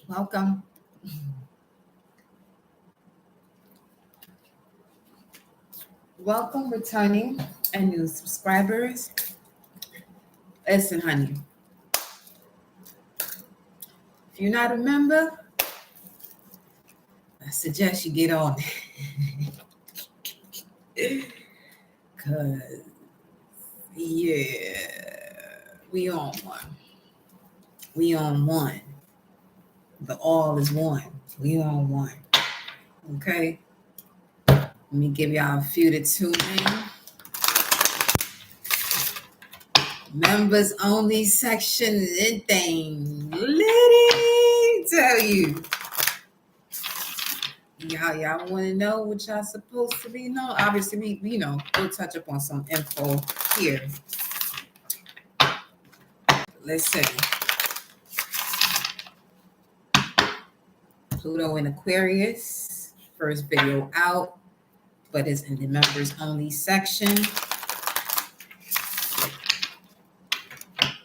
Welcome. Welcome, returning and new subscribers. Listen, honey, if you're not a member, I suggest you get on because, yeah, we on one. We on one. The all is one. We on one. Okay? Let me give y'all a few to tune in. Members only section thing. Let me tell you. Y'all want to know what y'all supposed to be know? Obviously, we'll touch up on some info here. Listen. Pluto in Aquarius. First video out, but it's in the members only section.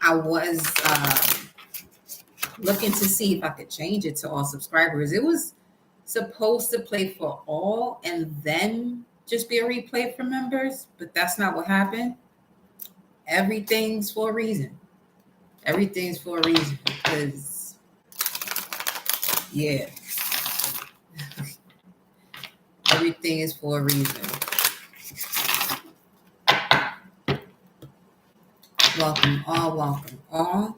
I was looking to see if I could change it to all subscribers. It was supposed to play for all and then just be a replay for members, but that's not what happened. Everything's for a reason. Everything's for a reason because, yeah, everything is for a reason. Welcome all.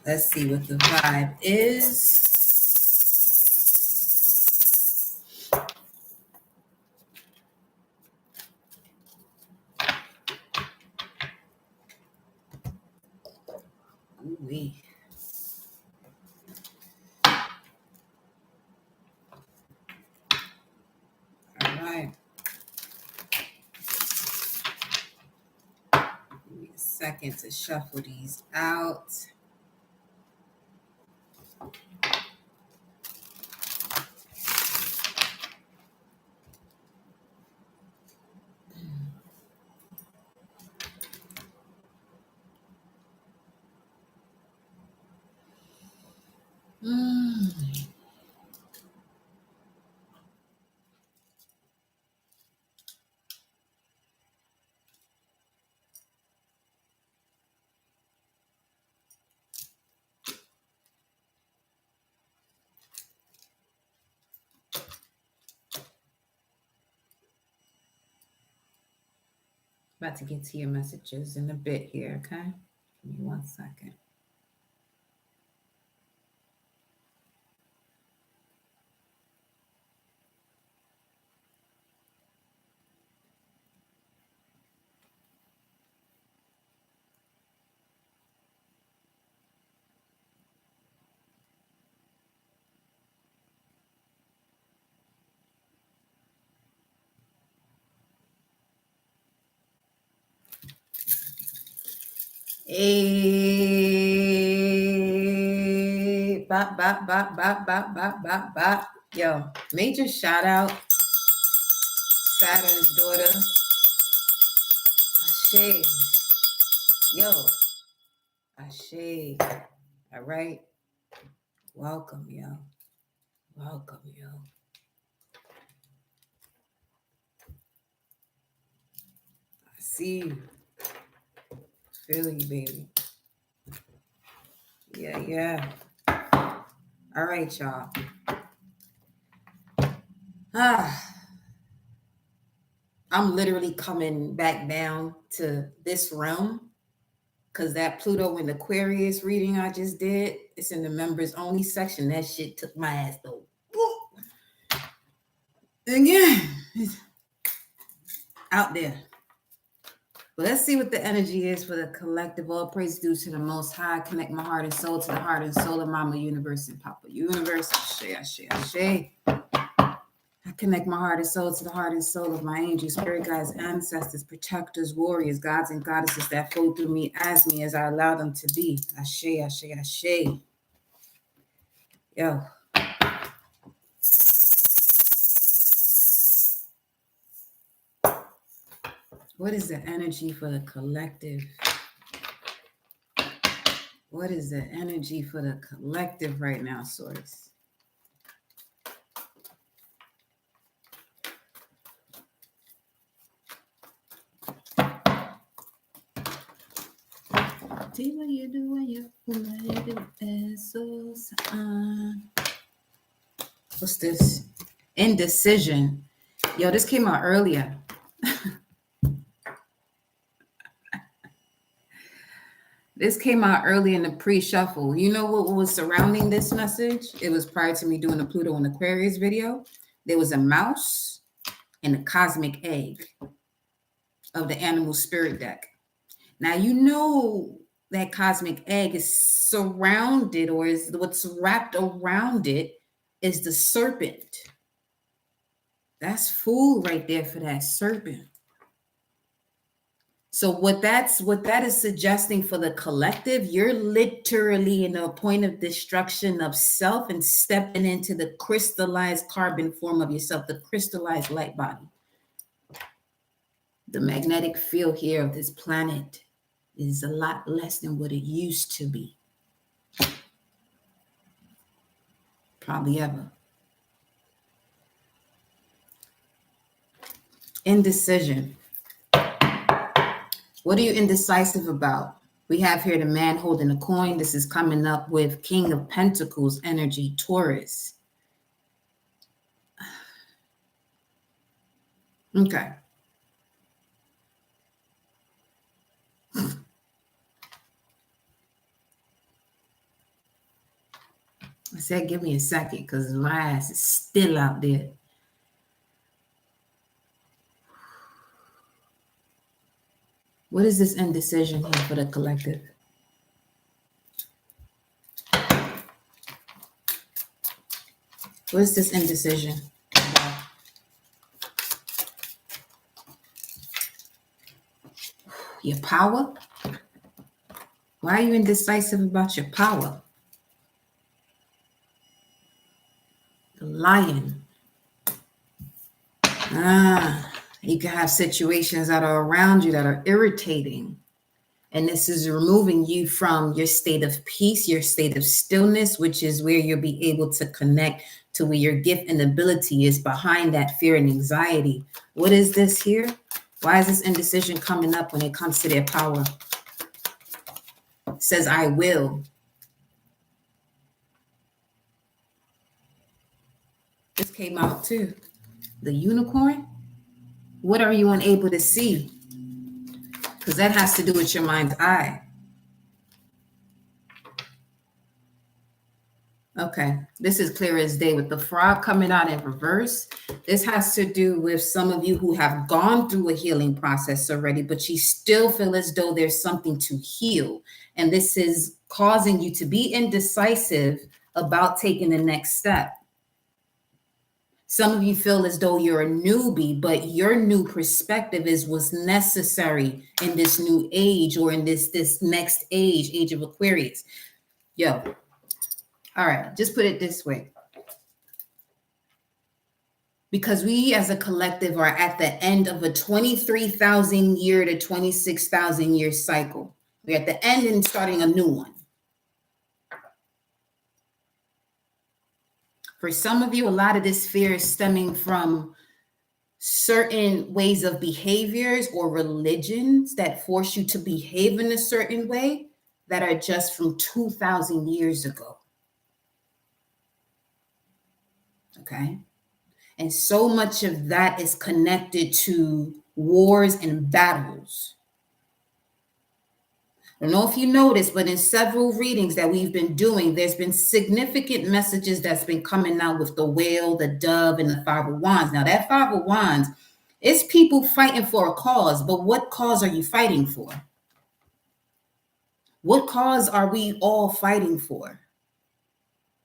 Let's see what the vibe is. Ooh-wee. All right. Give me a second to shuffle these out. About to get to your messages in a bit here, okay? Give me 1 second. Hey, bop. Yo, major shout out, Saturn's daughter, Ashe. Yo, Ashe. All right. Welcome, yo. I see you. Feel you, baby. Yeah. All right, y'all. I'm literally coming back down to this realm because that Pluto in Aquarius reading I just did, it's in the members only section. That shit took my ass though. Again, it's out there. But let's see what the energy is for the collective. All praise due to the Most High. Connect my heart and soul to the heart and soul of Mama Universe and Papa Universe. Ashe. I connect my heart and soul to the heart and soul of my angels, spirit guides, ancestors, protectors, warriors, gods and goddesses that flow through me as I allow them to be. Ashe. Yo. What is the energy for the collective? What is the energy for the collective right now, Source? See what you do when you let it pesos on. What's this? Indecision. Yo, this came out earlier. This came out early in the pre-shuffle. You know what was surrounding this message? It was prior to me doing the Pluto and Aquarius video. There was a mouse and a cosmic egg of the animal spirit deck. Now, you know that cosmic egg is surrounded, or is what's wrapped around it is the serpent. That's food right there for that serpent. So what that is suggesting for the collective, you're literally in a point of destruction of self and stepping into the crystallized carbon form of yourself, the crystallized light body. The magnetic field here of this planet is a lot less than what it used to be. Probably ever. Indecision. What are you indecisive about? We have here the man holding a coin. This is coming up with King of Pentacles energy, Taurus. Okay. I said, give me a second because my ass is still out there. What is this indecision here for the collective? What is this indecision about? Your power? Why are you indecisive about your power? The lion. You can have situations that are around you that are irritating. And this is removing you from your state of peace, your state of stillness, which is where you'll be able to connect to where your gift and ability is behind that fear and anxiety. What is this here? Why is this indecision coming up when it comes to their power? It says, I will. This came out too. The unicorn. What are you unable to see? Because that has to do with your mind's eye. Okay, this is clear as day with the frog coming out in reverse. This has to do with some of you who have gone through a healing process already, but you still feel as though there's something to heal. And this is causing you to be indecisive about taking the next step. Some of you feel as though you're a newbie, but your new perspective is what's necessary in this new age or in this next age of Aquarius. Yo, all right, just put it this way. Because we as a collective are at the end of a 23,000 year to 26,000 year cycle. We're at the end and starting a new one. For some of you, a lot of this fear is stemming from certain ways of behaviors or religions that force you to behave in a certain way that are just from 2,000 years ago. Okay. And so much of that is connected to wars and battles. I don't know if you noticed, but in several readings that we've been doing, there's been significant messages that's been coming out with the whale, the dove, and the Five of Wands. Now, that Five of Wands, it's people fighting for a cause, but what cause are you fighting for? What cause are we all fighting for?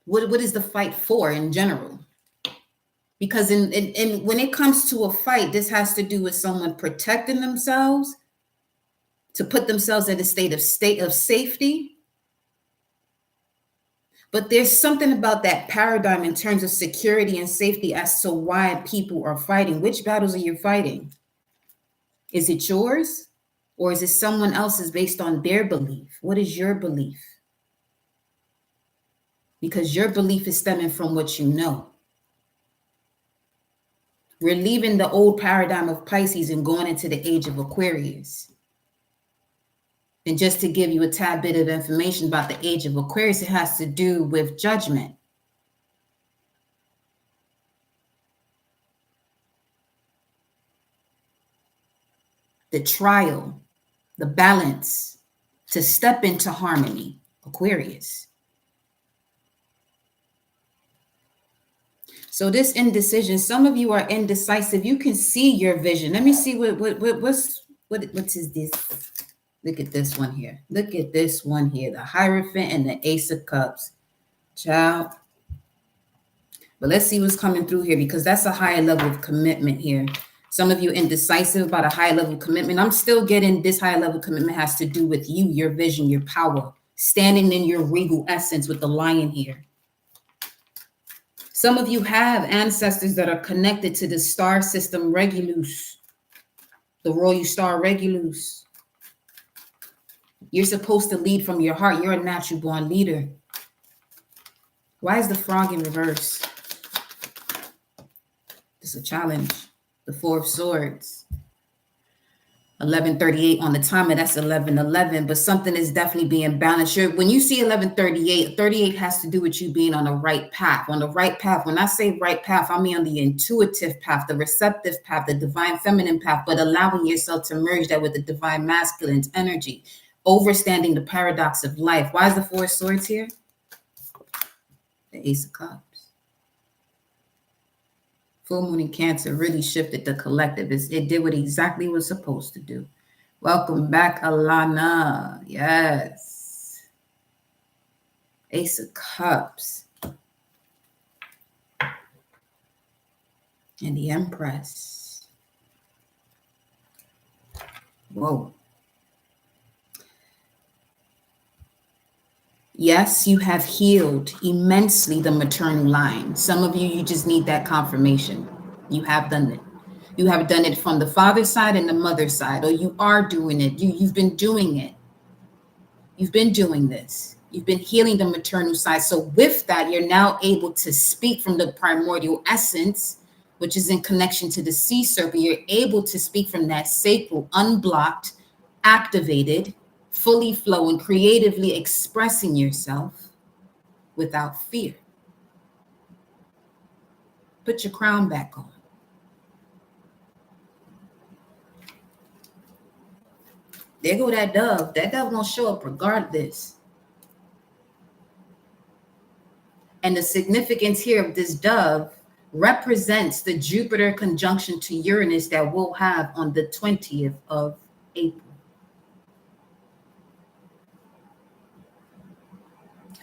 What is the fight for in general? Because in when it comes to a fight, this has to do with someone protecting themselves, to put themselves in a state of safety. But there's something about that paradigm in terms of security and safety as to why people are fighting. Which battles are you fighting? Is it yours? Or is it someone else's based on their belief? What is your belief? because your belief is stemming from what you know. We're leaving the old paradigm of Pisces and going into the age of Aquarius. And just to give you a tad bit of information about the age of Aquarius, it has to do with judgment. The trial, the balance, to step into harmony, Aquarius. So this indecision, some of you are indecisive. You can see your vision. Let me see what's this? Look at this one here. Look at this one here. The Hierophant and the Ace of Cups. Child. But let's see what's coming through here, because that's a higher level of commitment here. Some of you indecisive about a higher level of commitment. I'm still getting this higher level of commitment has to do with you, your vision, your power, standing in your regal essence with the lion here. Some of you have ancestors that are connected to the star system Regulus, the royal star Regulus. You're supposed to lead from your heart. You're a natural born leader. Why is the frog in reverse? It's a challenge. The Four of Swords. 11:38 on the timer, that's 11:11, but something is definitely being balanced. When you see 11:38, 38 has to do with you being on the right path. On the right path, when I say right path, I mean on the intuitive path, the receptive path, the divine feminine path, but allowing yourself to merge that with the divine masculine energy, overstanding the paradox of life. Why is the Four of Swords here? The Ace of Cups. Full moon in Cancer really shifted the collective. It did what exactly it was supposed to do. Welcome back, Alana. Yes. Ace of Cups. And the Empress. Whoa. Yes, you have healed immensely the maternal line. Some of you just need that confirmation. You have done it. You have done it from the father's side and the mother's side, or you are doing it. You've been doing it. You've been doing this. You've been healing the maternal side. So with that, you're now able to speak from the primordial essence, which is in connection to the sea serpent. You're able to speak from that sacral, unblocked, activated, fully flowing, creatively expressing yourself without fear. Put your crown back on. There go that dove. That dove gonna show up regardless. And the significance here of this dove represents the Jupiter conjunction to Uranus that we'll have on the 20th of April.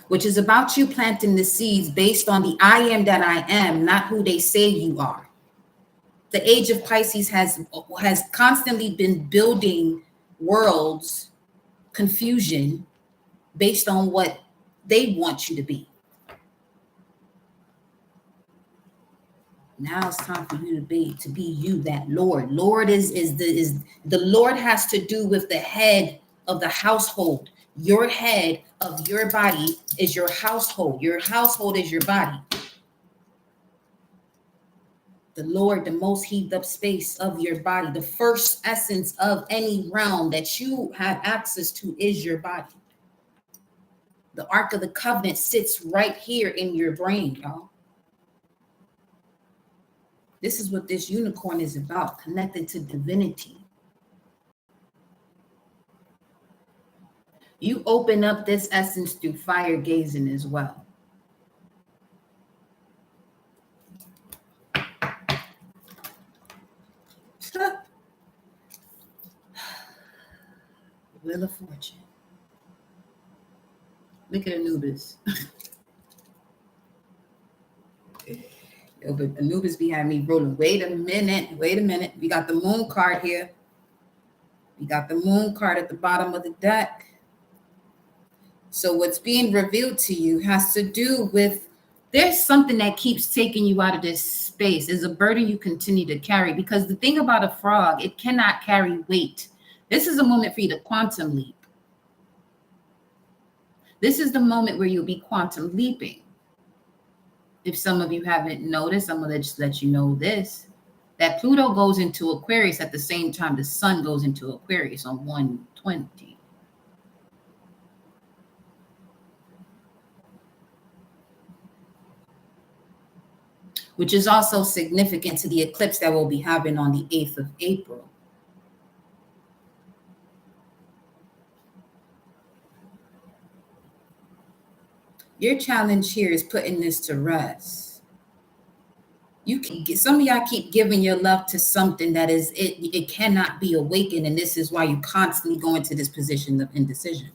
Which is about you planting the seeds based on the I am that I am, not who they say you are. The age of Pisces has constantly been building worlds, confusion, based on what they want you to be. Now it's time for you to be you, that Lord. Lord is the Lord has to do with the head of the household. Your head of your body is your household. Your household is your body. The Lord, the most heaved up space of your body, the first essence of any realm that you have access to is your body. The Ark of the Covenant sits right here in your brain, y'all. This is what this unicorn is about, connected to divinity. You open up this essence through fire gazing as well. Wheel of Fortune. Look at Anubis. Yo, but Anubis behind me rolling. Wait a minute. We got the moon card here. We got the moon card at the bottom of the deck. So what's being revealed to you has to do with, there's something that keeps taking you out of this space. There's a burden you continue to carry, because the thing about a frog, it cannot carry weight. This is a moment for you to quantum leap. This is the moment where you'll be quantum leaping. If some of you haven't noticed, I'm going to just let you know this, that Pluto goes into Aquarius at the same time the sun goes into Aquarius on 120. Which is also significant to the eclipse that we'll be having on the 8th of April. Your challenge here is putting this to rest. You can get, some of y'all keep giving your love to something that is it cannot be awakened, and this is why you constantly go into this position of indecision.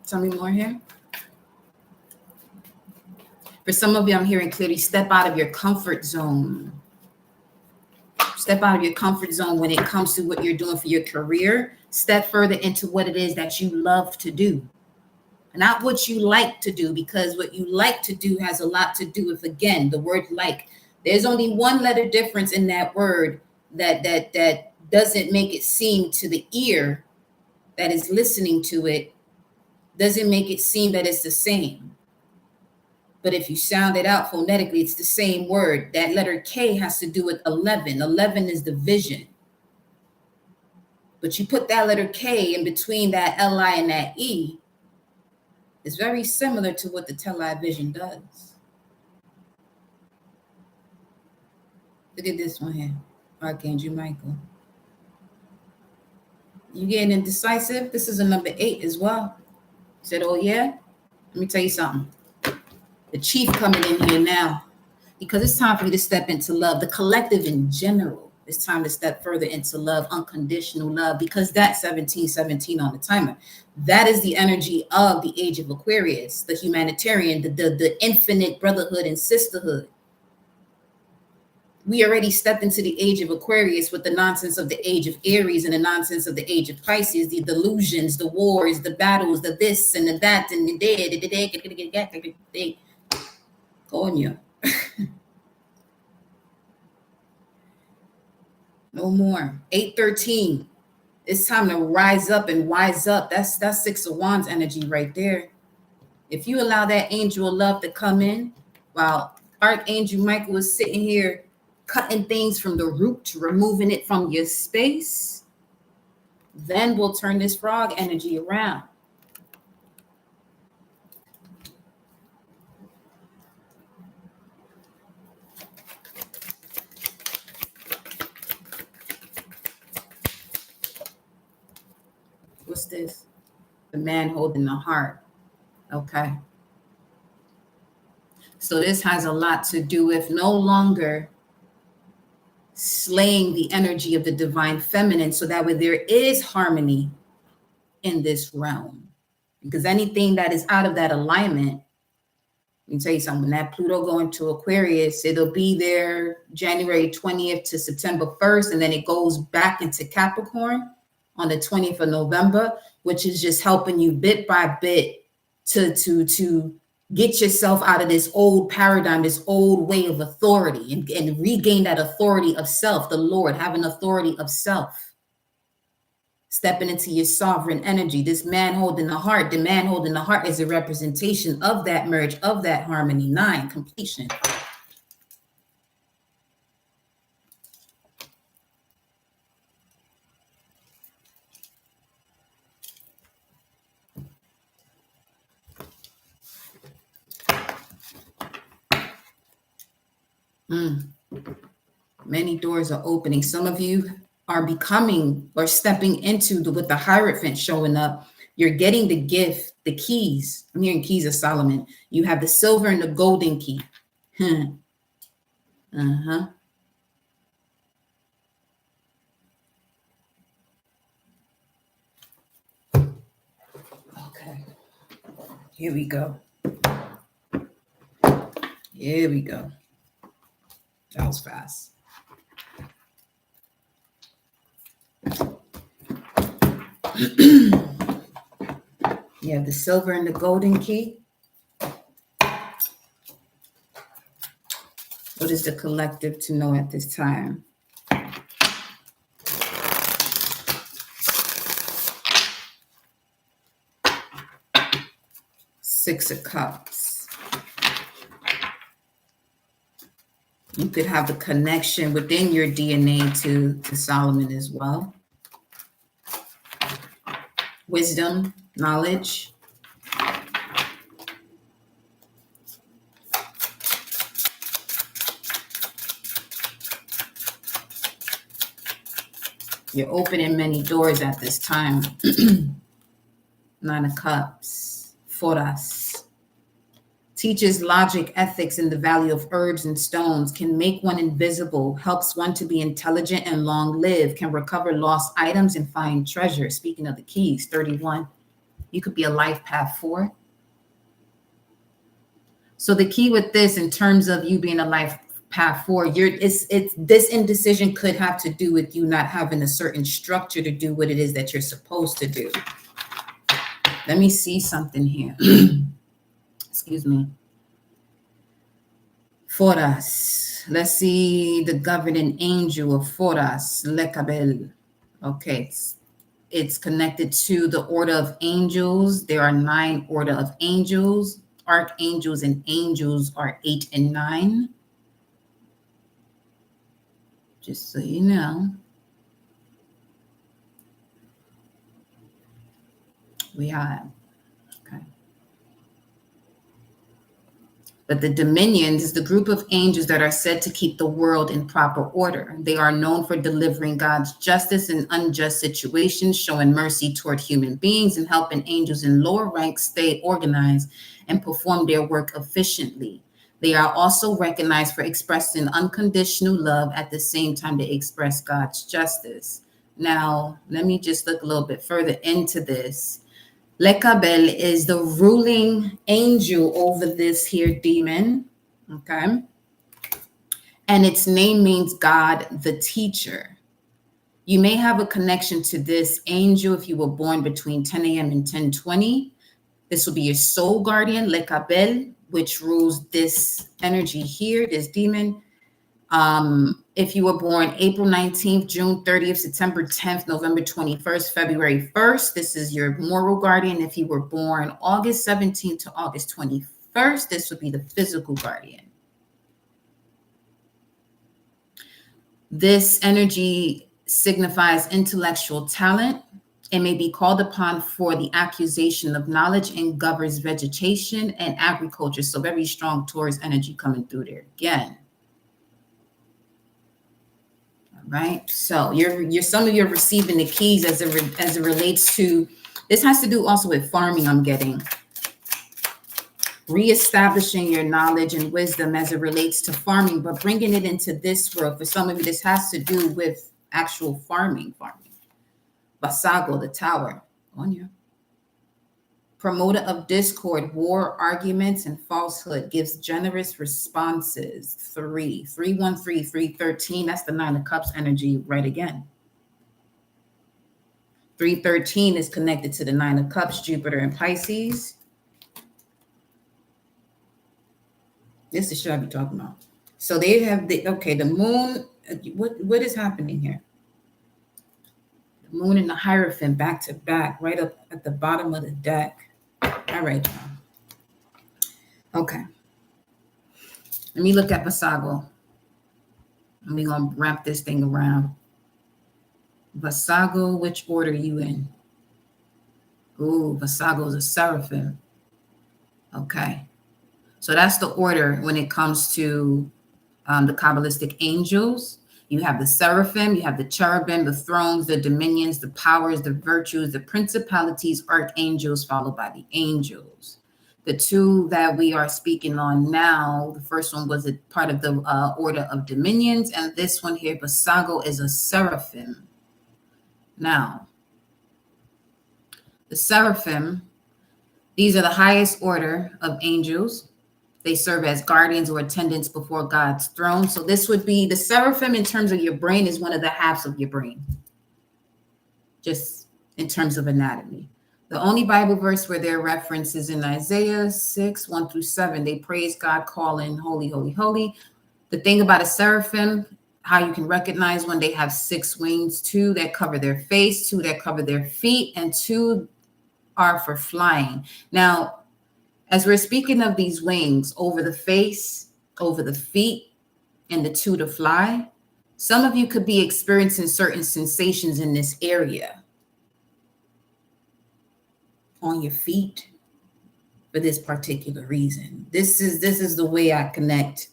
Tell me more here. For some of you, I'm hearing clearly, step out of your comfort zone. Step out of your comfort zone when it comes to what you're doing for your career. Step further into what it is that you love to do. Not what you like to do, because what you like to do has a lot to do with, again, the word like. There's only one letter difference in that word that doesn't make it seem to the ear that is listening to it, doesn't make it seem that it's the same. But if you sound it out phonetically, it's the same word. That letter K has to do with 11. 11 is the vision. But you put that letter K in between that L-I and that E, it's very similar to what the television does. Look at this one here, Archangel Michael. You getting indecisive? This is a number 8 as well. Said, oh yeah? Let me tell you something. The chief coming in here now, because it's time for you to step into love. The collective in general, it's time to step further into love, unconditional love, because that's 1717 on the timer. That is the energy of the age of Aquarius, the humanitarian, the infinite brotherhood and sisterhood. We already stepped into the age of Aquarius with the nonsense of the age of Aries and the nonsense of the age of Pisces, the delusions, the wars, the battles, the this and the that and the day. Coño. No more. 813. It's time to rise up and wise up. That's 6 of Wands energy right there. If you allow that angel of love to come in, while Archangel Michael is sitting here cutting things from the root, removing it from your space, then we'll turn this frog energy around. What's this? The man holding the heart. Okay. So this has a lot to do with no longer slaying the energy of the divine feminine, so that way there is harmony in this realm. Because anything that is out of that alignment, let me tell you something, that Pluto going to Aquarius, it'll be there January 20th to September 1st, and then it goes back into Capricorn on the 20th of November, which is just helping you bit by bit to get yourself out of this old paradigm, this old way of authority, and regain that authority of self, the Lord, having authority of self. Stepping into your sovereign energy. This man holding the heart, the man holding the heart is a representation of that merge, of that harmony. 9, completion. Many doors are opening. Some of you are becoming or stepping into with the Hierophant showing up. You're getting the gift, the keys. I'm hearing keys of Solomon. You have the silver and the golden key. Uh-huh. Okay. Here we go. Here we go. That was fast. You have the silver and the golden key. What is the collective to know at this time? Six of Cups. You could have a connection within your DNA to Solomon as well. Wisdom, knowledge. You're opening many doors at this time. Nine of Cups. Foras. Teaches logic, ethics, and the value of herbs and stones, can make one invisible, helps one to be intelligent and long-lived, can recover lost items and find treasure. Speaking of the keys, 31. You could be a life path 4. So the key with this, in terms of you being a life path 4, it's this indecision could have to do with you not having a certain structure to do what it is that you're supposed to do. Let me see something here. Excuse me. Foras. Let's see the governing angel of Foras, Lekabel. Okay, it's connected to the order of angels. There are 9 order of angels. Archangels and angels are 8 and 9. Just so you know. We have, okay. But the dominions is the group of angels that are said to keep the world in proper order. They are known for delivering God's justice in unjust situations, showing mercy toward human beings, and helping angels in lower ranks stay organized and perform their work efficiently. They are also recognized for expressing unconditional love at the same time they express God's justice. Now, let me just look a little bit further into this. Lekabel is the ruling angel over this here demon, okay? And its name means God, the teacher. You may have a connection to this angel if you were born between 10 a.m. and 10:20. This will be your soul guardian, Lekabel, which rules this energy here, this demon. If you were born April 19th, June 30th, September 10th, November 21st, February 1st, this is your moral guardian. If you were born August 17th to August 21st, this would be the physical guardian. This energy signifies intellectual talent. It may be called upon for the accusation of knowledge and governs vegetation and agriculture. So very strong Taurus energy coming through there again. Right, so you're some of you are receiving the keys as it relates to this. Has to do also with farming. I'm getting reestablishing your knowledge and wisdom as it relates to farming, but bringing it into this world. For some of you, this has to do with actual farming. Basago, the tower on you. Promoter of discord, war, arguments, and falsehood, gives generous responses. 313, 313. That's the 9 of Cups energy right again. 313 is connected to the 9 of Cups, Jupiter and Pisces. This is what I be talking about. So they have the moon. What is happening here? The moon and the Hierophant back to back, right up at the bottom of the deck. All right. Okay. Let me look at Basago. And we're going to wrap this thing around. Basago, which order are you in? Ooh, Basago is a seraphim. Okay. So that's the order when it comes to the Kabbalistic angels. You have the seraphim, you have the cherubim, the thrones, the dominions, the powers, the virtues, the principalities, archangels, followed by the angels. The 2 that we are speaking on now, the first one was a part of the order of dominions, and this one here, Basago, is a seraphim. Now, the seraphim, these are the highest order of angels. They serve as guardians or attendants before God's throne. So this would be the seraphim in terms of your brain is one of the halves of your brain, just in terms of anatomy. The only Bible verse where there are references in Isaiah 6, 1 through 7. They praise God, calling holy, holy, holy. The thing about a seraphim, how you can recognize when they have 6 wings, 2 that cover their face, 2 that cover their feet, and 2 are for flying. Now, As we're speaking of these wings over the face, over the feet, and the two to fly, some of you could be experiencing certain sensations in this area on your feet for this particular reason. This is the way I connect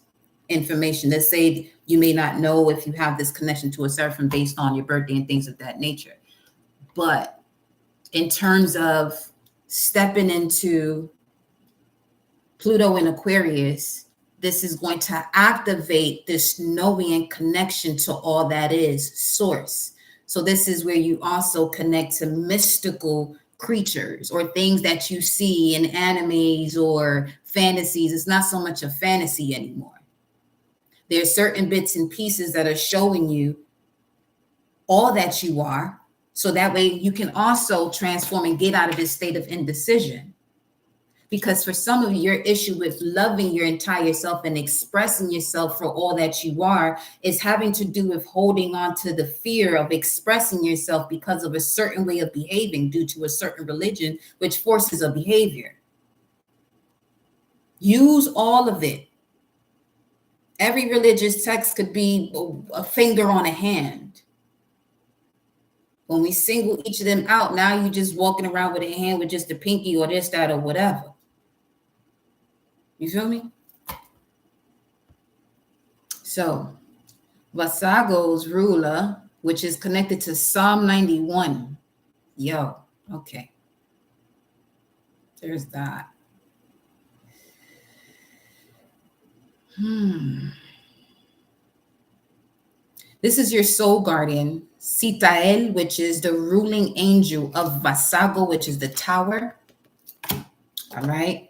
information. Let's say you may not know if you have this connection to a seraphim based on your birthday and things of that nature. But in terms of stepping into Pluto in Aquarius, this is going to activate this knowing and connection to all that is source. So this is where you also connect to mystical creatures or things that you see in animes or fantasies. It's not so much a fantasy anymore. There's certain bits and pieces that are showing you all that you are. So that way you can also transform and get out of this state of indecision. Because for some of you, your issue with loving your entire self and expressing yourself for all that you are is having to do with holding on to the fear of expressing yourself because of a certain way of behaving due to a certain religion, which forces a behavior. Use all of it. Every religious text could be a finger on a hand. When we single each of them out, now you're just walking around with a hand with just a pinky or this, that, or whatever. You feel me? So, Vasago's ruler, which is connected to Psalm 91. Yo, okay. There's that. This is your soul guardian, Sitael, which is the ruling angel of Vasago, which is the tower. All right.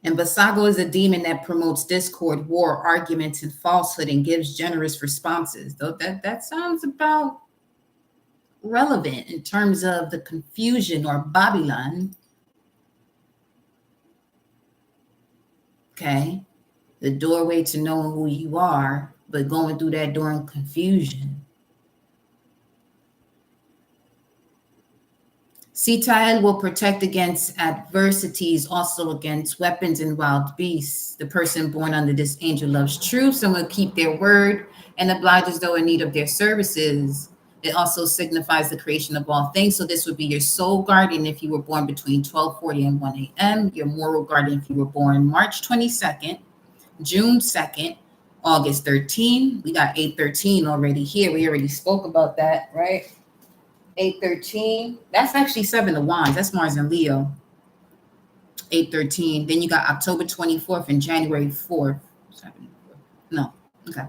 And Vasago is a demon that promotes discord, war, arguments, and falsehood and gives generous responses. Though that sounds about relevant in terms of the confusion or Babylon. Okay. The doorway to knowing who you are, but going through that door in confusion. Sitael will protect against adversities, also against weapons and wild beasts. The person born under this angel loves truth and will keep their word and obliges those in need of their services. It also signifies the creation of all things. So this would be your soul guardian if you were born between 12:40 and 1 a.m. Your moral guardian if you were born March 22nd, June 2nd, August 13. We got 813 already here. We already spoke about that, right? 813. That's actually 7 of Wands. That's Mars and Leo. 813. Then you got October 24th and January 4th. No. Okay.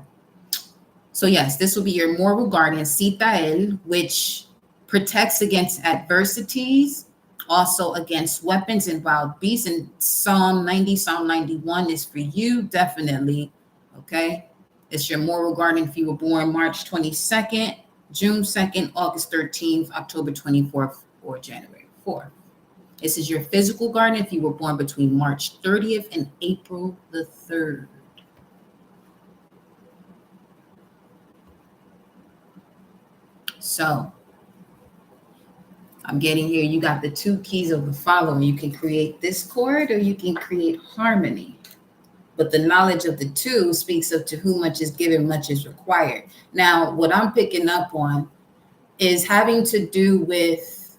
So yes, this will be your moral guardian, Sitael, which protects against adversities, also against weapons and wild beasts. And Psalm 90, Psalm 91 is for you, definitely. Okay. It's your moral guardian if you were born March 22nd, June 2nd, August 13th, October 24th, or January 4th. This is your physical guardian if you were born between March 30th and April the 3rd. So I'm getting here, you got the two keys of the following. You can create discord or you can create harmony. But the knowledge of the two speaks of to whom much is given, much is required. Now, what I'm picking up on is having to do with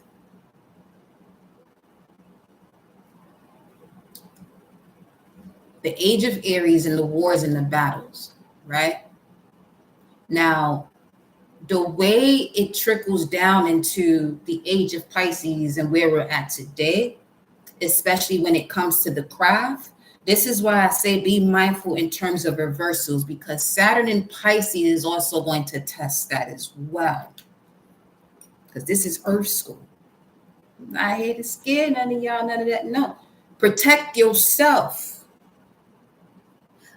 the age of Aries and the wars and the battles, right? Now, the way it trickles down into the age of Pisces and where we're at today, especially when it comes to the craft, this is why I say be mindful in terms of reversals, because Saturn in Pisces is also going to test that as well. Because this is Earth school. I'm not here to scare none of y'all, none of that. No. Protect yourself.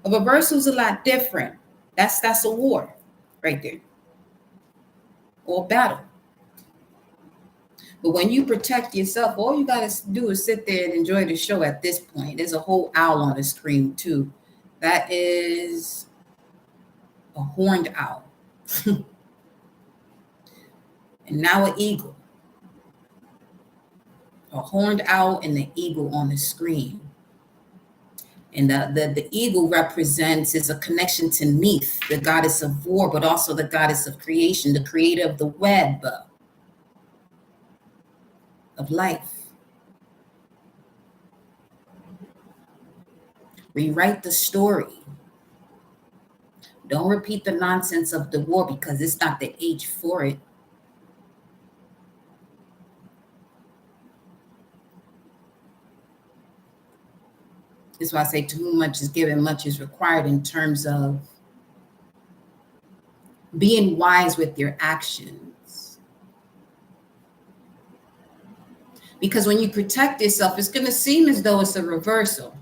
A reversal is a lot different. That's a war right there. Or battle. But when you protect yourself, all you got to do is sit there and enjoy the show at this point. There's a whole owl on the screen, too. That is a horned owl. And now an eagle. A horned owl and the eagle on the screen. And the eagle represents is a connection to Neith, the goddess of war, but also the goddess of creation, the creator of the web of life. Rewrite the story. Don't repeat the nonsense of the war because it's not the age for it. That's why I say to whom much is given, much is required in terms of being wise with your actions. Because when you protect yourself, it's going to seem as though it's a reversal.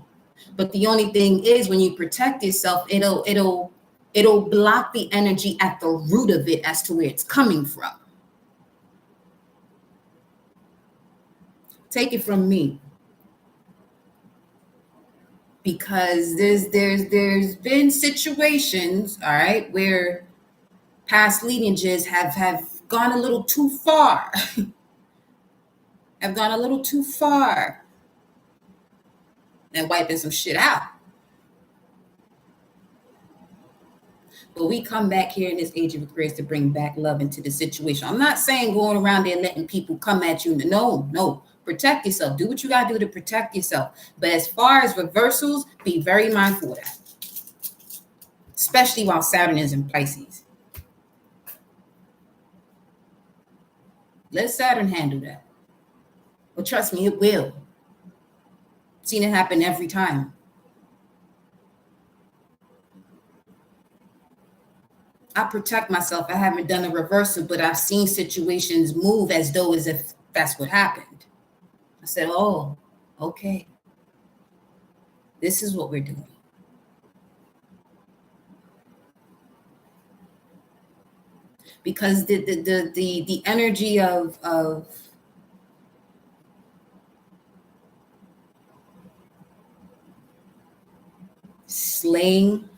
But the only thing is, when you protect yourself, it'll block the energy at the root of it as to where it's coming from. Take it from me. Because there's been situations, all right, where past lineages have gone a little too far. Have gone a little too far and wiping some shit out. But we come back here in this age of Aquarius to bring back love into the situation. I'm not saying going around there letting people come at you. No. Protect yourself. Do what you got to do to protect yourself. But as far as reversals, be very mindful of that. Especially while Saturn is in Pisces. Let Saturn handle that. But trust me, it will. I've seen it happen every time. I protect myself. I haven't done a reversal, but I've seen situations move as though as if that's what happened. I said, oh, okay. This is what we're doing. Because the energy of slaying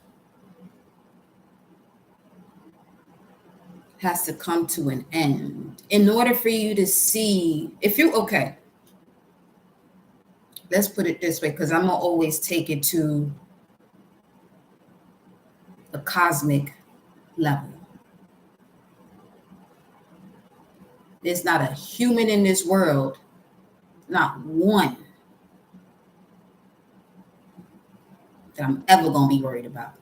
has to come to an end in order for you to see if you okay. Let's put it this way, because I'm gonna always take it to a cosmic level. There's not a human in this world, not one, that I'm ever gonna be worried about.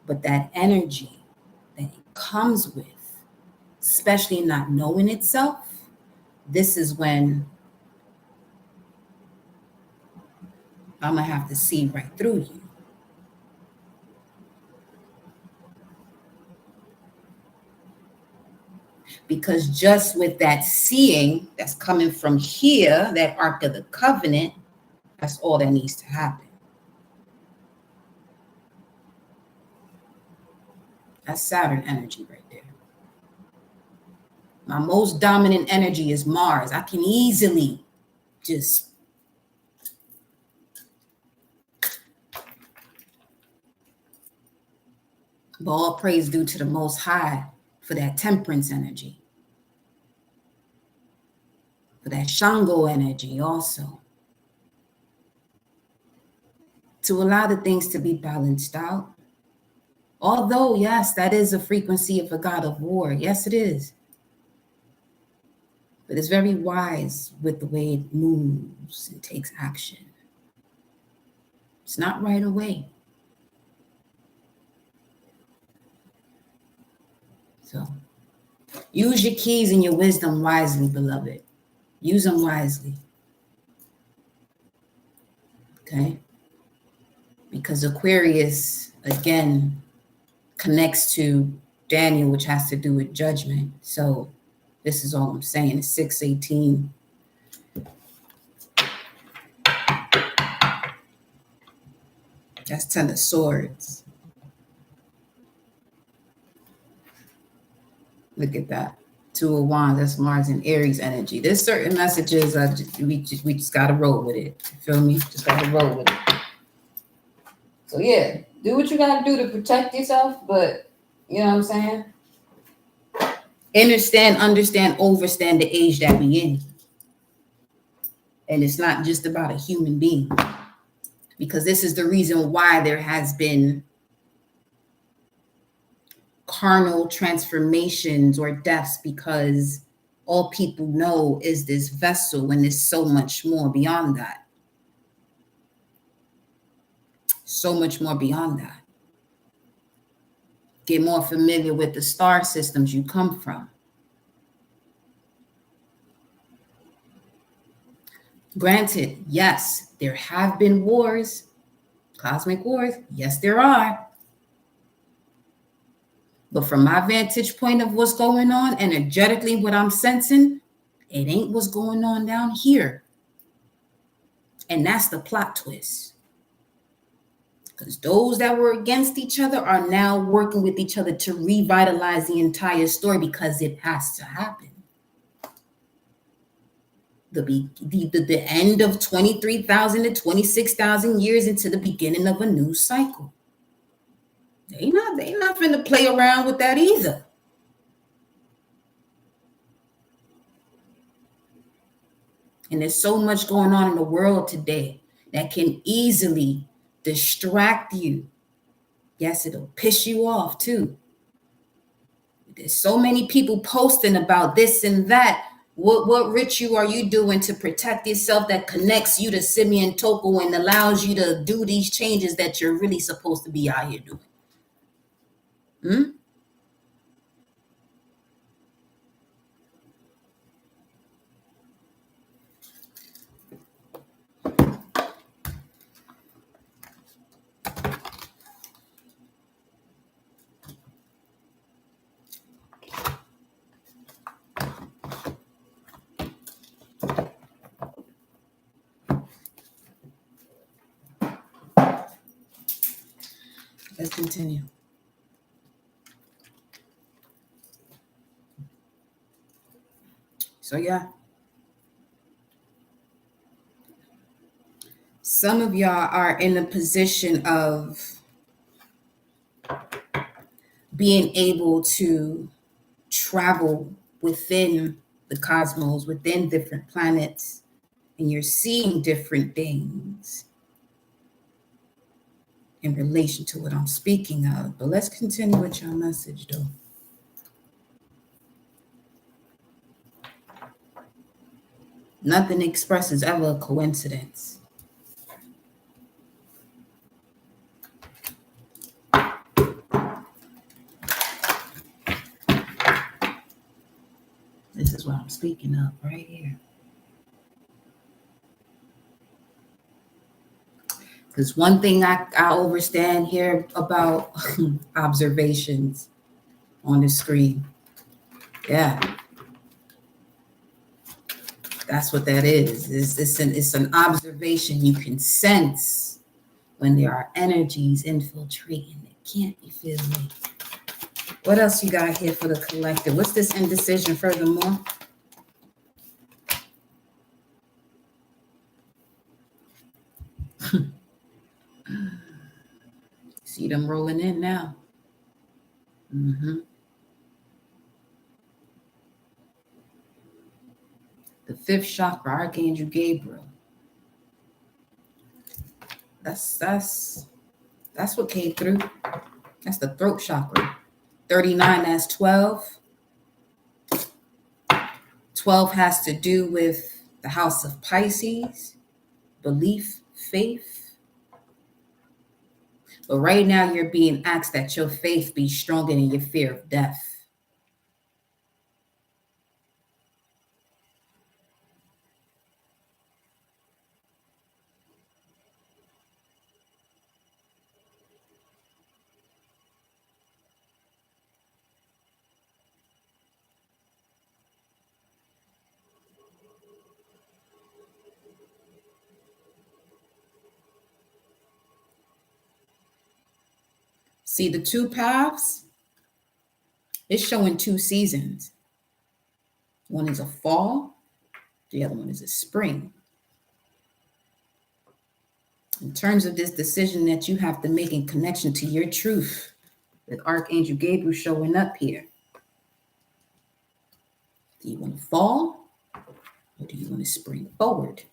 But that energy that it comes with, especially not knowing itself, this is when I'm gonna have to see right through you. Because just with that seeing that's coming from here, that Ark of the Covenant, that's all that needs to happen. That's Saturn energy right there. My most dominant energy is Mars. I can easily just but all praise due to the Most High for that temperance energy, for that Shango energy also, to allow the things to be balanced out. Although, yes, that is a frequency of a god of war. Yes, it is. But it's very wise with the way it moves and takes action. It's not right away. So use your keys and your wisdom wisely, beloved. Use them wisely. Okay? Because Aquarius, again, connects to Daniel, which has to do with judgment. So this is all I'm saying. It's 6:18. That's 10 of Swords. Look at that. 2 of Wands. That's Mars and Aries energy. There's certain messages we just gotta roll with it. You feel me? Just gotta roll with it. So yeah, do what you gotta do to protect yourself, but you know what I'm saying? Understand, overstand the age that we in. And it's not just about a human being, because this is the reason why there has been carnal transformations or deaths, because all people know is this vessel, and there's so much more beyond that. So much more beyond that. Get more familiar with the star systems you come from. Granted, yes, there have been wars, cosmic wars. Yes, there are. But from my vantage point of what's going on, energetically, what I'm sensing, it ain't what's going on down here. And that's the plot twist. Because those that were against each other are now working with each other to revitalize the entire story, because it has to happen. The end of 23,000 to 26,000 years into the beginning of a new cycle. They not finna play around with that either. And there's so much going on in the world today that can easily distract you. Yes, it'll piss you off too. There's so many people posting about this and that. What ritual are you doing to protect yourself that connects you to Simeon Toko and allows you to do these changes that you're really supposed to be out here doing? Let's continue. So yeah. Some of y'all are in a position of being able to travel within the cosmos, within different planets, and you're seeing different things in relation to what I'm speaking of. But let's continue with your message, though. Nothing expressed is ever a coincidence. This is what I'm speaking of right here. Because one thing I understand here about observations on the screen. Yeah. That's what that is. It's an observation. You can sense when there are energies infiltrating. It can't be feel me. What else you got here for the collective? What's this indecision furthermore? See them rolling in now. The fifth chakra, Archangel Gabriel. That's what came through. That's the throat chakra. 39, that's 12. 12 has to do with the house of Pisces, belief, faith. But right now you're being asked that your faith be stronger than your fear of death. See the two paths? It's showing two seasons. One is a fall, the other one is a spring. In terms of this decision that you have to make in connection to your truth, with Archangel Gabriel showing up here. Do you want to fall or do you want to spring forward?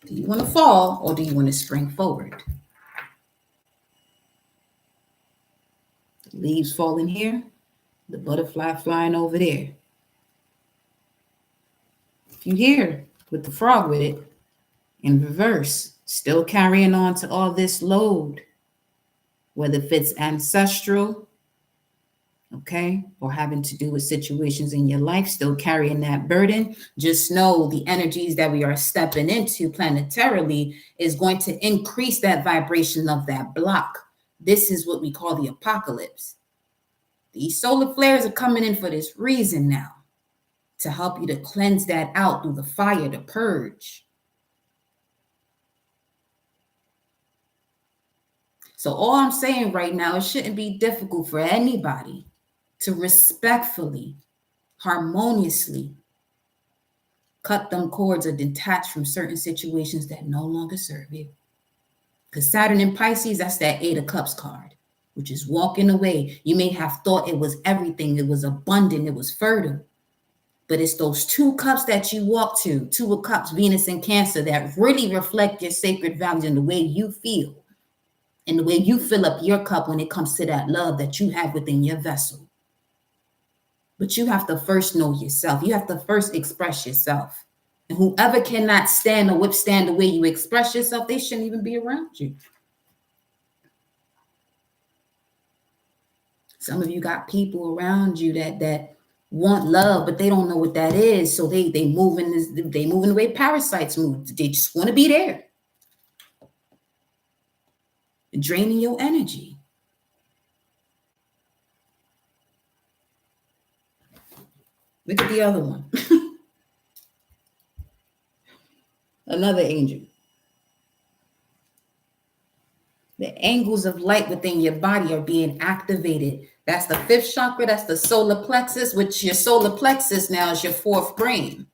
Do you want to fall or do you want to spring forward? The leaves falling here, the butterfly flying over there. If you here with the frog with it in reverse, still carrying on to all this load, whether if it's ancestral, okay, or having to do with situations in your life, still carrying that burden, just know the energies that we are stepping into planetarily is going to increase that vibration of that block. This is what we call the apocalypse. These solar flares are coming in for this reason now, to help you to cleanse that out through the fire, to purge. So all I'm saying right now, it shouldn't be difficult for anybody to respectfully, harmoniously cut them cords or detach from certain situations that no longer serve you. Because Saturn in Pisces, that's that 8 of Cups card, which is walking away. You may have thought it was everything, it was abundant, it was fertile. But it's those 2 cups that you walk to, 2 of Cups, Venus and Cancer, that really reflect your sacred values and the way you feel and the way you fill up your cup when it comes to that love that you have within your vessel. But you have to first know yourself. You have to first express yourself. And whoever cannot stand or withstand the way you express yourself, they shouldn't even be around you. Some of you got people around you that want love, but they don't know what that is. So they move in the way parasites move. They just want to be there, draining your energy. Look at the other one. Another angel. The angles of light within your body are being activated. That's the 5th chakra. That's the solar plexus, which your solar plexus now is your 4th brain.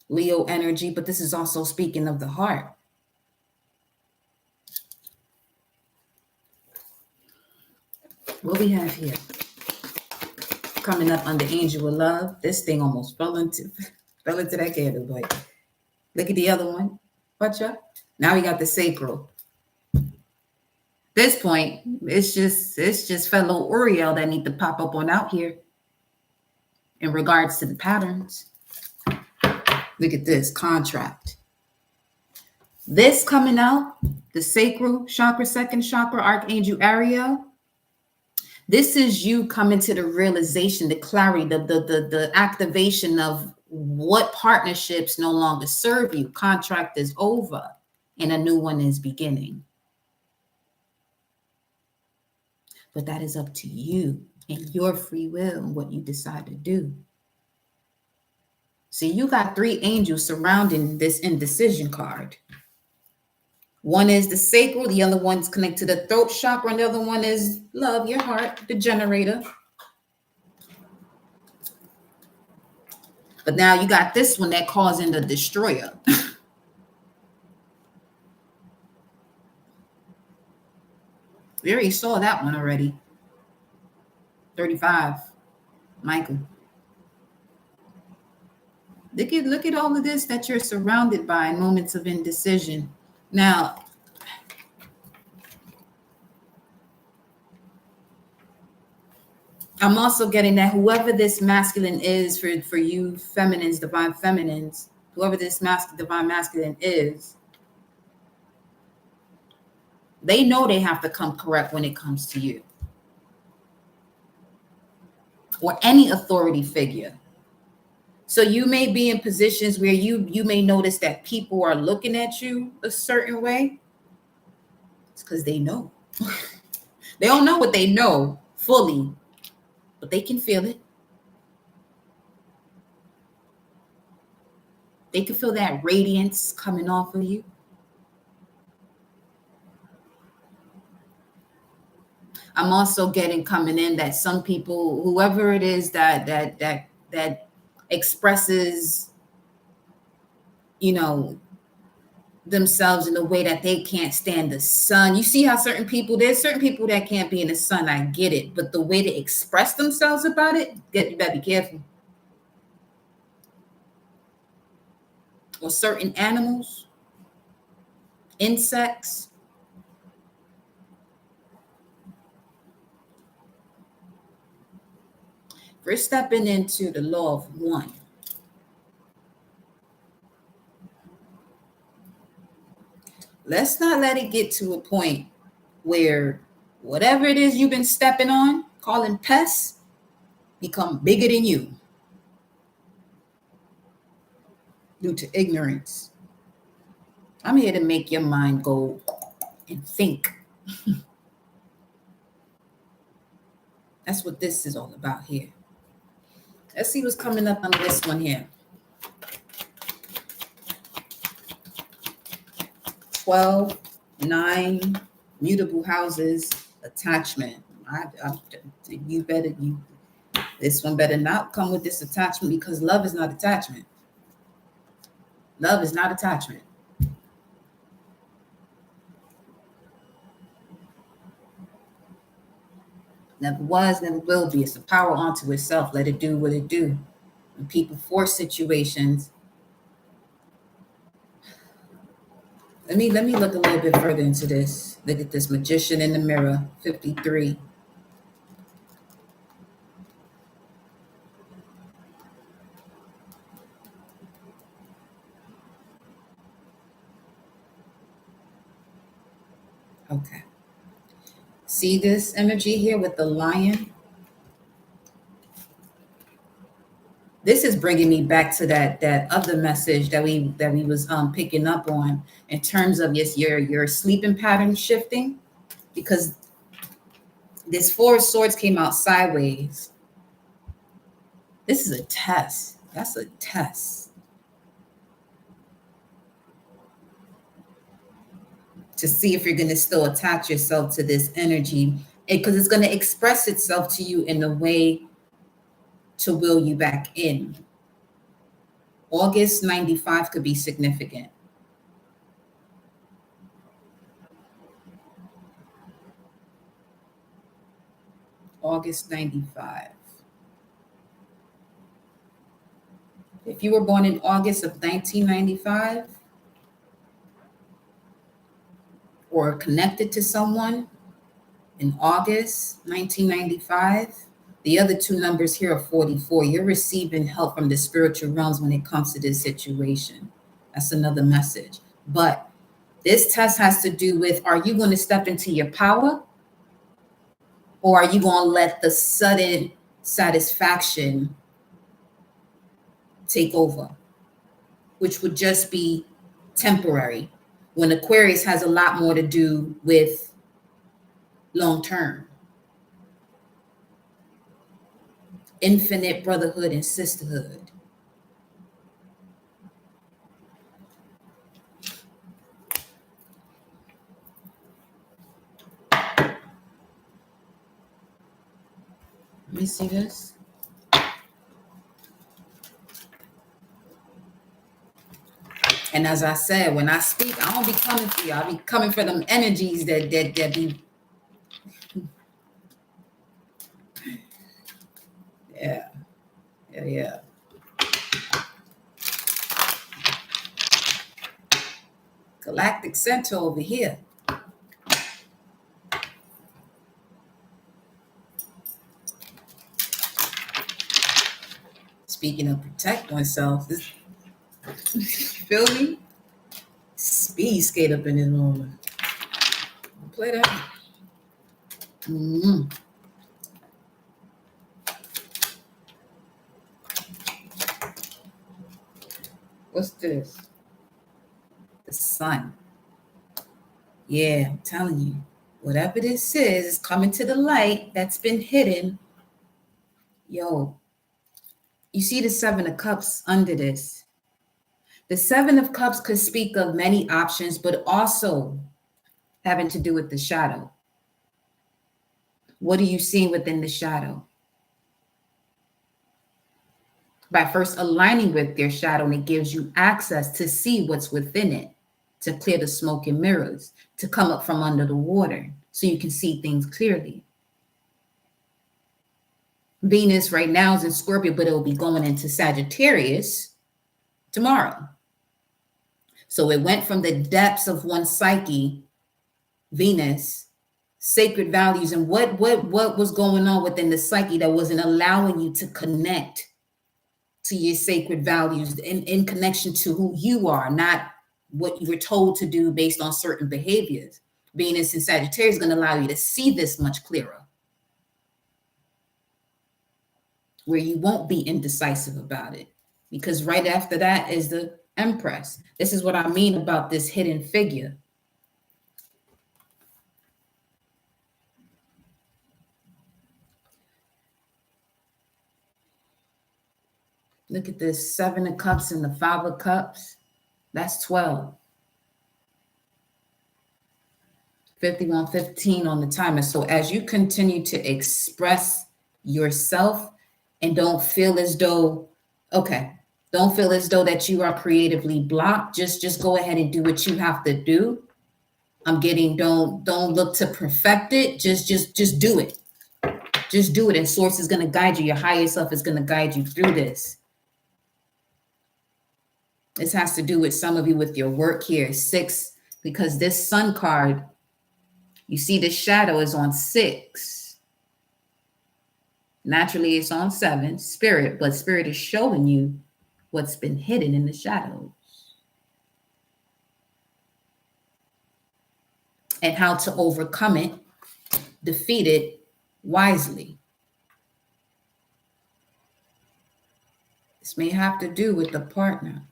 Leo energy, but this is also speaking of the heart. What we have here, coming up under Angel of Love. This thing almost fell into that candle, but look at the other one. Watch out. Now we got the sacral. This point, it's just fellow Uriel that need to pop up on out here in regards to the patterns. Look at this contract. This coming out, the sacral chakra, 2nd chakra, Archangel Ariel. This is you coming to the realization, the clarity, the activation of what partnerships no longer serve you. Contract is over and a new one is beginning. But that is up to you and your free will and what you decide to do. See, you got 3 angels surrounding this indecision card. One is the sacral, the other one's connected to the throat chakra, and the other one is love, your heart, the generator. But now you got this one that calls in the destroyer. We already saw that one already. 35, Michael. Look at all of this that you're surrounded by in moments of indecision. Now, I'm also getting that whoever this masculine is for you feminines, divine feminines, whoever this divine masculine is, they know they have to come correct when it comes to you or any authority figure. So you may be in positions where you may notice that people are looking at you a certain way. It's because they know. They don't know what they know fully, but they can feel it. They can feel that radiance coming off of you. I'm also getting coming in that some people, whoever it is that expresses, themselves in a way that they can't stand the sun. You see how there's certain people that can't be in the sun. I get it. But the way they express themselves about it, you better be careful. Or certain animals, insects. We're stepping into the law of one. Let's not let it get to a point where whatever it is you've been stepping on, calling pests, become bigger than you due to ignorance. I'm here to make your mind go and think. That's what this is all about here. Let's see what's coming up on this one here. 12, 9, mutable houses, attachment. This one better not come with this attachment, because love is not attachment. Love is not attachment. Never was, never will be. It's a power unto itself. Let it do what it do. When people force situations, let me look a little bit further into this. Look at this magician in the mirror, 53. Okay. See this energy here with the lion? This is bringing me back to that other message that we was picking up on in terms of your sleeping pattern shifting, because this Four of Swords came out sideways. This is a test. That's a test to see if you're going to still attach yourself to this energy, because it's going to express itself to you in a way to will you back in. August 95 could be significant. August 95. If you were born in August of 1995 or connected to someone in August 1995, the other two numbers here are 44. You're receiving help from the spiritual realms when it comes to this situation. That's another message. But this test has to do with, are you going to step into your power, or are you going to let the sudden satisfaction take over, which would just be temporary, when Aquarius has a lot more to do with long term, infinite brotherhood and sisterhood. Let me see this. And as I said, when I speak, I don't be coming for you. I be coming for them energies that be. Yeah. Galactic Center over here. Speaking of protect oneself, this, feel me? Speed skate up in this moment. Play that. What's this? The sun. Yeah, I'm telling you, whatever this is coming to the light that's been hidden. Yo, you see the Seven of Cups under this. The Seven of Cups could speak of many options, but also having to do with the shadow. What are you seeing within the shadow? By first aligning with their shadow, and it gives you access to see what's within it. to clear the smoke and mirrors, to come up from under the water so you can see things clearly. Venus right now is in Scorpio, but it will be going into Sagittarius tomorrow. So it went from the depths of one psyche, Venus, sacred values, and what was going on within the psyche that wasn't allowing you to connect to your sacred values in connection to who you are, not what you were told to do based on certain behaviors. Venus in Sagittarius is going to allow you to see this much clearer, where you won't be indecisive about it, because right after that is the Empress. This is what I mean about this hidden figure. Look at this 7 of Cups and the 5 of Cups. That's 12. 51:15 on the timer. So as you continue to express yourself and don't feel as though that you are creatively blocked, just go ahead and do what you have to do. I'm getting, don't look to perfect it. Just do it. Just do it. And Source is going to guide you. Your higher self is going to guide you through this. This has to do with some of you with your work here. 6, because this Sun card, you see the shadow is on 6. Naturally, it's on 7, Spirit, but Spirit is showing you what's been hidden in the shadows and how to overcome it, defeat it wisely. This may have to do with the partner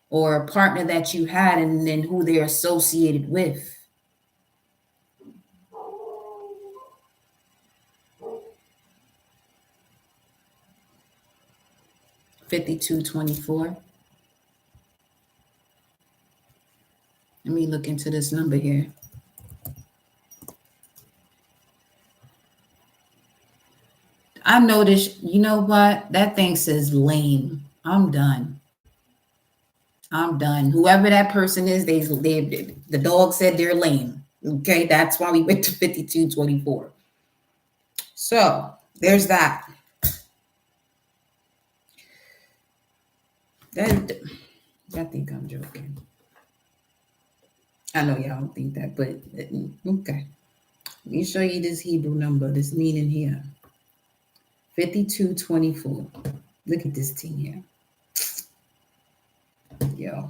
or a partner that you had and then who they're associated with. $52.24. Let me look into this number here. I noticed, you know what? That thing says lame. I'm done. Whoever that person is, the dog said they're lame. Okay, that's why we went to 52.24. So there's that. I think I'm joking. I know y'all don't think that, but okay. Let me show you this Hebrew number, this meaning here. 52.24. Look at this thing here. Yo.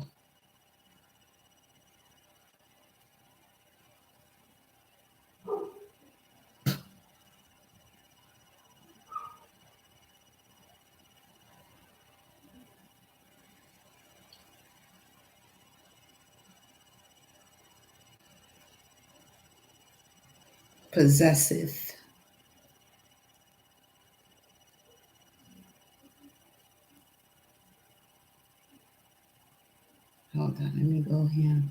Possessive. Hold on, let me go here.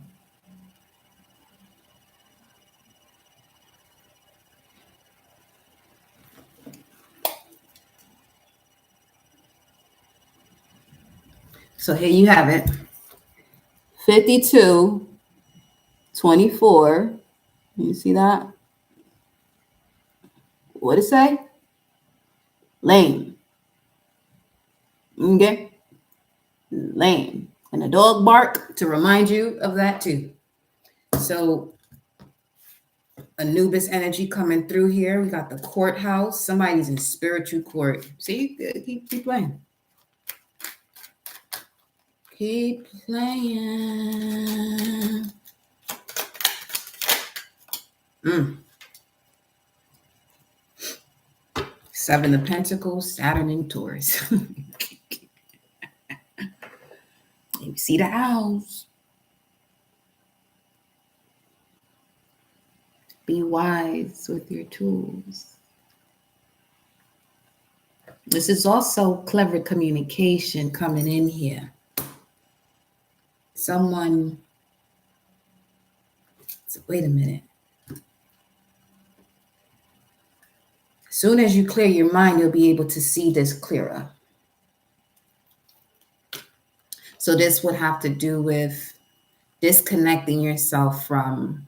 So here you have it. 52.24. You see that? What it say? Lame. Okay? Lame. And a dog bark to remind you of that too. So Anubis energy coming through here. We got the courthouse. Somebody's in spiritual court. See, keep playing. Keep playing. 7 of Pentacles, Saturn and Taurus. You see the owls. Be wise with your tools. This is also clever communication coming in here. Someone, wait a minute. As soon as you clear your mind, you'll be able to see this clearer. So this would have to do with disconnecting yourself from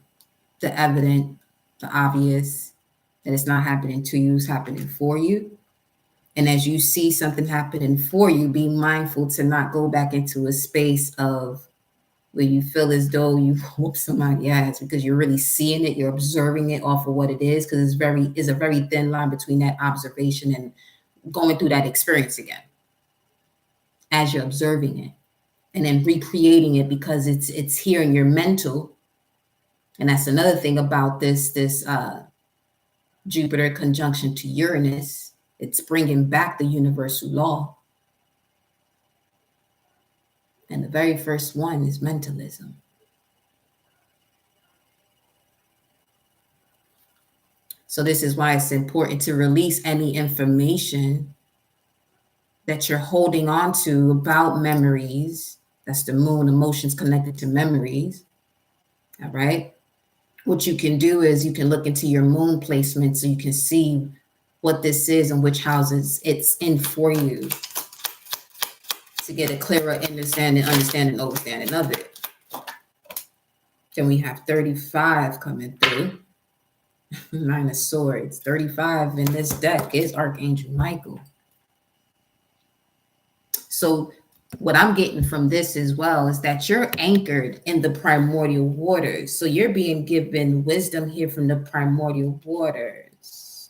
the evident, the obvious, that it's not happening to you, it's happening for you. And as you see something happening for you, be mindful to not go back into a space of where you feel as though you whoop somebody ass, because you're really seeing it, you're observing it off of what it is, because it's a very thin line between that observation and going through that experience again as you're observing it, and then recreating it because it's here in your mental. And that's another thing about this Jupiter conjunction to Uranus. It's bringing back the universal law. And the very first one is mentalism. So this is why it's important to release any information that you're holding on to about memories. That's the moon, emotions connected to memories. All right. What you can do is you can look into your moon placement so you can see what this is and which houses it's in for you, to get a clearer understanding of it. Then we have 35 coming through. 9 of Swords. 35 in this deck is Archangel Michael. So what I'm getting from this as well is that you're anchored in the primordial waters. So you're being given wisdom here from the primordial waters.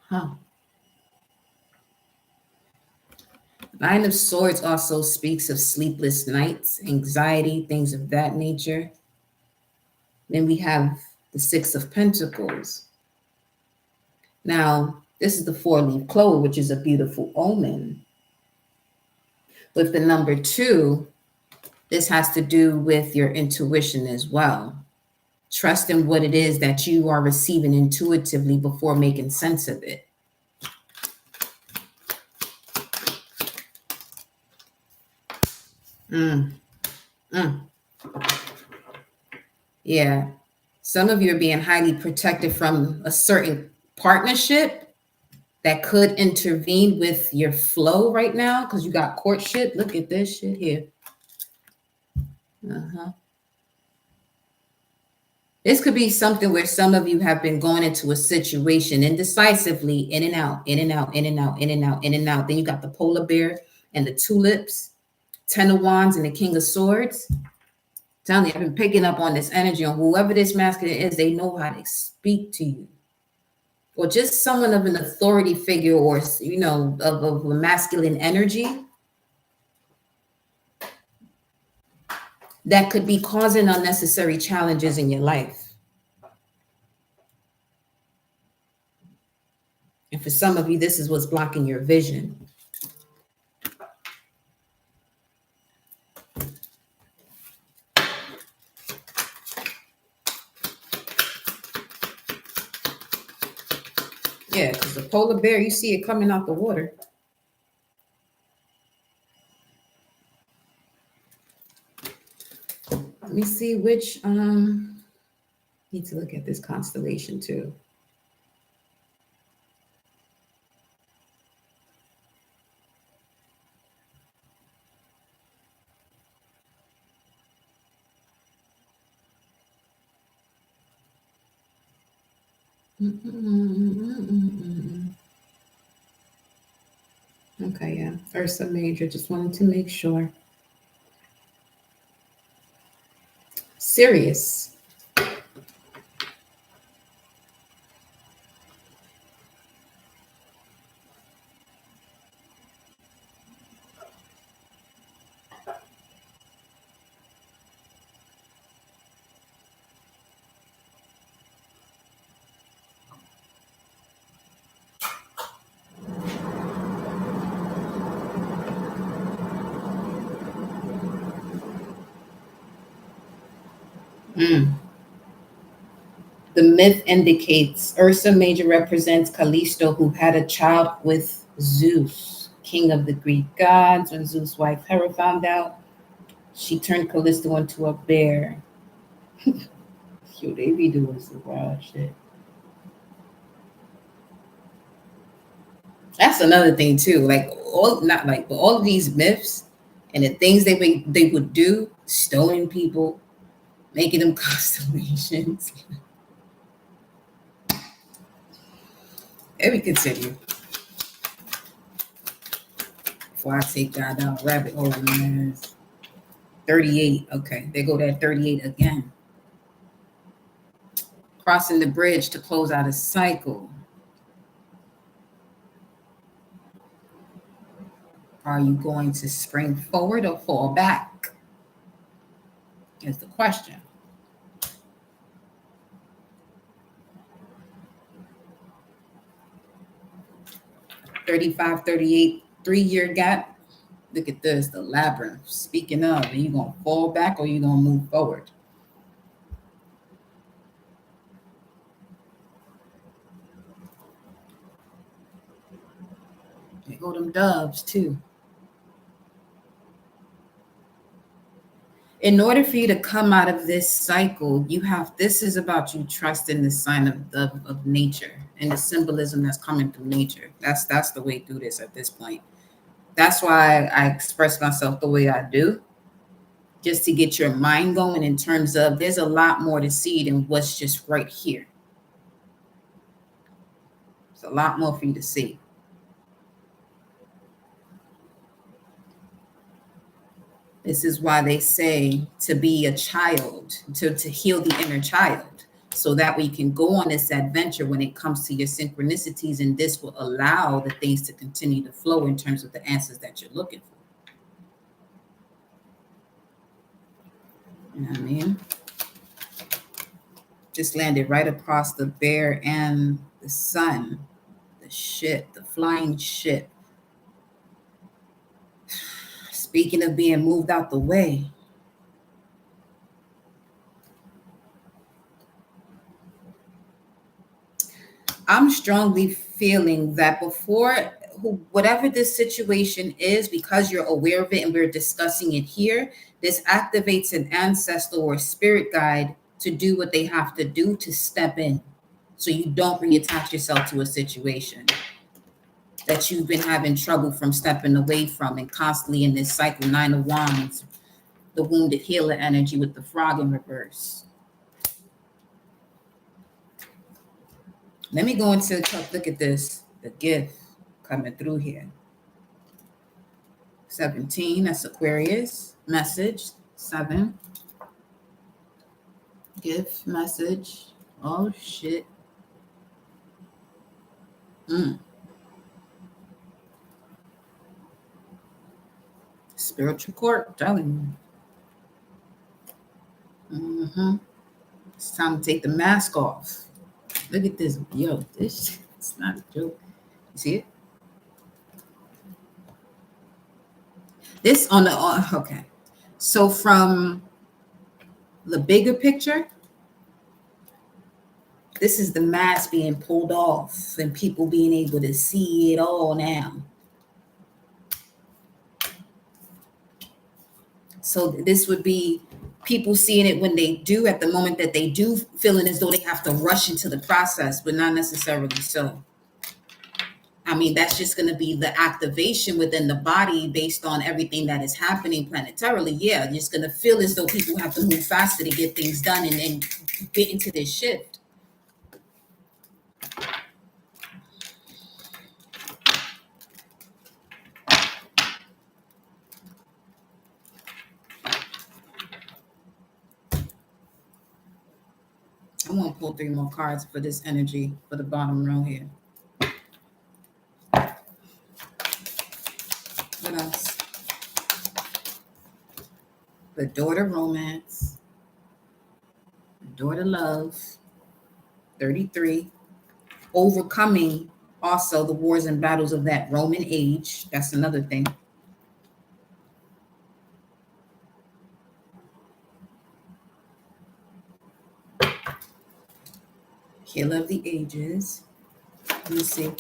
Huh. 9 of Swords also speaks of sleepless nights, anxiety, things of that nature. Then we have the 6 of Pentacles. Now, this is the 4-leaf clover, which is a beautiful omen. With the number 2, this has to do with your intuition as well. Trust in what it is that you are receiving intuitively before making sense of it. Yeah. Some of you are being highly protected from a certain partnership that could intervene with your flow right now, because you got courtship. Look at this shit here. This could be something where some of you have been going into a situation indecisively, in and out, in and out, in and out, in and out, in and out. Then you got the polar bear and the tulips, 10 of Wands and the King of Swords. I'm telling you, I've been picking up on this energy on whoever this masculine is. They know how to speak to you, or just someone of an authority figure, or of a masculine energy that could be causing unnecessary challenges in your life. And for some of you, this is what's blocking your vision. Yeah, because the polar bear, you see it coming out the water. Let me see which, need to look at this constellation too. Okay, yeah, Ursa Major, just wanted to make sure. Sirius. The myth indicates Ursa Major represents Callisto, who had a child with Zeus, king of the Greek gods. When Zeus' wife Hera found out, she turned Callisto into a bear. Yo, they be doing some wild shit. that's another thing too. Like all not like but all of these myths and the things they would do, stoning people, making them constellations. Let me continue before I take y'all down rabbit hole. 38. Okay, they go that 38 again. Crossing the bridge to close out a cycle. Are you going to spring forward or fall back? Is the question. 35, 38, 3-year gap. Look at this, the labyrinth. Speaking of, are you going to fall back or are you going to move forward? They go them doves too. In order for you to come out of this cycle, this is about you trusting the sign of nature and the symbolism that's coming through nature. That's the way through this at this point. That's why I express myself the way I do, just to get your mind going in terms of there's a lot more to see than what's just right here. It's a lot more for you to see. This is why they say to be a child, to heal the inner child, so that we can go on this adventure when it comes to your synchronicities, and this will allow the things to continue to flow in terms of the answers that you're looking for. You know what I mean? Just landed right across the bear and the sun, the ship, the flying ship. Speaking of being moved out the way, I'm strongly feeling that whatever this situation is, because you're aware of it and we're discussing it here, this activates an ancestor or spirit guide to do what they have to do to step in, so you don't reattach yourself to a situation that you've been having trouble from stepping away from, and constantly in this cycle. 9 of Wands, the wounded healer energy with the frog in reverse. Let me go into look at this, the gift coming through here. 17, that's Aquarius. Message, 7. Gift, message. Oh, shit. Spiritual court, telling you. It's time to take the mask off. Look at this. Yo, this it's not a joke. You see it? This on the, okay. So from the bigger picture, this is the mask being pulled off and people being able to see it all now. So this would be people seeing it when they do, at the moment that they do, feeling as though they have to rush into the process, but not necessarily so. I mean, that's just going to be the activation within the body based on everything that is happening planetarily. Yeah, you're just going to feel as though people have to move faster to get things done and get into this shift. I want to pull 3 more cards for this energy for the bottom row here. What else? The daughter romance. The daughter love. 33. Overcoming also the wars and battles of that Roman age. That's another thing. Healer of the ages. Let me see.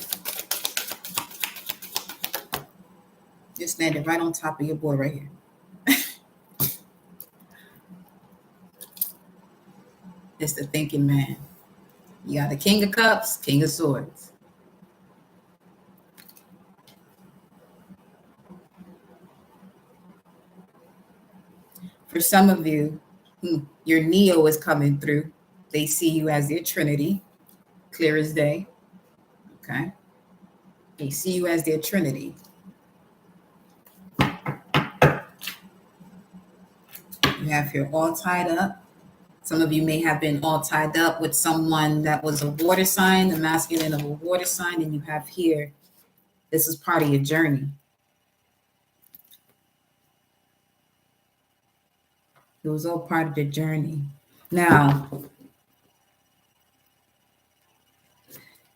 Just landed right on top of your boy right here. It's the thinking man. You got the King of Cups, King of Swords. For some of you, your Neo is coming through. They see you as their Trinity, clear as day. Okay. They see you as their Trinity. You have here all tied up. Some of you may have been all tied up with someone that was a water sign, the masculine of a water sign, and you have here, this is part of your journey. It was all part of the journey. Now,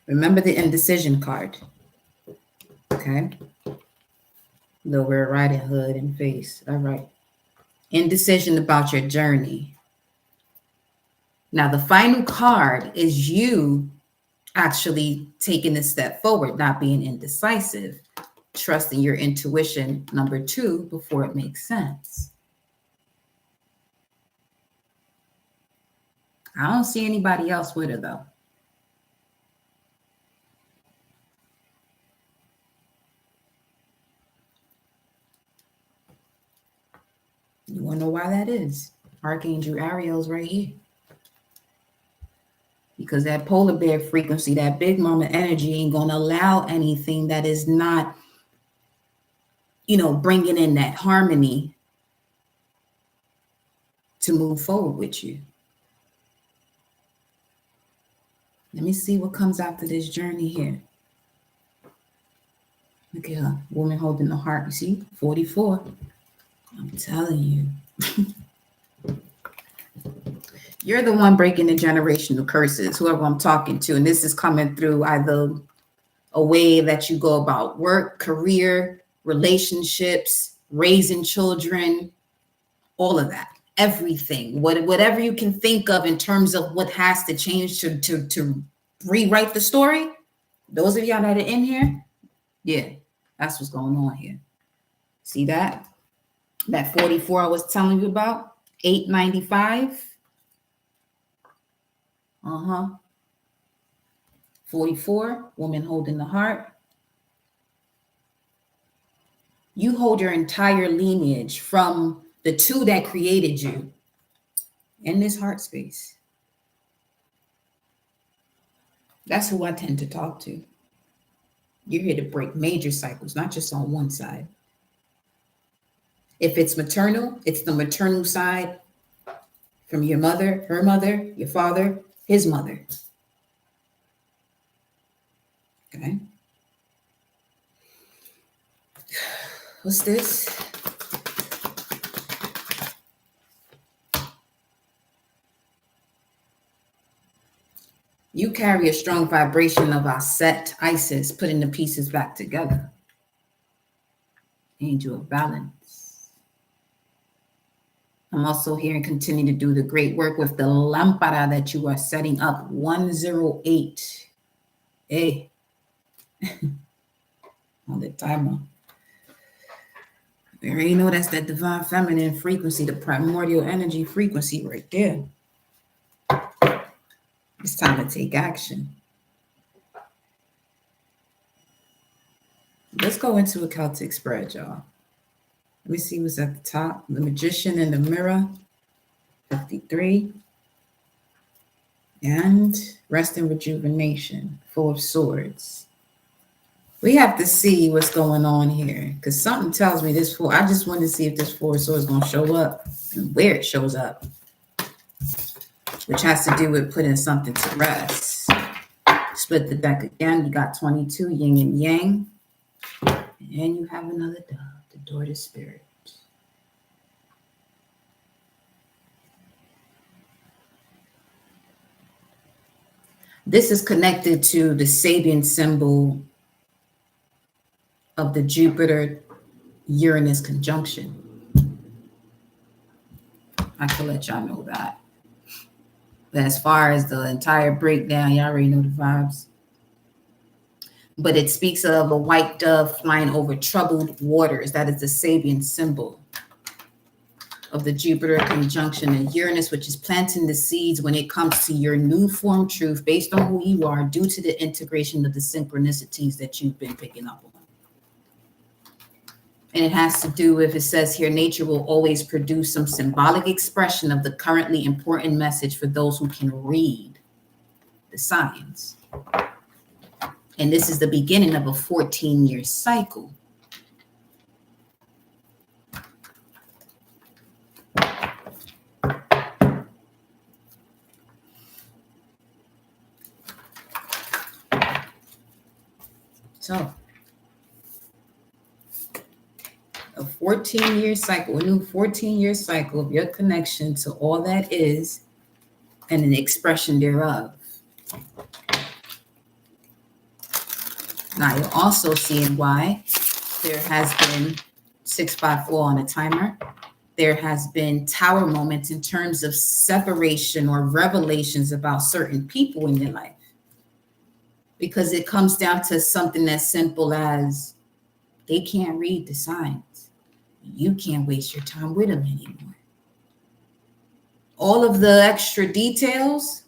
remember the indecision card. Okay. Though we're Riding Hood and face. All right. Indecision about your journey. Now, the final card is you actually taking a step forward, not being indecisive, trusting your intuition, number 2, before it makes sense. I don't see anybody else with her, though. You want to know why that is? Archangel Ariel's right here. Because that polar bear frequency, that big mama energy ain't going to allow anything that is not, bringing in that harmony to move forward with you. Let me see what comes after this journey here. Look at her, woman holding the heart. You see, 44. I'm telling you. You're the one breaking the generational curses, whoever I'm talking to. And this is coming through either a way that you go about work, career, relationships, raising children, all of that, everything, whatever you can think of in terms of what has to change to rewrite the story. Those of y'all that are in here, yeah, that's what's going on here. See that? That 44 I was telling you about, 895. 44, woman holding the heart. You hold your entire lineage from the 2 that created you in this heart space. That's who I tend to talk to. You're here to break major cycles, not just on one side. If it's maternal, it's the maternal side from your mother, her mother, your father, his mother. Okay. What's this? You carry a strong vibration of Aset, Isis, putting the pieces back together. Angel of balance. I'm also here and continue to do the great work with the Lampara that you are setting up. 108. Hey. On the timer. You already know that's that divine feminine frequency, the primordial energy frequency right there. It's time to take action. Let's go into a Celtic spread, y'all. Let me see what's at the top. The Magician in the Mirror, 53. And Rest and Rejuvenation, 4 of Swords. We have to see what's going on here, because something tells me this 4. I just want to see if this 4 of Swords is going to show up and where it shows up, which has to do with putting something to rest. Split the deck again. You got 22, yin and yang. And you have another dove, the door to spirit. This is connected to the Sabian symbol of the Jupiter-Uranus conjunction. I can let y'all know that. But as far as the entire breakdown, y'all already know the vibes. But it speaks of a white dove flying over troubled waters. That is the Sabian symbol of the Jupiter conjunction and Uranus, which is planting the seeds when it comes to your new form truth based on who you are due to the integration of the synchronicities that you've been picking up on. And it has to do with, it says here, nature will always produce some symbolic expression of the currently important message for those who can read the signs. And this is the beginning of a 14-year cycle. So, a 14-year cycle, a new 14-year cycle of your connection to all that is and an expression thereof. Now, you're also seeing why there has been 654 on a timer. There has been tower moments in terms of separation or revelations about certain people in your life. Because it comes down to something as simple as they can't read the signs. You can't waste your time with them anymore. All of the extra details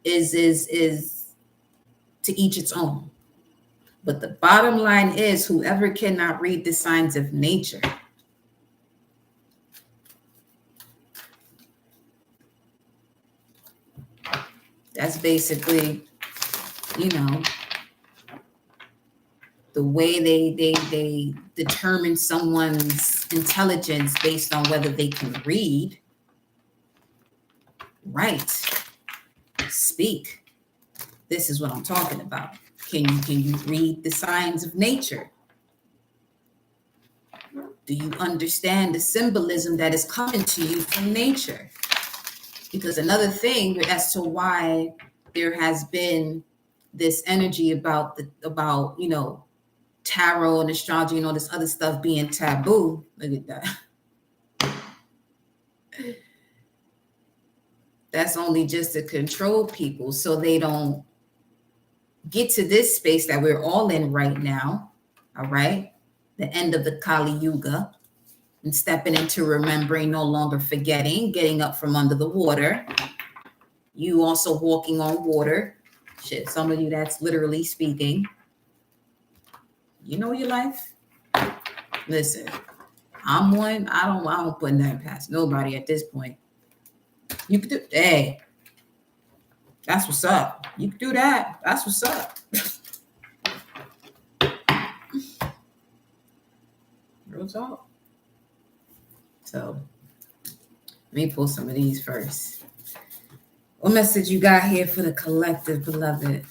is to each its own. But the bottom line is, whoever cannot read the signs of nature, that's basically, you know, the way they determine someone's intelligence based on whether they can read, write, speak. This is what I'm talking about. Can you read the signs of nature? Do you understand the symbolism that is coming to you from nature? Because another thing as to why there has been this energy about you know, tarot and astrology and all this other stuff being taboo. Look at that. That's only just to control people so they don't get to this space that we're all in right now. All right. The end of the Kali Yuga and stepping into remembering, no longer forgetting, getting up from under the water. You also walking on water. Shit, some of you that's literally speaking. You know your life. Listen, I'm one. I don't put nothing past nobody at this point. You could do, hey, that's what's up. You could do that. That's what's up. Real talk. So let me pull some of these first. What message you got here for the collective, beloved?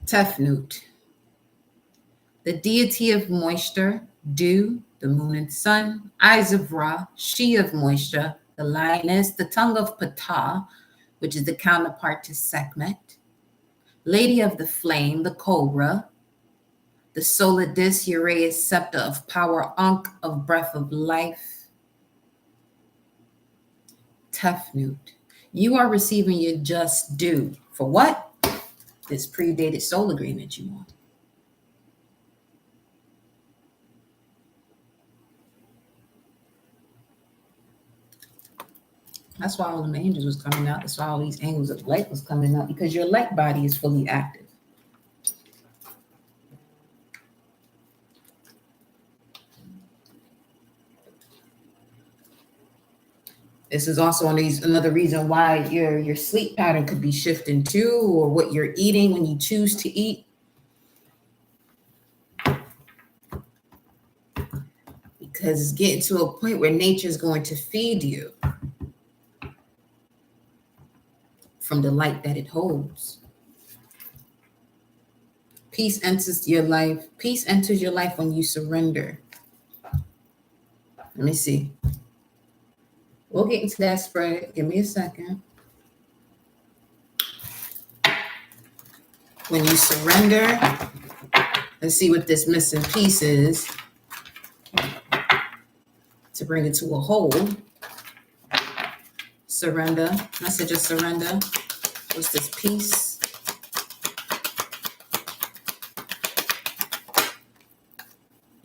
Tefnut, the deity of moisture, dew, the moon and sun, eyes of Ra, she of moisture, the lioness, the tongue of Ptah, which is the counterpart to Sekhmet, lady of the flame, the cobra, the solar disk, Uraeus, scepter of power, Ankh of breath of life. Tefnut, you are receiving your just due. For what? This predated soul agreement you want. That's why all the angels was coming out. That's why all these angels of light was coming out, because your light body is fully active. This is also another reason why your sleep pattern could be shifting too, or what you're eating when you choose to eat. Because it's getting to a point where nature is going to feed you from the light that it holds. Peace enters your life. Peace enters your life when you surrender. Let me see. We'll get into that spread. Give me a second. When you surrender, let's see what this missing piece is to bring it to a whole. Surrender. Message of surrender. What's this? Peace.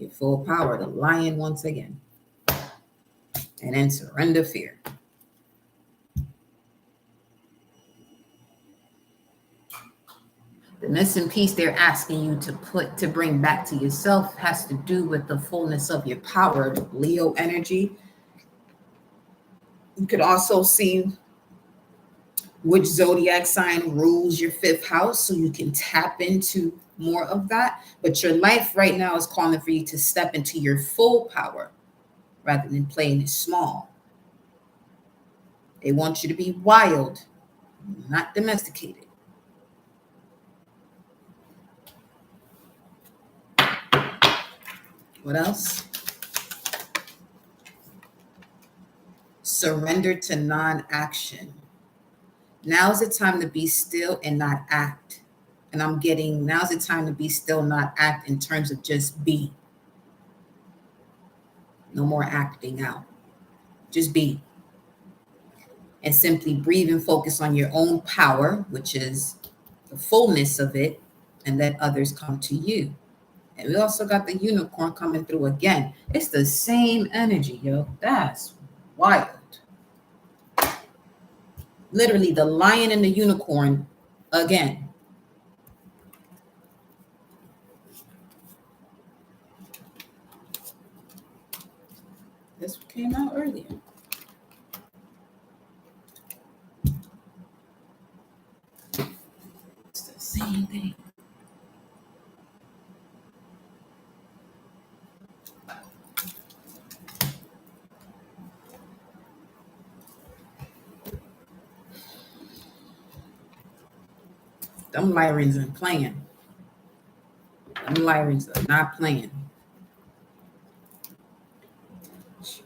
Your full power. The lion once again. And then surrender fear. The missing piece they're asking you to bring back to yourself has to do with the fullness of your power, the Leo energy. You could also see which zodiac sign rules your fifth house, so you can tap into more of that. But your life right now is calling for you to step into your full power rather than playing it small. They want you to be wild, not domesticated. What else? Surrender to non-action. Now's the time to be still and not act. And I'm getting, now's the time to be still, not act, in terms of just be. No more acting out. Just be. And simply breathe and focus on your own power, which is the fullness of it, and let others come to you. And we also got the unicorn coming through again. It's the same energy, yo. That's wild. Literally the lion and the unicorn again. This came out earlier. It's the same thing. Them Lyrans are playing. Them Lyrans are not playing.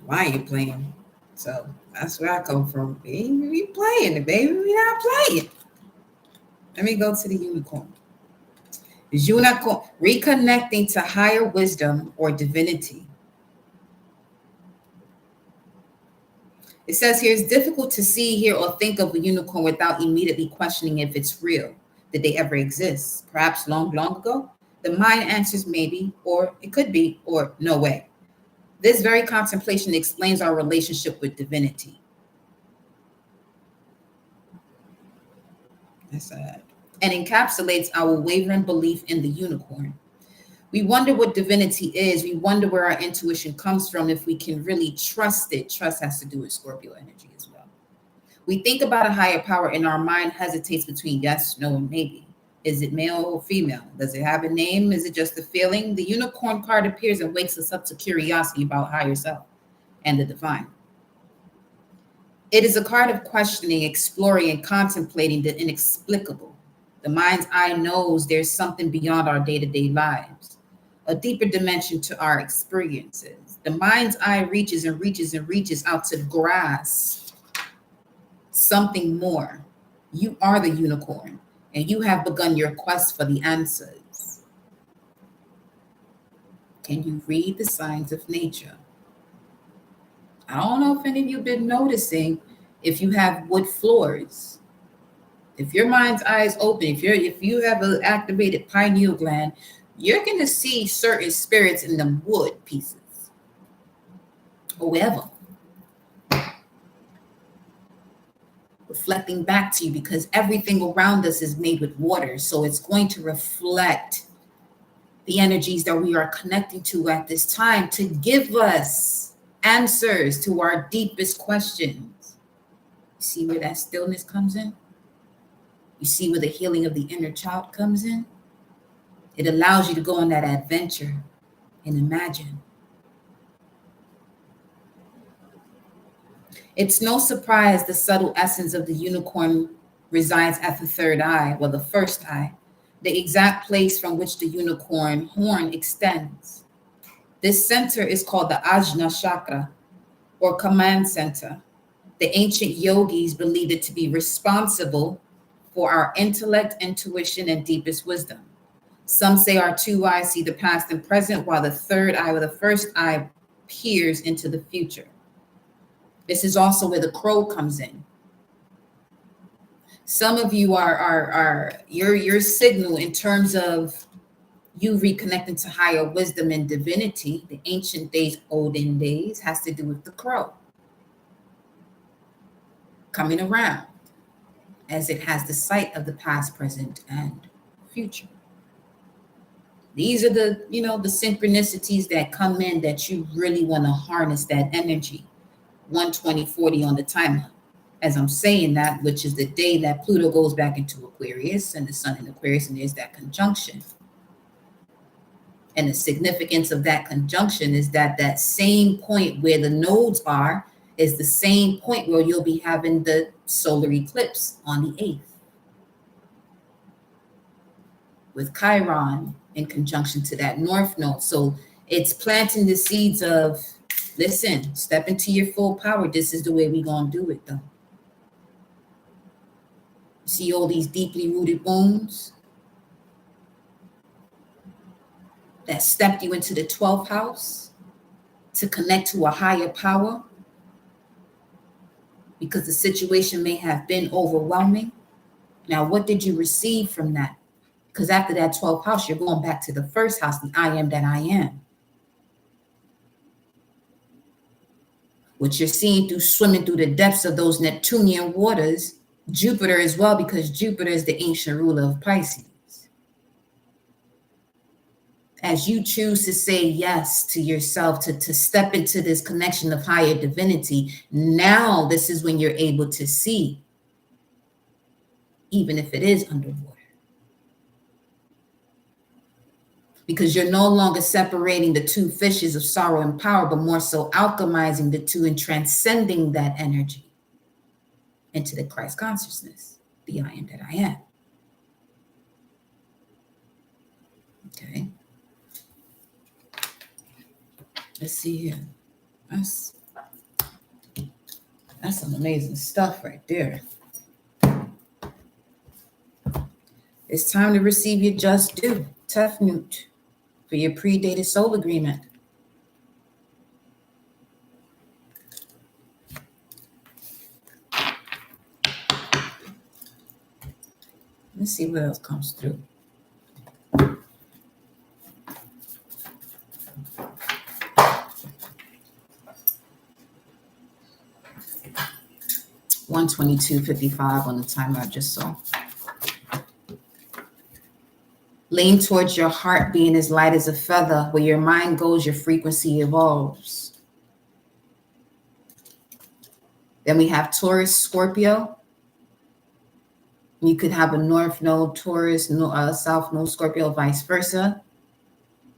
Why ain't playing? So that's where I come from. Baby, we playing it, baby. We not playing. Let me go to the unicorn. Unicorn, reconnecting to higher wisdom or divinity. It says here, it's difficult to see, hear, or think of a unicorn without immediately questioning if it's real. Did they ever exist? Perhaps long, long ago? The mind answers maybe, or it could be, or no way. This very contemplation explains our relationship with divinity. That's sad. And encapsulates our wavering belief in the unicorn. We wonder what divinity is. We wonder where our intuition comes from, if we can really trust it. Trust has to do with Scorpio energy as well. We think about a higher power and our mind hesitates between yes, no, and maybe. Is it male or female? Does it have a name? Is it just a feeling? The unicorn card appears and wakes us up to curiosity about higher self and the divine. It is a card of questioning, exploring, and contemplating the inexplicable. The mind's eye knows there's something beyond our day-to-day lives, a deeper dimension to our experiences. The mind's eye reaches and reaches and reaches out to grasp something more. You are the unicorn, and you have begun your quest for the answers. Can you read the signs of nature? I don't know if any of you have been noticing, if you have wood floors, if your mind's eye is open, if you have an activated pineal gland, you're going to see certain spirits in the wood pieces or wherever, reflecting back to you, because everything around us is made with water. So it's going to reflect the energies that we are connecting to at this time to give us answers to our deepest questions. See where that stillness comes in? You see where the healing of the inner child comes in? It allows you to go on that adventure and imagine. It's no surprise the subtle essence of the unicorn resides at the third eye, well, the first eye, the exact place from which the unicorn horn extends. This center is called the Ajna chakra, or command center. The ancient yogis believed it to be responsible for our intellect, intuition, and deepest wisdom. Some say our two eyes see the past and present, while the third eye, or the first eye, peers into the future. This is also where the crow comes in. Some of you are your signal in terms of you reconnecting to higher wisdom and divinity, the ancient days, olden days, has to do with the crow coming around, as it has the sight of the past, present, and future. These are the, the synchronicities that come in that you really want to harness that energy. 120/40 on the timer. As I'm saying that, which is the day that Pluto goes back into Aquarius and the sun in Aquarius, and there's that conjunction. And the significance of that conjunction is that that same point where the nodes are is the same point where you'll be having the solar eclipse on the 8th. With Chiron in conjunction to that north node. So it's planting the seeds of, listen, step into your full power. This is the way we're going to do it, though. See all these deeply rooted wounds that stepped you into the 12th house to connect to a higher power because the situation may have been overwhelming. Now, what did you receive from that? Because after that 12th house, you're going back to the first house, the I am that I am. What you're seeing through swimming through the depths of those Neptunian waters, Jupiter as well, because Jupiter is the ancient ruler of Pisces. As you choose to say yes to yourself, to step into this connection of higher divinity, now this is when you're able to see, even if it is underwater. Because you're no longer separating the two fishes of sorrow and power, but more so alchemizing the two and transcending that energy into the Christ consciousness, the I am that I am. Okay. Let's see here. That's some amazing stuff right there. It's time to receive your just due, Tefnut, for your predated soul agreement. Let's see what else comes through. $122.55 on the timer I just saw. Lean towards your heart being as light as a feather. Where your mind goes, your frequency evolves. Then we have Taurus, Scorpio. You could have a north node, Taurus, south node, Scorpio, vice versa.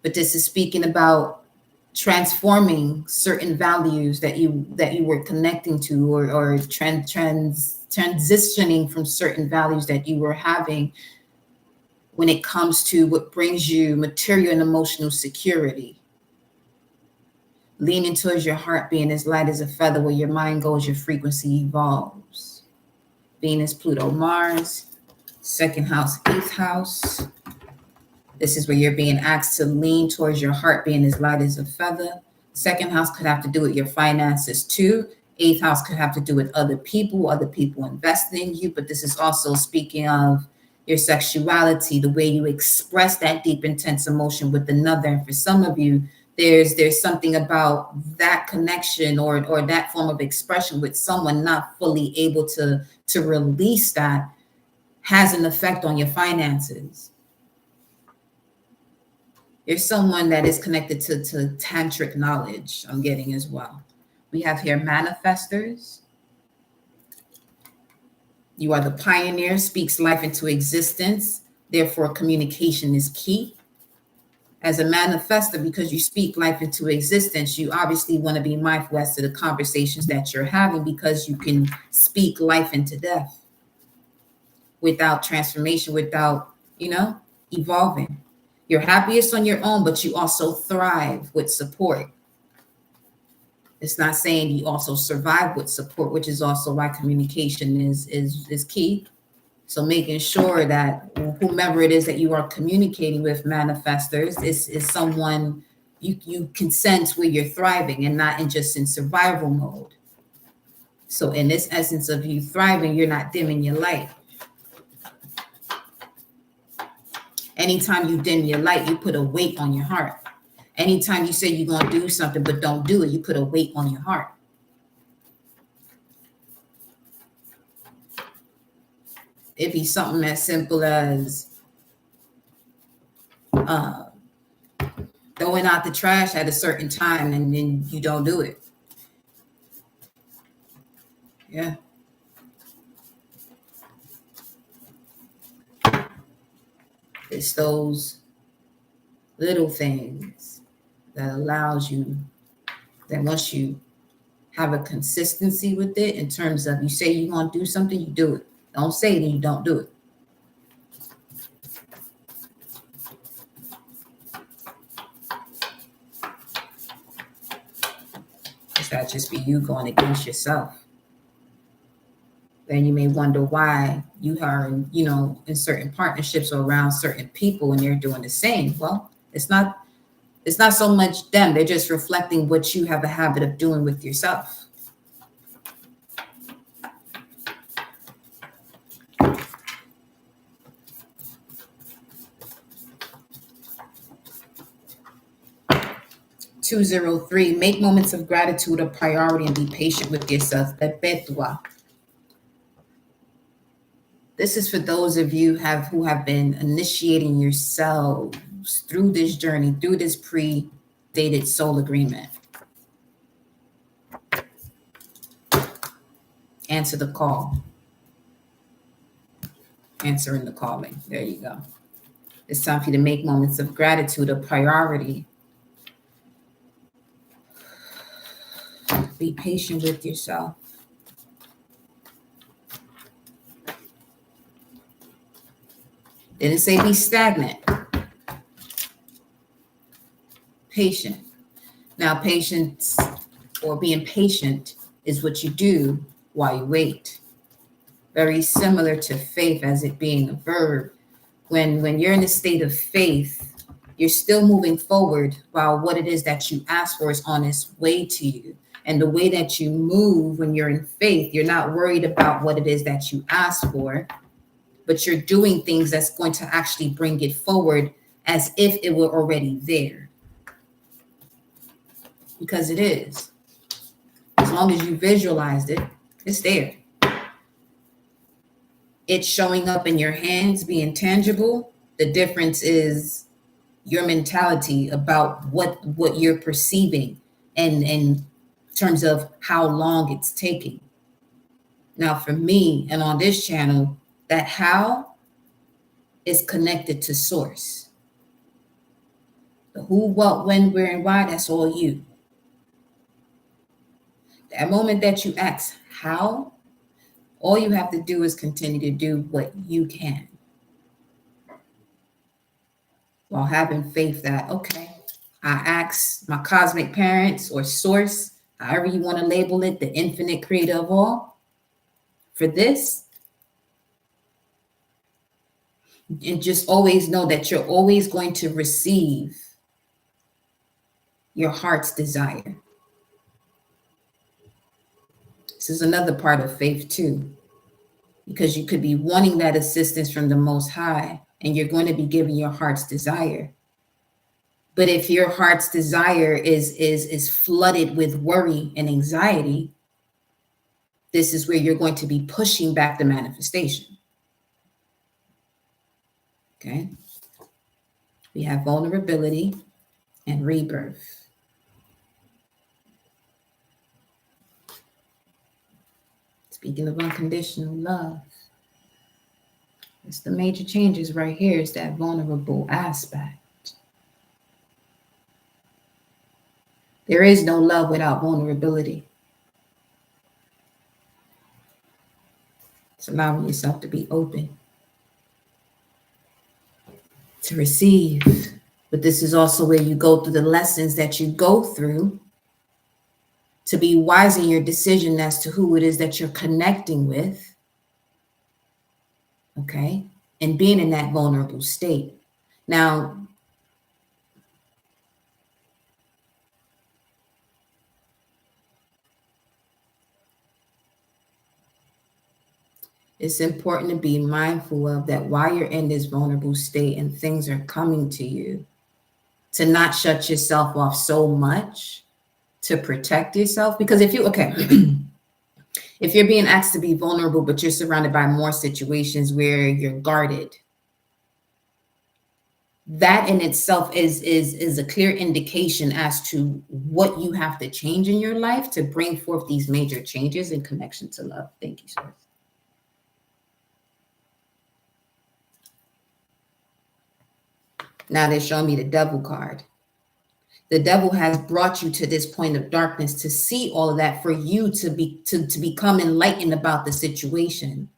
But this is speaking about transforming certain values that you were connecting to, or transitioning from certain values that you were having when it comes to what brings you material and emotional security. Leaning towards your heart being as light as a feather. Where your mind goes, your frequency evolves. Venus, Pluto, Mars, 2nd house, 8th house. This is where you're being asked to lean towards your heart being as light as a feather. 2nd house could have to do with your finances too. 8th house could have to do with other people investing in you. But this is also speaking of your sexuality, the way you express that deep, intense emotion with another. And for some of you, there's something about that connection or that form of expression with someone not fully able to release that has an effect on your finances. There's someone that is connected to tantric knowledge, I'm getting as well. We have here manifestors. You are the pioneer, speaks life into existence. Therefore, communication is key. As a manifestor, because you speak life into existence, you obviously want to be mindful as to the conversations that you're having, because you can speak life into death without transformation, without, evolving. You're happiest on your own, but you also thrive with support. It's not saying you also survive with support, which is also why communication is key. So making sure that whomever it is that you are communicating with, manifestors, is someone you can sense where you're thriving and not just in survival mode. So in this essence of you thriving, you're not dimming your light. Anytime you dim your light, you put a weight on your heart. Anytime you say you're going to do something but don't do it, you put a weight on your heart. It'd be something as simple as throwing out the trash at a certain time and then you don't do it. Yeah. It's those little things that allows you, that once you have a consistency with it, in terms of you say you're going to do something, you do it. Don't say it and you don't do it. It's that just be you going against yourself. Then you may wonder why you are, in certain partnerships or around certain people and they're doing the same. Well, it's not so much them. They're just reflecting what you have a habit of doing with yourself. (203) Make moments of gratitude a priority and be patient with yourself. Perpetua. This is for those of you who have been initiating yourselves through this journey, through this pre-dated soul agreement. Answer the call. Answering the calling. There you go. It's time for you to make moments of gratitude a priority. Be patient with yourself. Didn't say be stagnant. Patient. Now, patience or being patient is what you do while you wait. Very similar to faith, as it being a verb. When you're in a state of faith, you're still moving forward while what it is that you ask for is on its way to you. And the way that you move when you're in faith, you're not worried about what it is that you ask for, but you're doing things that's going to actually bring it forward as if it were already there. Because it is. As long as you visualized it, it's there. It's showing up in your hands, being tangible. The difference is your mentality about what you're perceiving and in terms of how long it's taking. Now, for me and on this channel, that how is connected to source. The who, what, when, where, and why, that's all you. That moment that you ask how, all you have to do is continue to do what you can, while having faith that, okay, I ask my cosmic parents or source, however you want to label it, the infinite creator of all, for this. And just always know that you're always going to receive your heart's desire. This is another part of faith too, because you could be wanting that assistance from the Most High and you're going to be giving your heart's desire. But if your heart's desire is flooded with worry and anxiety, this is where you're going to be pushing back the manifestation. Okay? We have vulnerability and rebirth. Speaking of unconditional love, it's the major changes right here. Is that vulnerable aspect. There is no love without vulnerability. It's allowing yourself to be open, to receive. But this is also where you go through the lessons that you go through to be wise in your decision as to who it is that you're connecting with. Okay? And being in that vulnerable state. Now, It's important to be mindful of that while you're in this vulnerable state and things are coming to you, to not shut yourself off so much to protect yourself. Because if you, okay, if you're being asked to be vulnerable, but you're surrounded by more situations where you're guarded, that in itself is a clear indication as to what you have to change in your life to bring forth these major changes in connection to love. Thank you, sir. Now they're showing me the devil card. The devil has brought you to this point of darkness to see all of that, for you to become enlightened about the situation.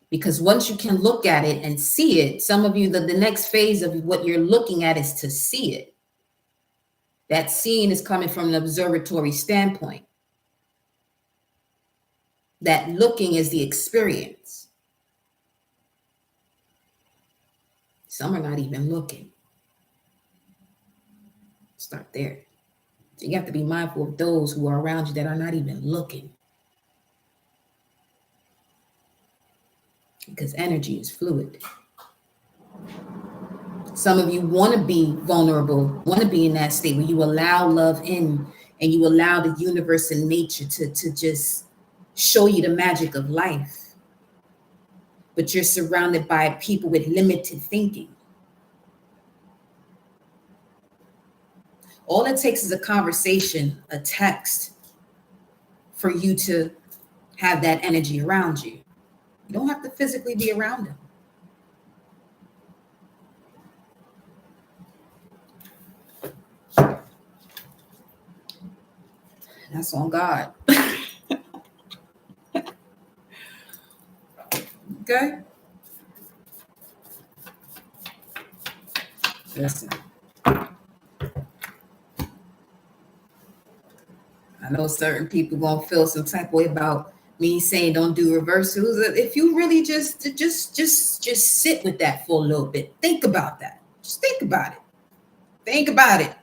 Because once you can look at it and see it, some of you, the next phase of what you're looking at is to see it. That seeing is coming from an observatory standpoint. That looking is the experience. Some are not even looking. Start there. So you have to be mindful of those who are around you that are not even looking. Because energy is fluid. Some of you want to be vulnerable, want to be in that state where you allow love in and you allow the universe and nature to just show you the magic of life. But you're surrounded by people with limited thinking. All it takes is a conversation, a text, for you to have that energy around you. You don't have to physically be around them. That's on God. Okay? Listen. I know certain people gonna feel some type of way about me saying don't do reversals. If you really just sit with that for a little bit, think about that. Just think about it. Think about it.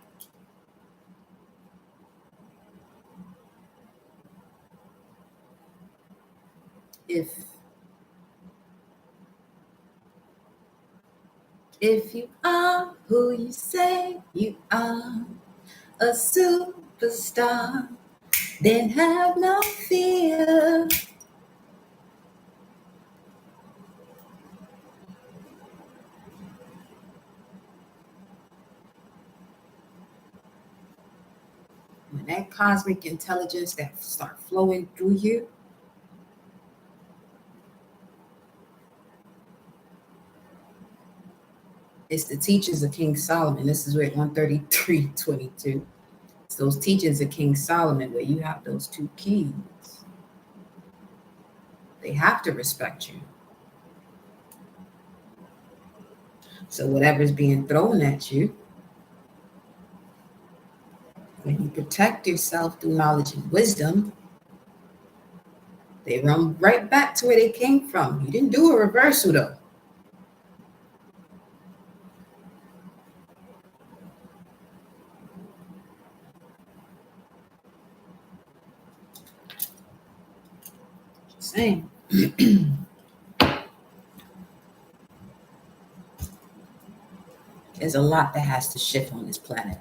If you are who you say you are, a superstar, then have no fear. When that cosmic intelligence that start flowing through you, it's the teachings of King Solomon. This is where 133:22. It's those teachings of King Solomon where you have those two keys. They have to respect you. So whatever's being thrown at you, when you protect yourself through knowledge and wisdom, they run right back to where they came from. You didn't do a reversal though. Just saying. There's a lot that has to shift on this planet.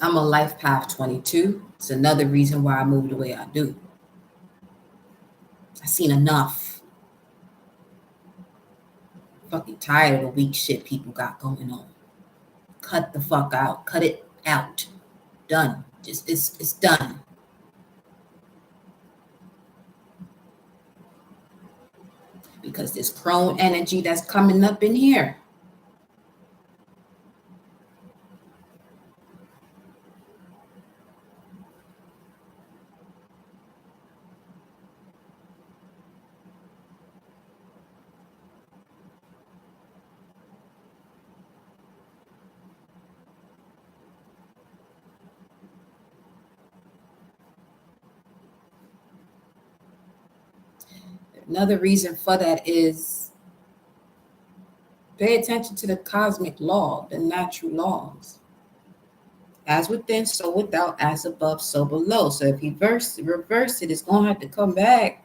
I'm a life path 22. It's another reason why I moved the way I do. I've seen enough. Fucking tired of the weak shit people got going on. Cut the fuck out. Cut it out. Done. Just it's done. Because this crone energy that's coming up in here. Another reason for that is pay attention to the cosmic law, the natural laws. As within, so without, as above, so below. So if you reverse it, it's gonna have to come back.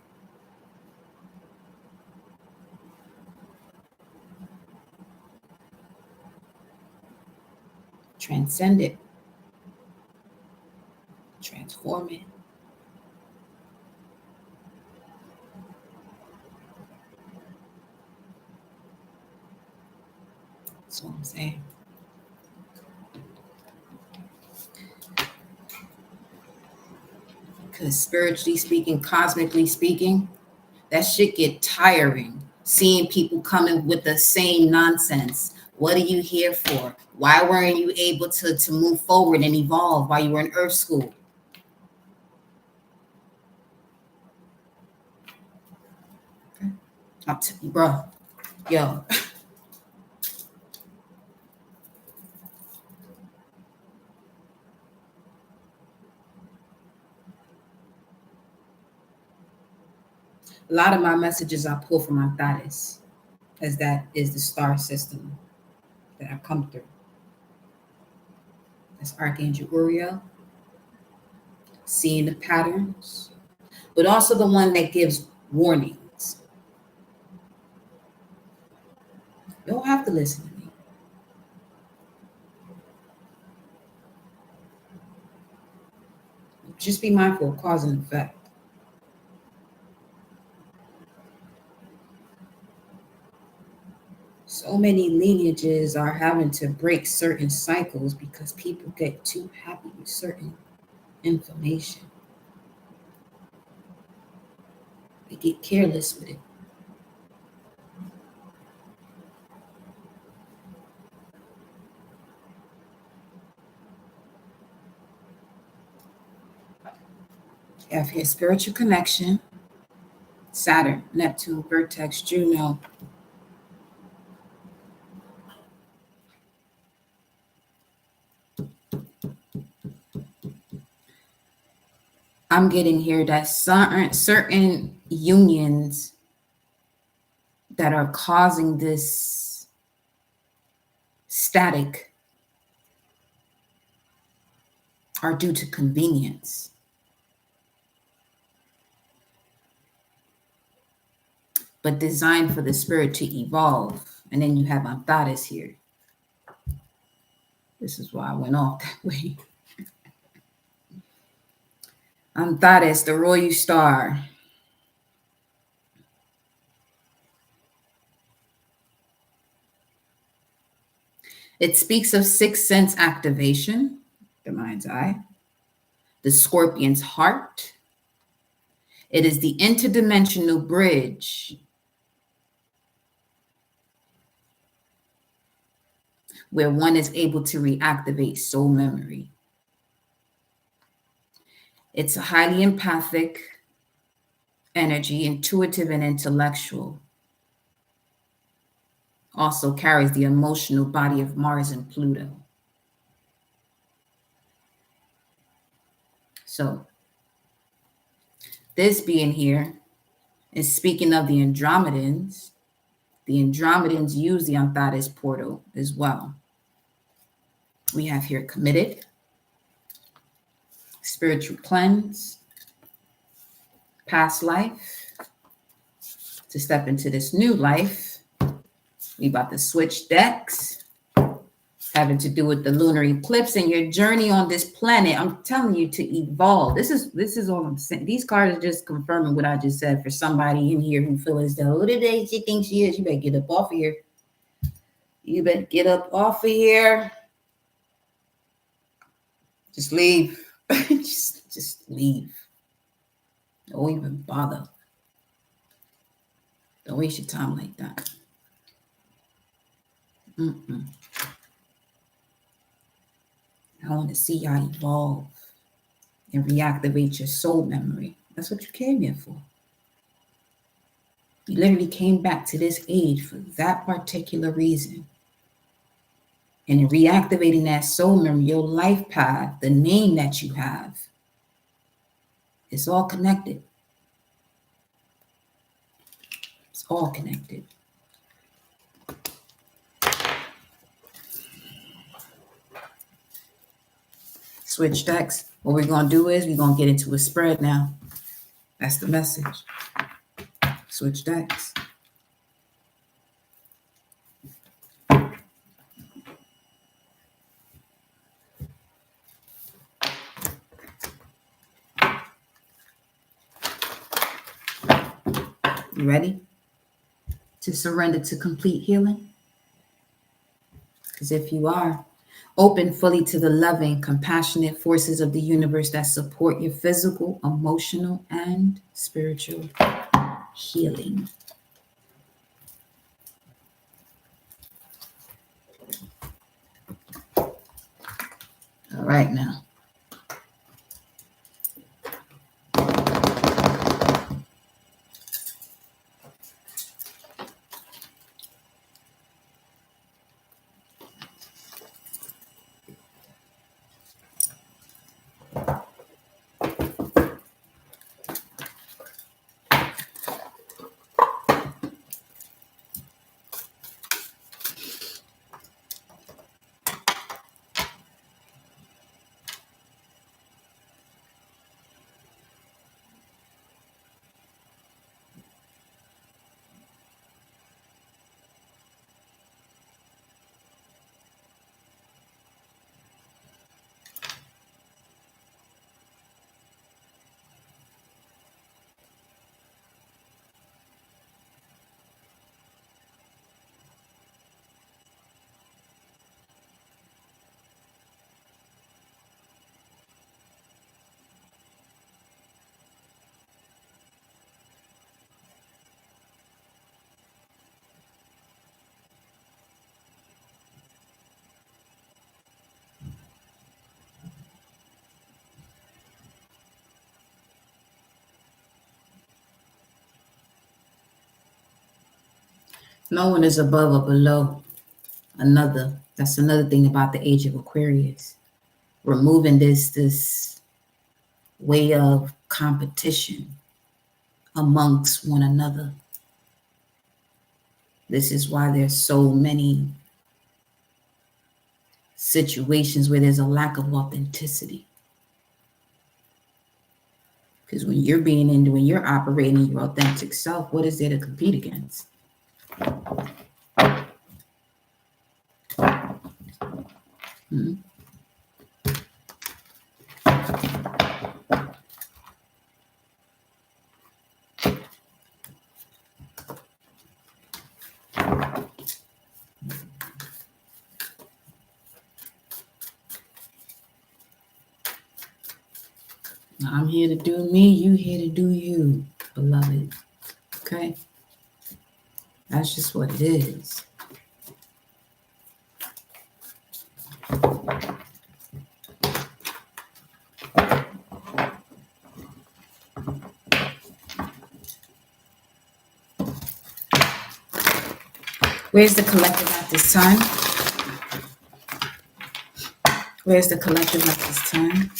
Transcend it. Transform it. That's what I'm saying. Because spiritually speaking, cosmically speaking, that shit get tiring. Seeing people coming with the same nonsense. What are you here for? Why weren't you able to move forward and evolve while you were in Earth School? Okay. I'll tell you, bro. Yo. A lot of my messages I pull from Antares, as that is the star system that I come through. That's Archangel Uriel, seeing the patterns, but also the one that gives warnings. You don't have to listen to me. Just be mindful of cause and effect. So many lineages are having to break certain cycles because people get too happy with certain information. They get careless with it. You have here spiritual connection, Saturn, Neptune, Vertex, Juno. I'm getting here that certain unions that are causing this static are due to convenience. But designed for the spirit to evolve. And then you have Antares here. This is why I went off that way. Antares, the royal star. It speaks of sixth sense activation, the mind's eye, the scorpion's heart. It is the interdimensional bridge where one is able to reactivate soul memory. It's a highly empathic energy, intuitive and intellectual. Also carries the emotional body of Mars and Pluto. So this being here is speaking of the Andromedans. The Andromedans use the Antares portal as well. We have here committed, spiritual cleanse, past life, to step into this new life. We about to switch decks, having to do with the lunar eclipse and your journey on this planet. I'm telling you to evolve. This is all I'm saying. These cards are just confirming what I just said for somebody in here who feels as though, today she thinks she is. You better get up off of here. You better get up off of here. Just leave. just leave. Don't even bother. Don't waste your time like that. I want to see y'all evolve and reactivate your soul memory. That's what you came here for. You literally came back to this age for that particular reason. And in reactivating that soul memory, your life path, the name that you have, it's all connected. It's all connected. Switch decks. What we're going to do is we're going to get into a spread now. That's the message. Switch decks. You ready to surrender to complete healing? Because if you are, open fully to the loving, compassionate forces of the universe that support your physical, emotional, and spiritual healing. All right now. No one is above or below another. That's another thing about the age of Aquarius. Removing this way of competition amongst one another. This is why there's so many situations where there's a lack of authenticity. Because when you're operating your authentic self, what is there to compete against? I'm here to do me, you here to do you, beloved. Okay? That's just what it is. Where's the collective at this time? Where's the collective at this time?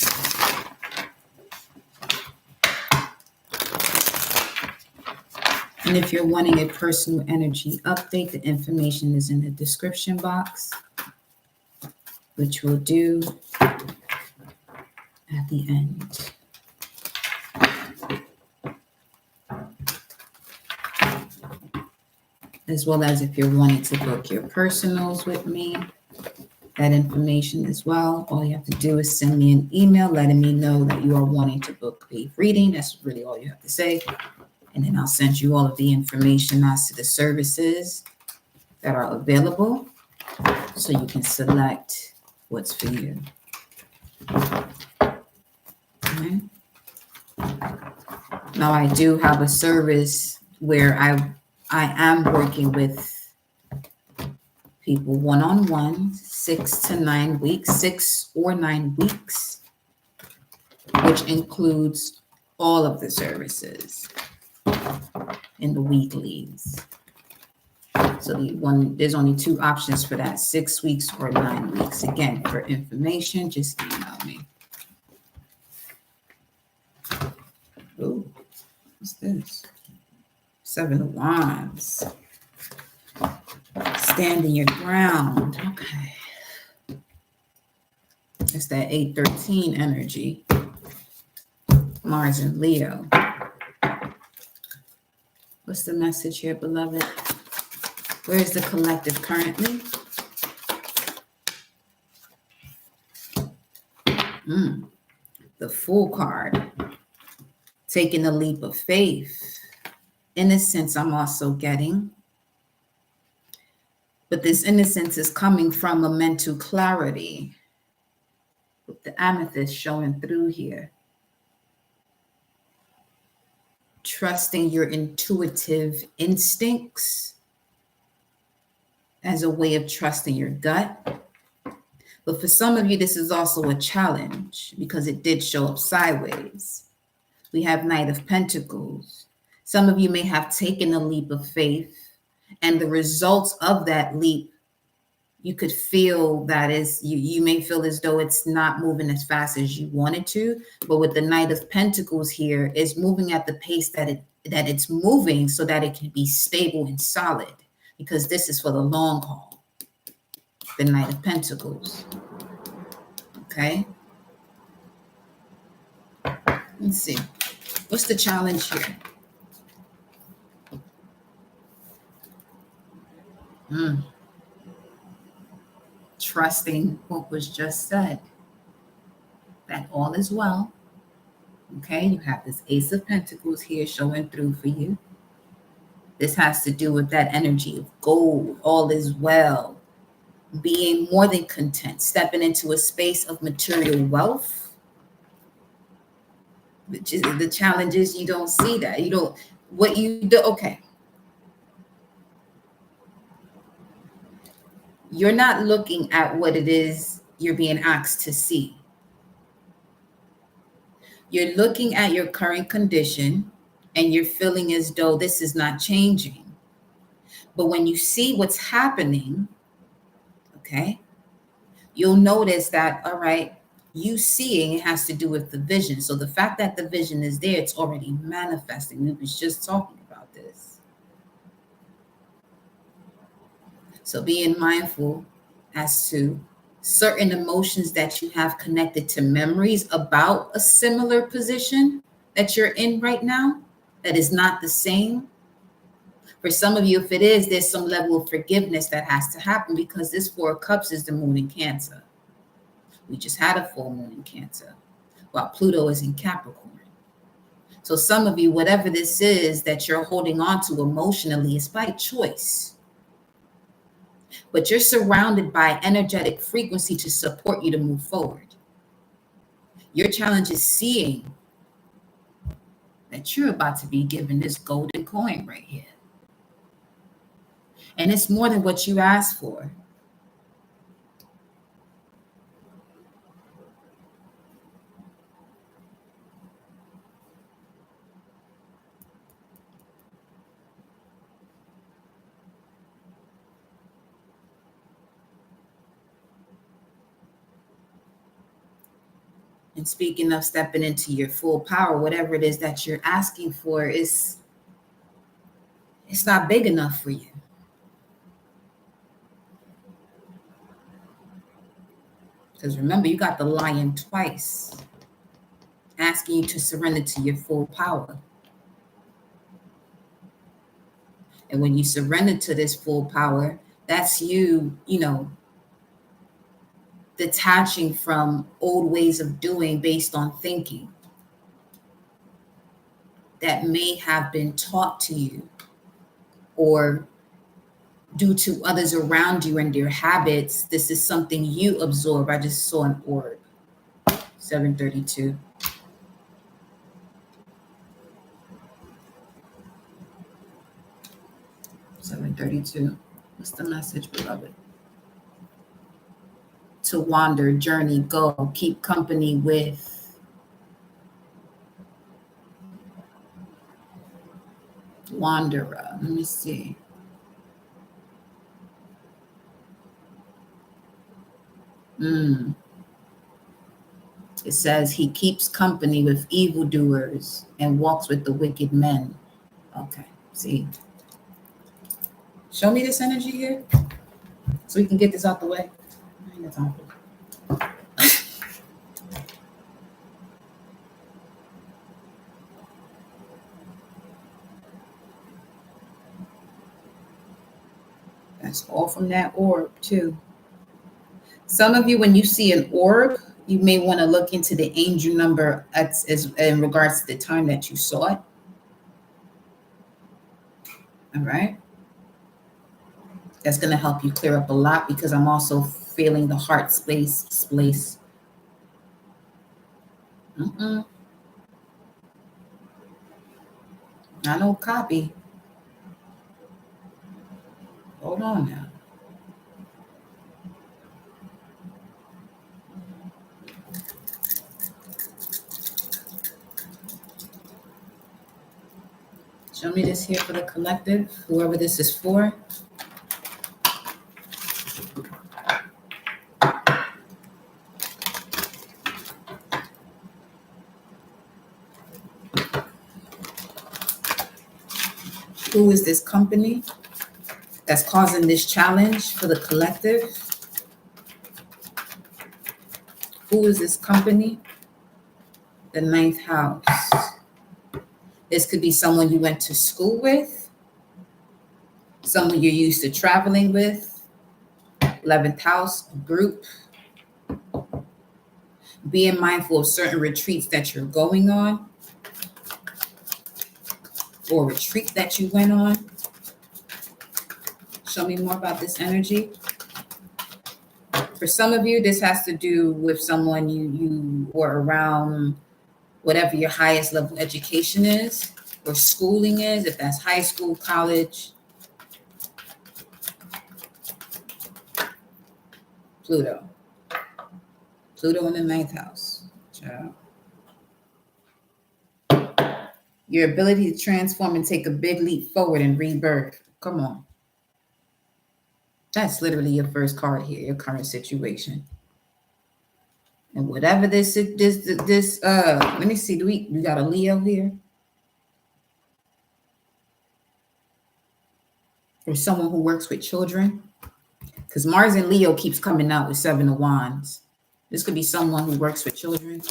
And if you're wanting a personal energy update, the information is in the description box, which we'll do at the end. As well as if you're wanting to book your personals with me, that information as well. All you have to do is send me an email letting me know that you are wanting to book a reading. That's really all you have to say. And then I'll send you all of the information as to the services that are available so you can select what's for you. Okay. Now I do have a service where I am working with people one-on-one, 6 or 9 weeks, which includes all of the services in the weeklies. So there's only 2 options for that, 6 weeks or 9 weeks. Again, for information, just email me. Oh, what's this? 7 of Wands. Standing your ground. Okay. The It's that 813 energy. Mars and Leo. What's the message here, beloved? Where is the collective currently? The Fool card. Taking a leap of faith. Innocence I'm also getting. But this innocence is coming from a mental clarity. With the amethyst showing through here. Trusting your intuitive instincts as a way of trusting your gut. But for some of you, this is also a challenge because it did show up sideways. We have Knight of Pentacles. Some of you may have taken a leap of faith, and the results of that leap, you could feel that is, you may feel as though it's not moving as fast as you wanted to. But with the Knight of Pentacles here, it's moving at the pace that it's moving so that it can be stable and solid, because this is for the long haul. The Knight of Pentacles. Okay. Let's see. What's the challenge here? Trusting what was just said. That all is well. Okay, you have this Ace of Pentacles here showing through for you. This has to do with that energy of gold. All is well. Being more than content. Stepping into a space of material wealth. Which is the challenge is you don't see that. You don't, what you do, okay. You're not looking at what it is you're being asked to see. You're looking at your current condition and you're feeling as though this is not changing. But when you see what's happening, okay, you'll notice that, all right, you seeing it has to do with the vision. So the fact that the vision is there, it's already manifesting. We was just talking about this. So being mindful as to certain emotions that you have connected to memories about a similar position that you're in right now, that is not the same. For some of you, if it is, there's some level of forgiveness that has to happen because this Four of Cups is the moon in Cancer. We just had a full moon in Cancer, while Pluto is in Capricorn. So some of you, whatever this is that you're holding on to emotionally, is by choice. But you're surrounded by energetic frequency to support you to move forward. Your challenge is seeing that you're about to be given this golden coin right here. And it's more than what you asked for. And speaking of stepping into your full power, whatever it is that you're asking for it's not big enough for you. Because remember, you got the Lion twice, asking you to surrender to your full power. And when you surrender to this full power, that's you, detaching from old ways of doing based on thinking that may have been taught to you or due to others around you and their habits. This is something you absorb. I just saw an orb. 732. What's the message, beloved? To wander, journey, go, keep company with. Wanderer. Let me see. It says he keeps company with evildoers and walks with the wicked men. Okay, see. Show me this energy here so we can get this out the way. I ain't got time for it. That's all from that orb too. Some of you, when you see an orb, you may want to look into the angel number as in regards to the time that you saw it. All right. That's going to help you clear up a lot, because I'm also feeling the heart space. I don't copy. Hold on now. Show me this here for the collective, whoever this is for. Who is this company that's causing this challenge for the collective? Who is this company? The 9th house. This could be someone you went to school with, someone you're used to traveling with. 11th house, group. Being mindful of certain retreats that you're going on, or retreat that you went on. Show me more about this energy. For some of you, this has to do with someone you were around, whatever your highest level education is, or schooling is, if that's high school, college. Pluto. Pluto in the 9th house. Ciao. Your ability to transform and take a big leap forward and rebirth. Come on. That's literally your first card here, your current situation. And whatever this, let me see, we got a Leo here? Or someone who works with children? Because Mars and Leo keeps coming out with 7 of Wands. This could be someone who works with children.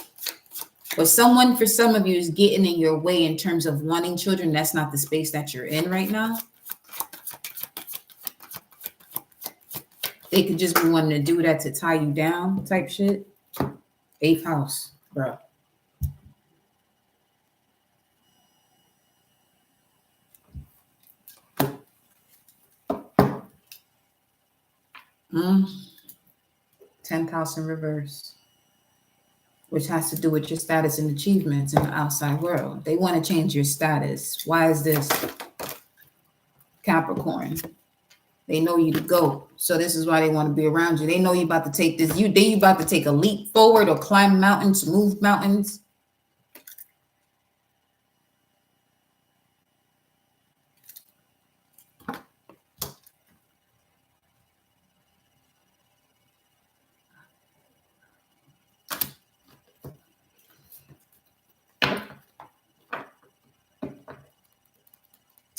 But someone, for some of you, is getting in your way in terms of wanting children. That's not the space that you're in right now. They could just be wanting to do that to tie you down type shit. 8th house, bro. Mm. 10th house in reverse, which has to do with your status and achievements in the outside world. They want to change your status. Why is this? Capricorn. They know you to go. So this is why they want to be around you. They know you about to take this. You about to take a leap forward or climb mountains, move mountains.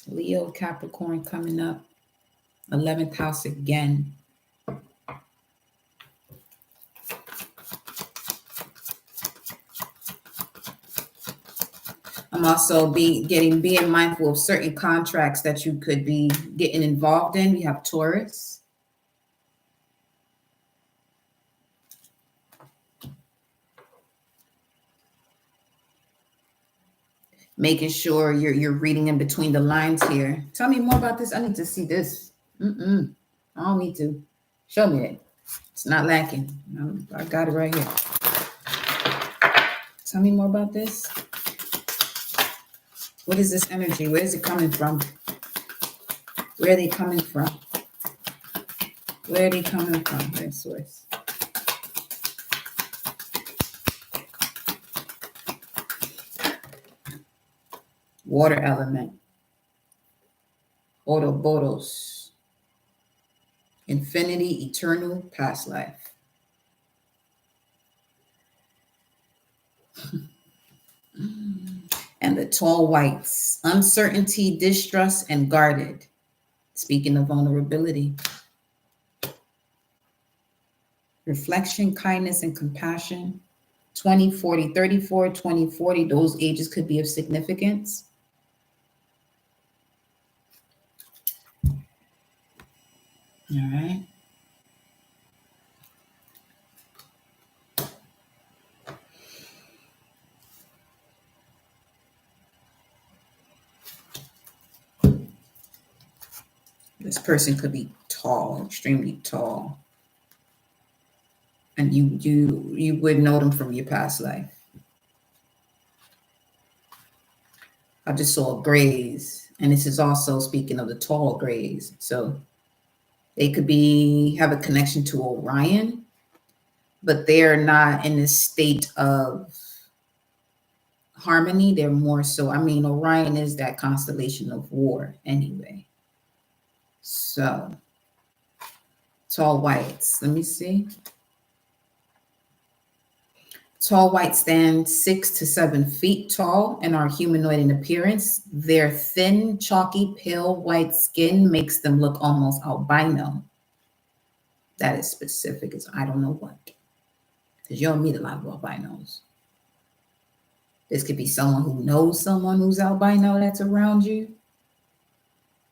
Leo, Capricorn coming up. 11th house again. I'm also being mindful of certain contracts that you could be getting involved in. We have Taurus. Making sure you're reading in between the lines here. Tell me more about this. I need to see this. I don't need to. Show me it. It's not lacking. I got it right here. Tell me more about this. What is this energy? Where is it coming from? Where are they coming from? Where are they coming from? Their source. Water element. Ouroboros. Infinity, eternal, past life. And the tall whites. Uncertainty, distrust, and guarded. Speaking of vulnerability. Reflection, kindness, and compassion. 20, 40, 34, 20, 40. Those ages could be of significance. All right. This person could be tall, extremely tall, and you would know them from your past life. I just saw grays, and this is also speaking of the tall grays. So they could be have a connection to Orion, but they're not in this state of harmony. They're more so, I mean, Orion is that constellation of war anyway. So tall whites. Let me see. Tall whites stand 6 to 7 feet tall and are humanoid in appearance. Their thin, chalky, pale white skin makes them look almost albino. That is specific as I don't know what. Because you don't meet a lot of albinos. This could be someone who knows someone who's albino that's around you.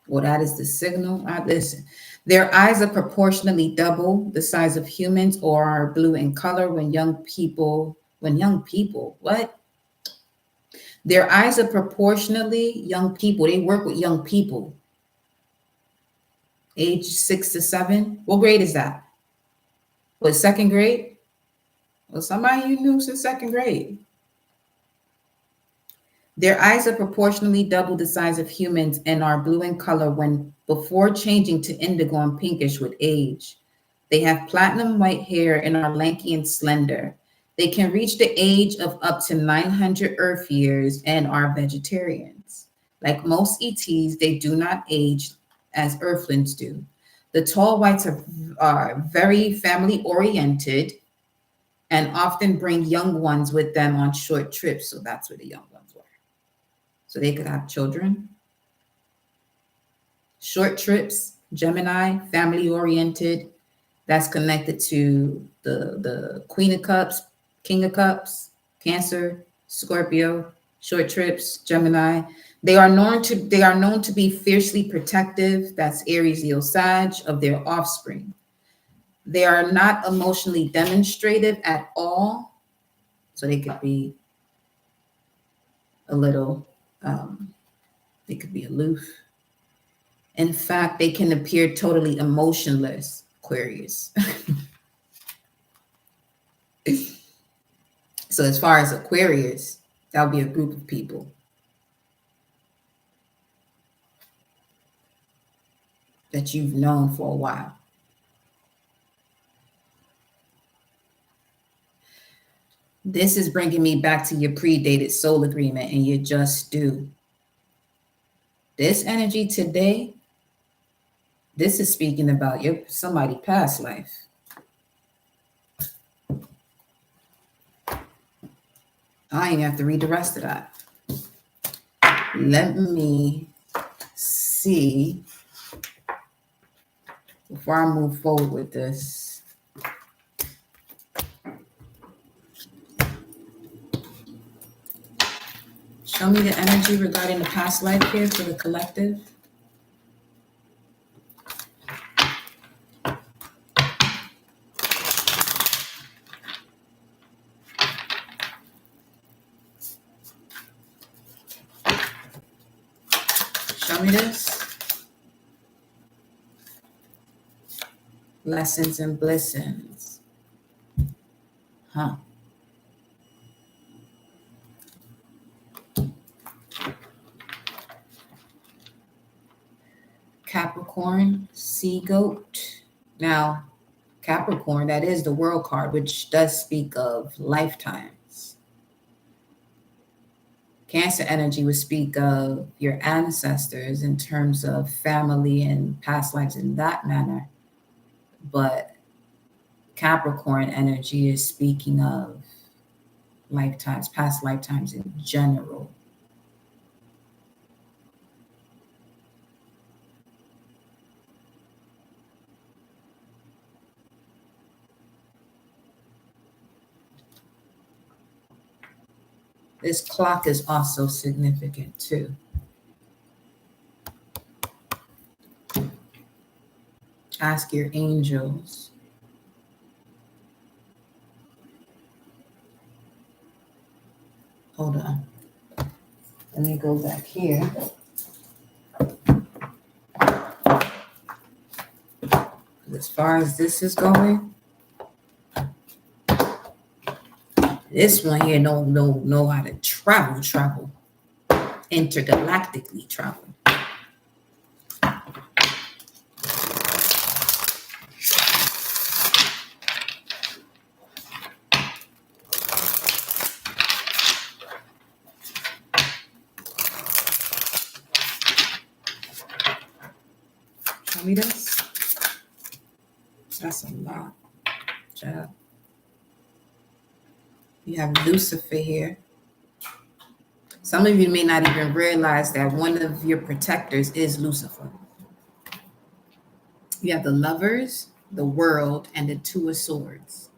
Well, that is the signal. Listen, their eyes are proportionally double the size of humans or are blue in color what? Their eyes are proportionally young people. They work with young people. Age 6 to 7. What grade is that? What, second grade? Well, somebody you knew since second grade. Their eyes are proportionally double the size of humans and are blue in color when before changing to indigo and pinkish with age. They have platinum white hair and are lanky and slender. They can reach the age of up to 900 Earth years and are vegetarians. Like most ETs, they do not age as Earthlings do. The tall whites are very family oriented and often bring young ones with them on short trips. So that's where the young ones were. So they could have children. Short trips, Gemini, family oriented. That's connected to the Queen of Cups, King of Cups, Cancer, Scorpio, short trips, Gemini. They are known to be fiercely protective. That's Aries, Leo, Sag of their offspring. They are not emotionally demonstrative at all. So they could be a little, they could be aloof. In fact, they can appear totally emotionless, Aquarius. So as far as Aquarius, that would be a group of people that you've known for a while. This is bringing me back to your predated soul agreement and your just due. This energy today, this is speaking about somebody past life. I ain't have to read the rest of that. Let me see before I move forward with this. Show me the energy regarding the past life here for the collective. Show me this. Lessons and blessings. Huh. Capricorn, sea goat. Now, Capricorn, that is the world card, which does speak of lifetimes. Cancer energy would speak of your ancestors in terms of family and past lives in that manner. But Capricorn energy is speaking of lifetimes, past lifetimes in general. This clock is also significant too. ask your angels. Hold on. Let me go back here. As far as this is going, this one here don't know how to travel, intergalactically travel. Show me this. That's a lot. Child. You have Lucifer here. Some of you may not even realize that one of your protectors is Lucifer. You have the Lovers, the World, and the Two of Swords.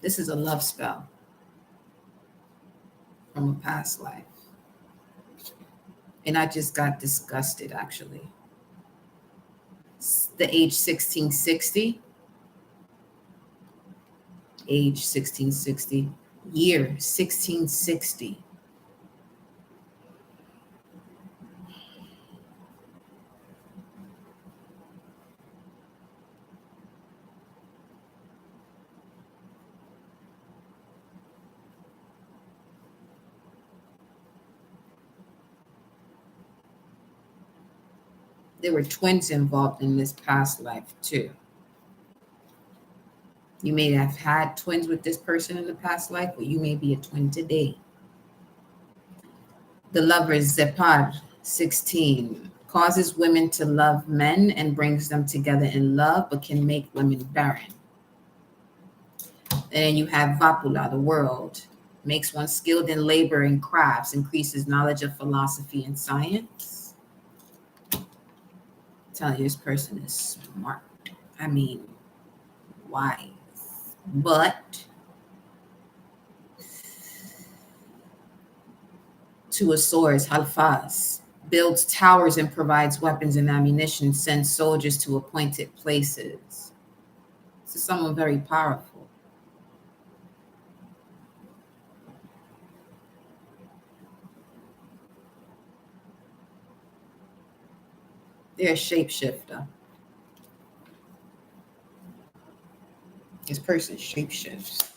This is a love spell from a past life. And I just got disgusted, actually. The age 1660. Age 1660. Year 1660. There were twins involved in this past life, too. You may have had twins with this person in the past life, or you may be a twin today. The Lovers, Zepar, 16, causes women to love men and brings them together in love, but can make women barren. And then you have Vapula, the World, makes one skilled in labor and crafts, increases knowledge of philosophy and science. I'm telling you, this person is smart. I mean, wise. But Two of Swords, Halfaz, builds towers and provides weapons and ammunition, sends soldiers to appointed places. This is someone very powerful. They're a shapeshifter. This person shapeshifts.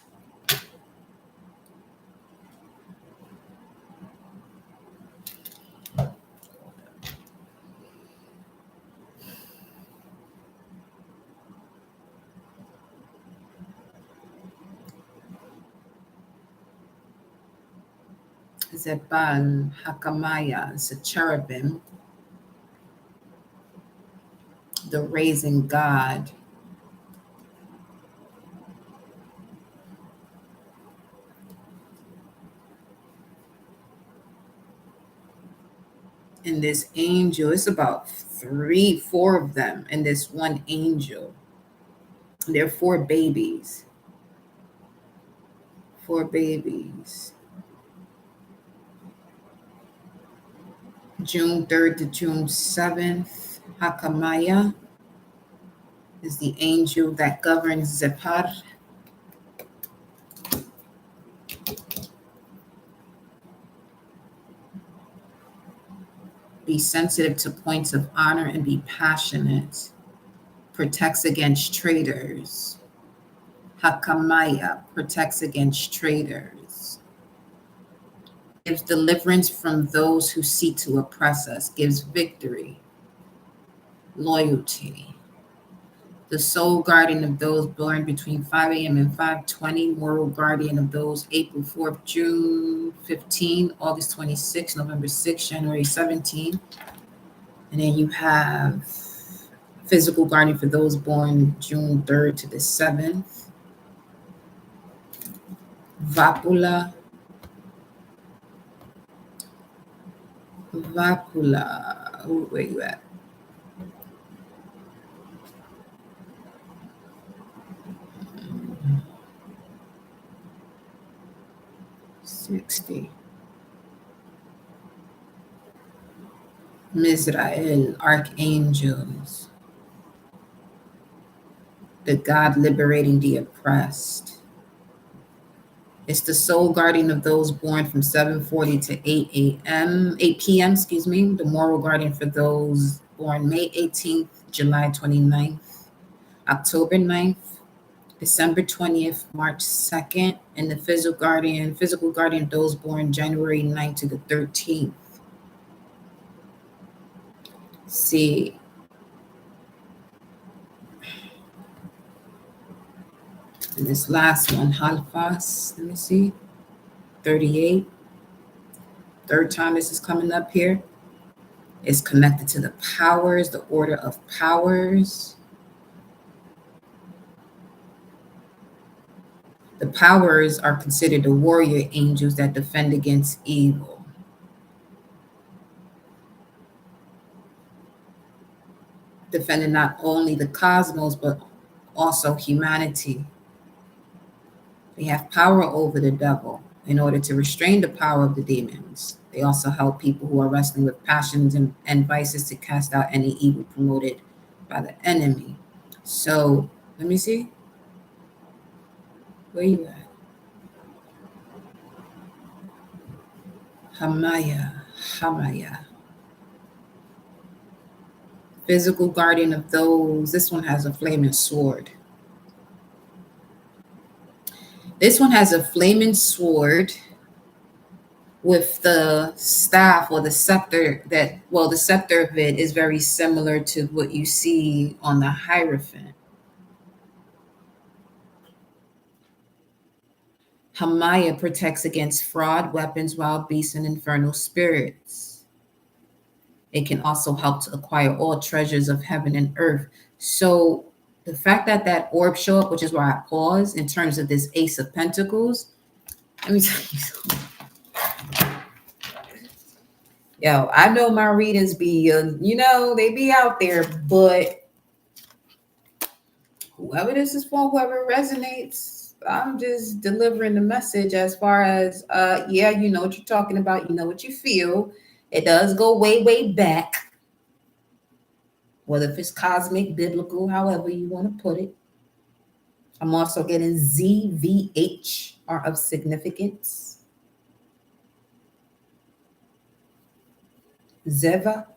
Zebal, Hakamaya, is a cherubim, the raising God. And this angel, it's about 3, 4 of them, and this one angel. There are 4 babies. 4 babies. June 3rd to June 7th, Hakamaya is the angel that governs Zepar. Be sensitive to points of honor and be passionate. Protects against traitors. Hakamaya protects against traitors. Gives deliverance from those who seek to oppress us. Gives victory. Loyalty. The soul guardian of those born between 5 a.m. and 5:20. Moral guardian of those April 4th, June 15, August 26, November 6, January 17. And then you have physical guardian for those born June 3rd to the 7th. Vapula. Oh, where you at? $60. Mizrael, archangels, the God liberating the oppressed. It's the soul guardian of those born from 7:40 to 8 p.m., excuse me. The moral guardian for those born May 18th, July 29th, October 9th, December 20th, March 2nd, and the physical guardian of those born January 9th to the 13th. See, and this last one, Halfas, let me see, 38. Third time this is coming up here. It's connected to the powers, the order of powers. The powers are considered the warrior angels that defend against evil. Defending not only the cosmos, but also humanity. They have power over the devil in order to restrain the power of the demons. They also help people who are wrestling with passions and vices to cast out any evil promoted by the enemy. So, let me see. Where you at? Hamaya. Hamaya. Physical guardian of those. This one has a flaming sword. This one has a flaming sword with the staff or the scepter that, well, the scepter of it is very similar to what you see on the Hierophant. Hamaya protects against fraud, weapons, wild beasts, and infernal spirits. It can also help to acquire all treasures of heaven and earth. So the fact that that orb show up, which is why I pause in terms of this Ace of Pentacles, let me tell you something. Yo, I know my readings be, they be out there, but whoever this is for, whoever resonates, I'm just delivering the message as far as, yeah, you know what you're talking about, you know what you feel. It does go way, way back, whether if it's cosmic, biblical, however you want to put it. I'm also getting ZVH are of significance. Zeva.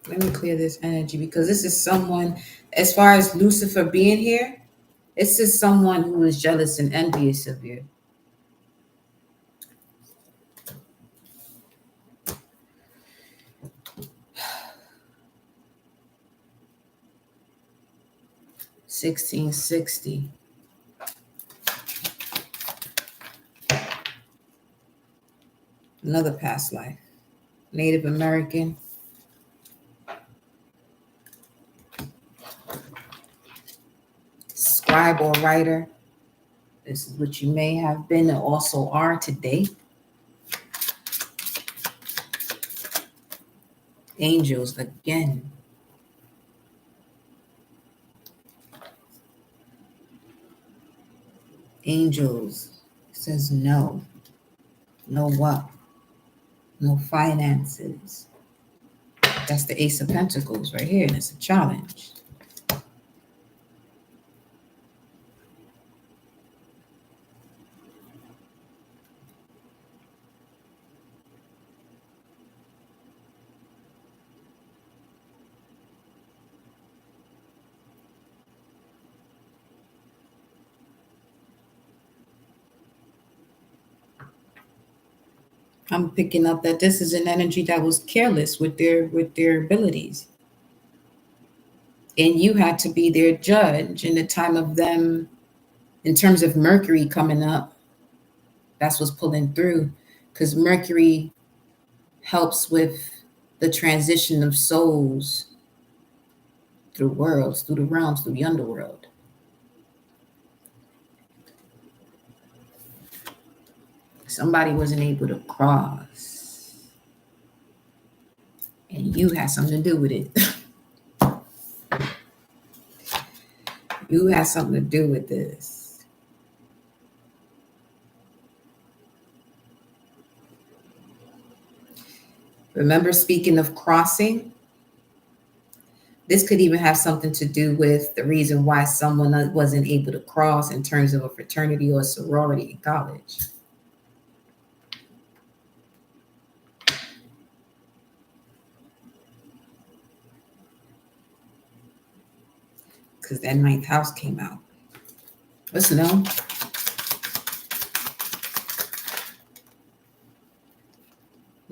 Let me clear this energy because this is someone, as far as Lucifer being here, this is someone who is jealous and envious of you. $1660. Another past life. Native American. Scribe or writer. This is what you may have been and also are today. Angels again. Angels. It says no. No what? No finances. That's the Ace of Pentacles right here, and it's a challenge. I'm picking up that this is an energy that was careless with their abilities. And you had to be their judge in the time of them, in terms of Mercury coming up. That's what's pulling through, because Mercury helps with the transition of souls through worlds, through the realms, through the underworld. Somebody wasn't able to cross, and you had something to do with it. You had something to do with this. Remember, speaking of crossing, this could even have something to do with the reason why someone wasn't able to cross in terms of a fraternity or a sorority in college. Because that ninth house came out. Let's know.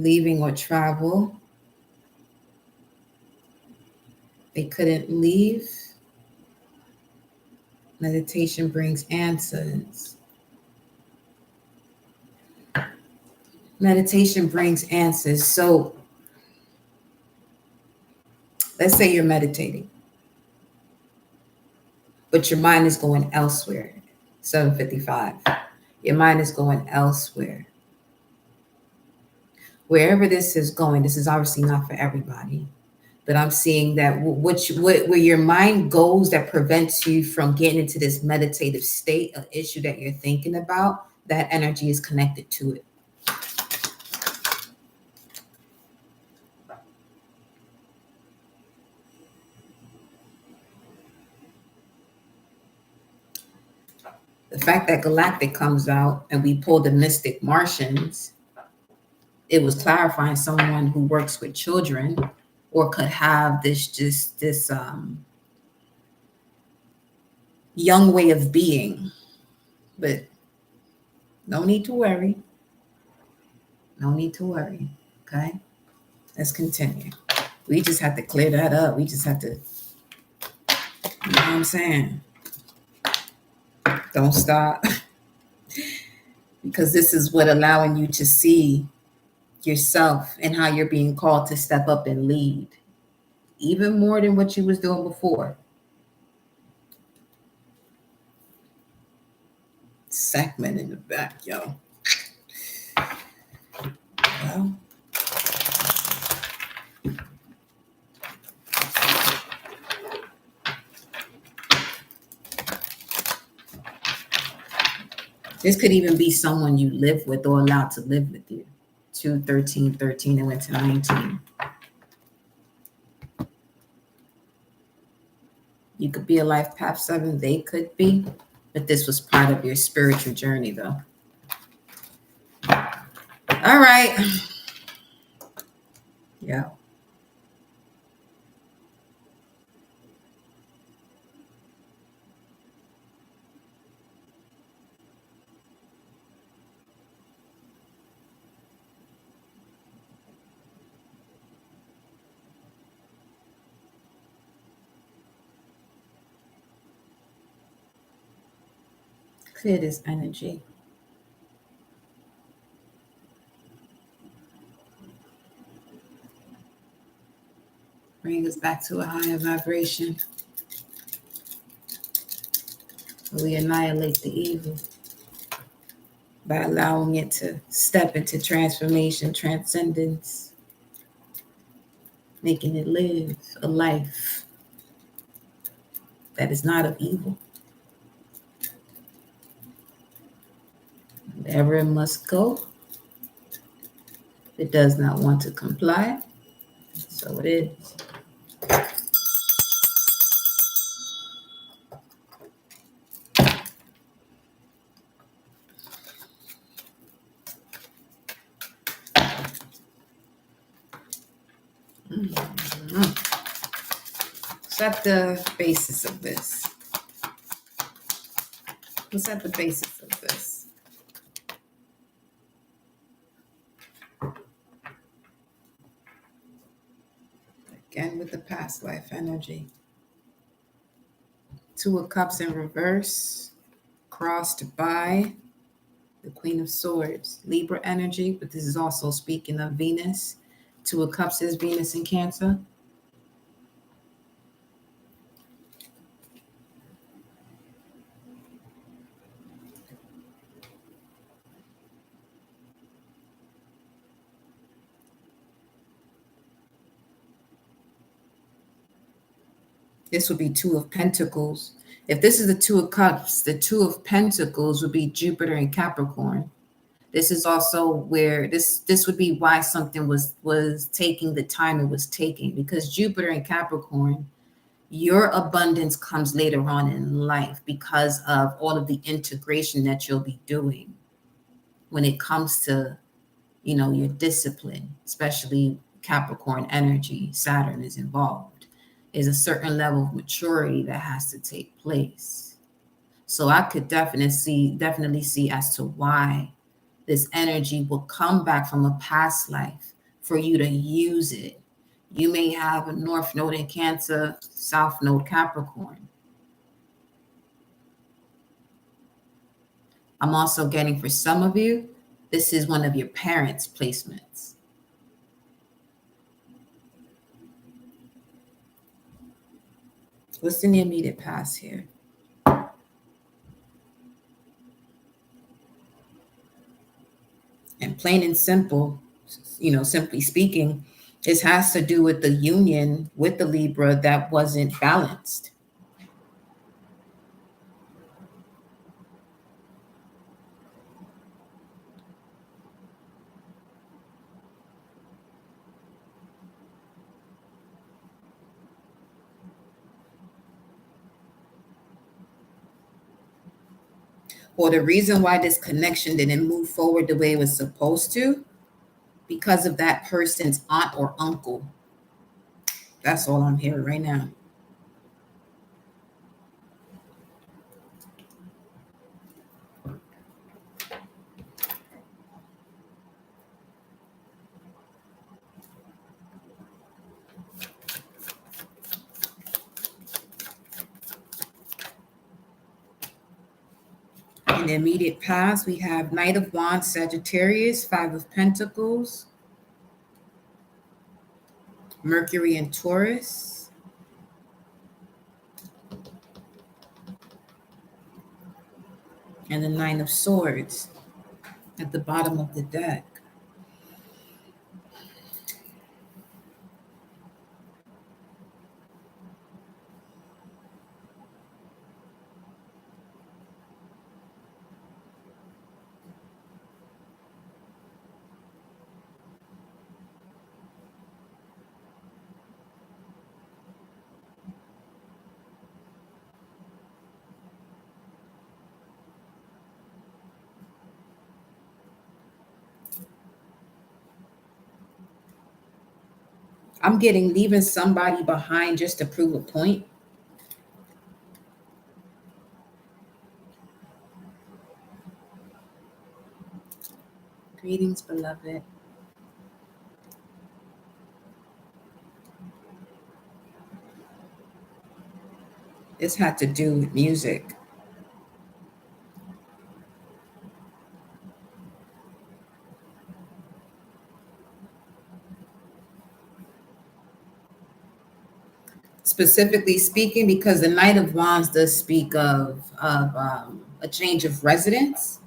Leaving or travel. They couldn't leave. Meditation brings answers. Meditation brings answers. So let's say you're meditating, but your mind is going elsewhere. 7:55. Your mind is going elsewhere. Wherever this is going, this is obviously not for everybody, but I'm seeing that where your mind goes that prevents you from getting into this meditative state, an issue that you're thinking about, that energy is connected to it. The fact that Galactic comes out and we pull the Mystic Martians, it was clarifying someone who works with children or could have this young way of being. But no need to worry. No need to worry. Okay? Let's continue. We just have to clear that up. We just have to, you know what I'm saying? Don't stop. Because this is what allowing you to see yourself and how you're being called to step up and lead. Even more than what you was doing before. Segment in the back, yo. Well, this could even be someone you live with or allowed to live with you. 2, 13, 13, and went to 19. You could be a life path 7, they could be, but this was part of your spiritual journey, though. All right. Yeah. Clear this energy. Bring us back to a higher vibration. We annihilate the evil by allowing it to step into transformation, transcendence, making it live a life that is not of evil. Wherever it must go, it does not want to comply, so it is. What's at the basis of this? What's at the basis of this? Again with the past life energy. 2 of Cups in reverse, crossed by the Queen of Swords. Libra energy, but this is also speaking of Venus. Two of Cups is Venus in Cancer. This would be Two of Pentacles. If this is the Two of Cups, the Two of Pentacles would be Jupiter and Capricorn. This is also where this would be why something was taking the time it was taking, because Jupiter and Capricorn, your abundance comes later on in life because of all of the integration that you'll be doing when it comes to, your discipline, especially Capricorn energy. Saturn is involved. Is a certain level of maturity that has to take place. So I could definitely see as to why this energy will come back from a past life for you to use it. You may have a North Node in Cancer, South Node Capricorn. I'm also getting, for some of you, this is one of your parents' placements. What's in the immediate past here? And plain and simple, simply speaking, this has to do with the union with the Libra that wasn't balanced. Or the reason why this connection didn't move forward the way it was supposed to, because of that person's aunt or uncle. That's all I'm hearing right now. In the immediate past, we have Knight of Wands, Sagittarius, Five of Pentacles, Mercury and Taurus, and the Nine of Swords at the bottom of the deck. I'm getting leaving somebody behind just to prove a point. Greetings, beloved. This had to do with music. Specifically speaking, because the Knight of Wands does speak of a change of residence,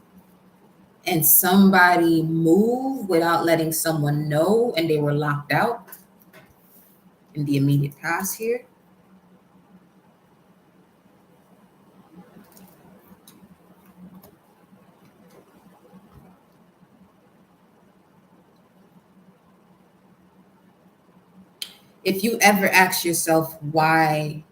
and somebody moved without letting someone know, and they were locked out in the immediate past here. If you ever ask yourself why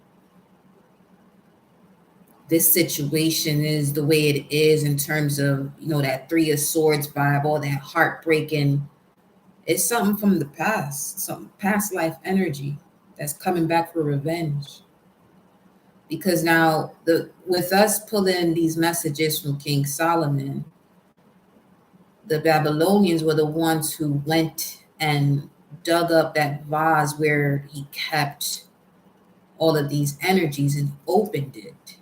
this situation is the way it is in terms of, that Three of Swords vibe, all that heartbreaking, it's something from the past, some past life energy that's coming back for revenge. Because now with us pulling these messages from King Solomon, the Babylonians were the ones who went and dug up that vase where he kept all of these energies and opened it.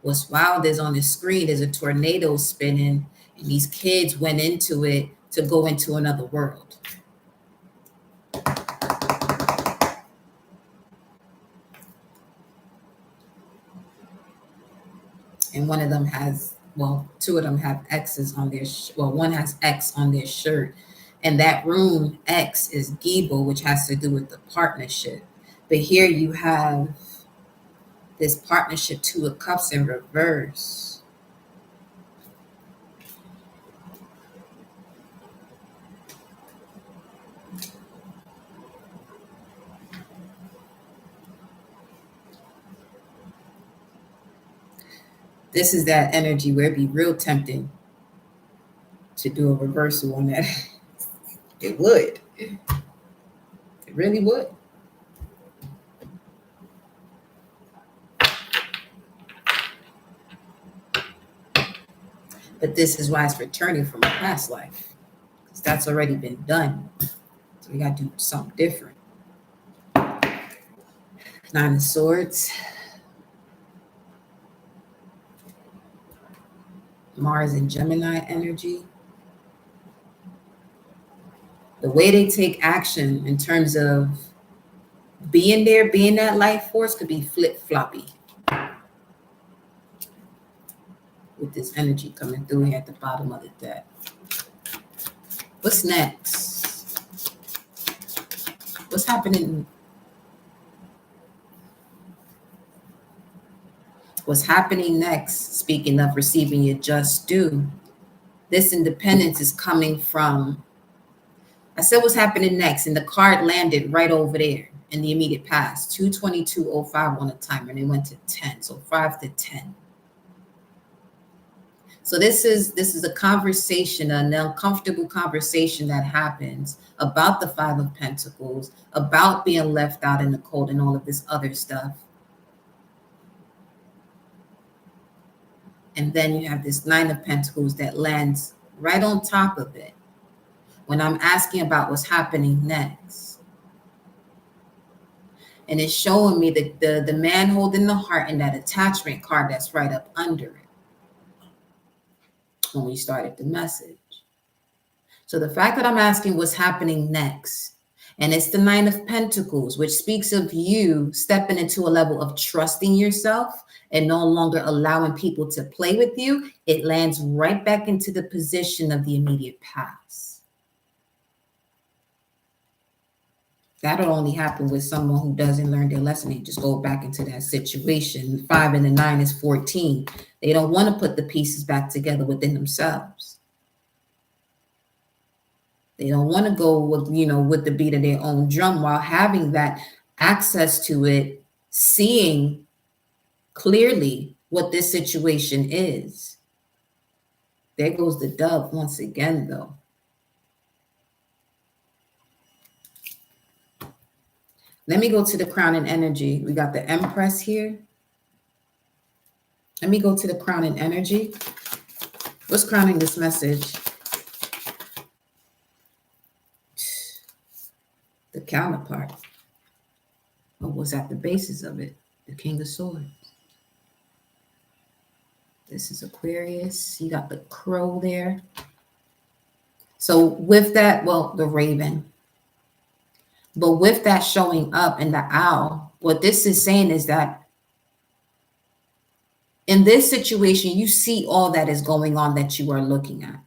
What's wild is on the screen, there's a tornado spinning, and these kids went into it to go into another world. and one of them has, well, two of them have X's on their, one has X on their shirt. And that rune X is Gibel, which has to do with the partnership. But here you have this partnership, Two of Cups in reverse. This is that energy where it'd be real tempting to do a reversal on that. It would. It really would. But this is why it's returning from a past life, because that's already been done. So we got to do something different. Nine of Swords. Mars and Gemini energy. The way they take action in terms of being there, being that life force, could be flip-floppy. With this energy coming through here at the bottom of the deck. What's next? What's happening? What's happening next, speaking of receiving your just due, this independence is coming from, I said what's happening next, and the card landed right over there in the immediate past, 22205 on a timer, and it went to 10, so 5 to 10. So this is a conversation, an uncomfortable conversation that happens about the Five of Pentacles, about being left out in the cold and all of this other stuff. And then you have this Nine of Pentacles that lands right on top of it when I'm asking about what's happening next. And it's showing me the man holding the heart and that attachment card that's right up under it when we started the message. So the fact that I'm asking what's happening next, and it's the Nine of Pentacles, which speaks of you stepping into a level of trusting yourself and no longer allowing people to play with you, it lands right back into the position of the immediate past. That'll only happen with someone who doesn't learn their lesson and just go back into that situation. 5 and the 9 is 14. They don't want to put the pieces back together within themselves. They don't want to go with, with the beat of their own drum while having that access to it, seeing clearly what this situation is. There goes the dove once again, though. Let me go to the crown and energy. We got the Empress here. Let me go to the crown and energy. What's crowning this message? The counterpart. What was at the basis of it? The King of Swords. This is Aquarius. You got the crow there. So with that, well, the raven. But with that showing up in the owl, what this is saying is that in this situation, you see all that is going on that you are looking at.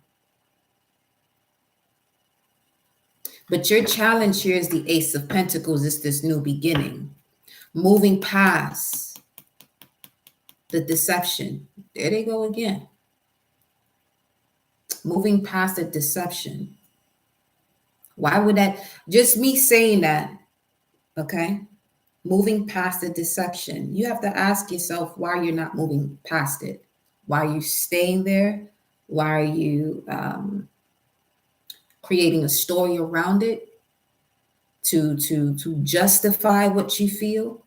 But your challenge here is the Ace of Pentacles. It's this new beginning. Moving past the deception. There they go again. Moving past the deception. Why would that? Just me saying that, okay? Moving past the deception. You have to ask yourself why you're not moving past it. Why are you staying there? Why are you creating a story around it to justify what you feel?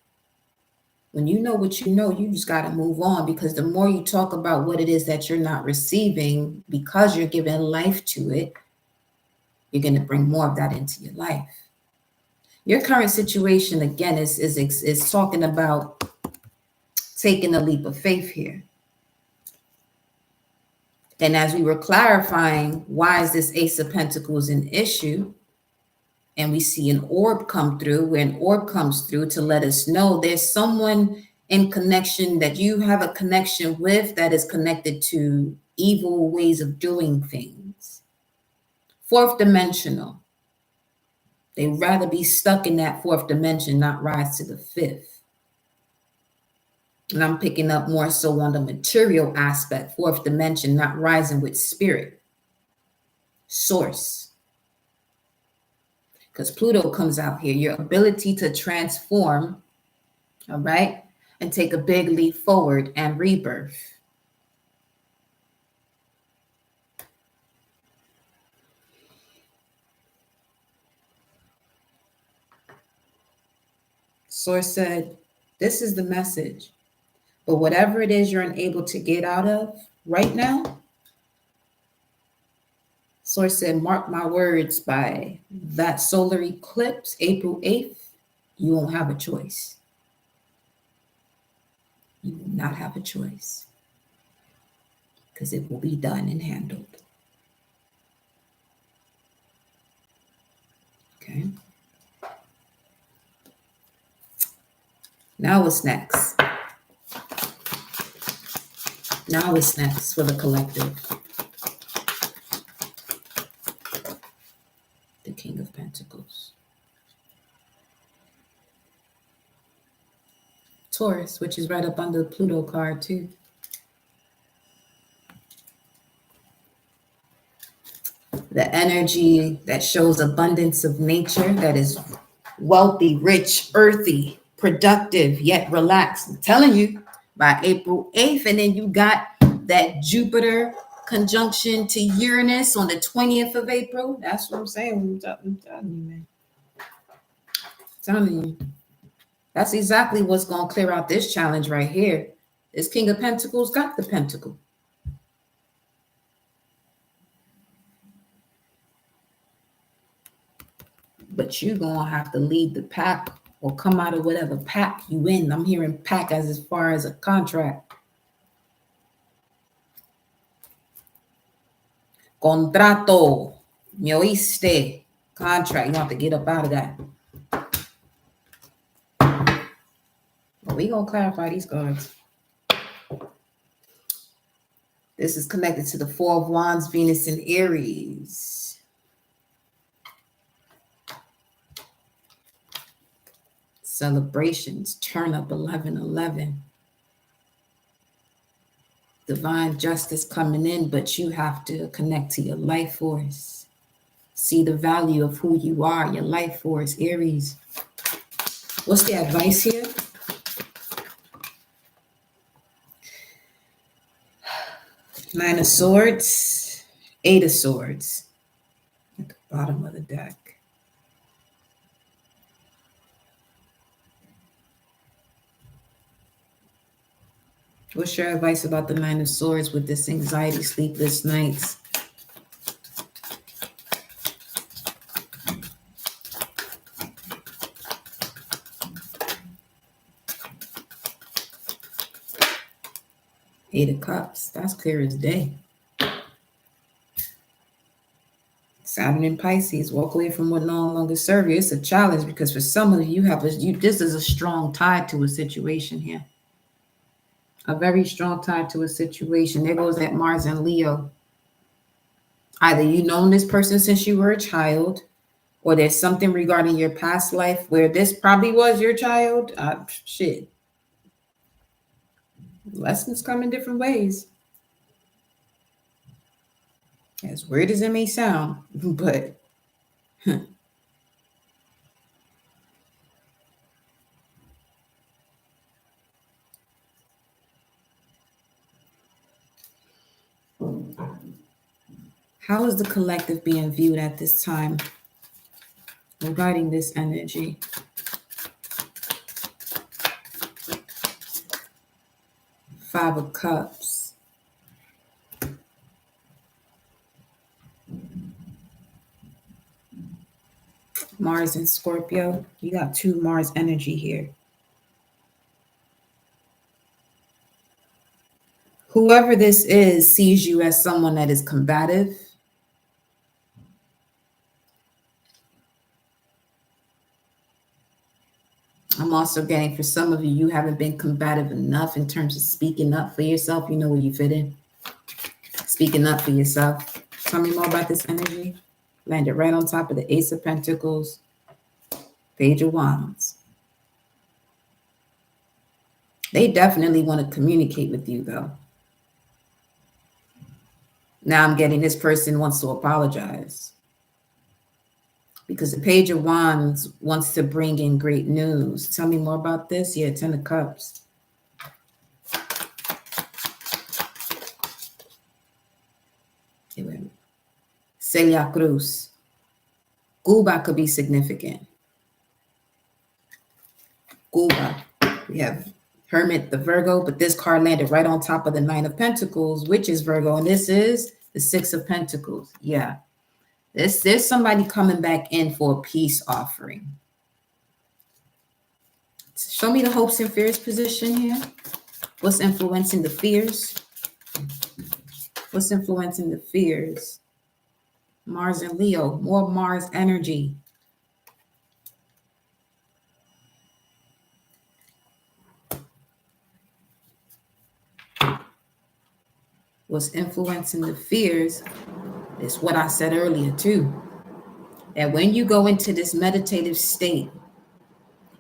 When you know what you know, you just got to move on, because the more you talk about what it is that you're not receiving because you're giving life to it, you're going to bring more of that into your life. Your current situation, again, is talking about taking a leap of faith here. And as we were clarifying, why is this Ace of Pentacles an issue? And we see an orb come through, where an orb comes through to let us know there's someone in connection, that you have a connection with, that is connected to evil ways of doing things. Fourth dimensional. They'd rather be stuck in that fourth dimension, not rise to the fifth. And I'm picking up more so on the material aspect, fourth dimension, not rising with spirit, source. Because Pluto comes out here, your ability to transform, all right, and take a big leap forward and rebirth. Source said, this is the message. But whatever it is you're unable to get out of right now, Source said, mark my words, by that solar eclipse, April 8th, you won't have a choice. You will not have a choice, because it will be done and handled. Okay. Now what's next? Now what's next for the collective? The King of Pentacles. Taurus, which is right up under the Pluto card too. The energy that shows abundance of nature, that is wealthy, rich, earthy, productive, yet relaxed. I'm telling you, by April 8th, and then you got that Jupiter conjunction to Uranus on the 20th of April. That's what I'm saying. I'm telling you, man. I'm telling you. That's exactly what's going to clear out this challenge right here. This King of Pentacles got the pentacle. But you're going to have to lead the pack or come out of whatever pack you in. I'm hearing pack as far as a contract. Contrato. Me oíste. Contract. You have to get up out of that. Well, we're going to clarify these cards. This is connected to the Four of Wands, Venus in Aries. Celebrations, turn up 1111. Divine justice coming in, but you have to connect to your life force. See the value of who you are, your life force, Aries. What's the advice here? Nine of Swords, Eight of Swords at the bottom of the deck. What's your advice about the Nine of Swords with this anxiety, sleepless nights? Eight of Cups, that's clear as day. Saturn in Pisces, walk away from what no longer serves you. It's a challenge because for some of you, this is a strong tie to a situation here. A very strong tie to a situation. There goes that Mars and Leo. Either you've known this person since you were a child, or there's something regarding your past life where this probably was your child. Shit. Lessons come in different ways. As weird as it may sound, but how is the collective being viewed at this time regarding this energy? Five of Cups. Mars and Scorpio. You got two Mars energy here. Whoever this is sees you as someone that is combative. I'm also getting, for some of you, you haven't been combative enough in terms of speaking up for yourself. You know where you fit in. Speaking up for yourself. Tell me more about this energy. Landed right on top of the Ace of Pentacles, Page of Wands. They definitely want to communicate with you, though. Now I'm getting this person wants to apologize. Because the Page of Wands wants to bring in great news. Tell me more about this. Yeah, Ten of Cups. Celia Cruz. Cuba could be significant. Cuba. We have Hermit, the Virgo, but this card landed right on top of the Nine of Pentacles, which is Virgo, and this is the Six of Pentacles. Yeah. There's somebody coming back in for a peace offering. Show me the hopes and fears position here. What's influencing the fears? What's influencing the fears? Mars and Leo, more Mars energy. What's influencing the fears is what I said earlier too. That when you go into this meditative state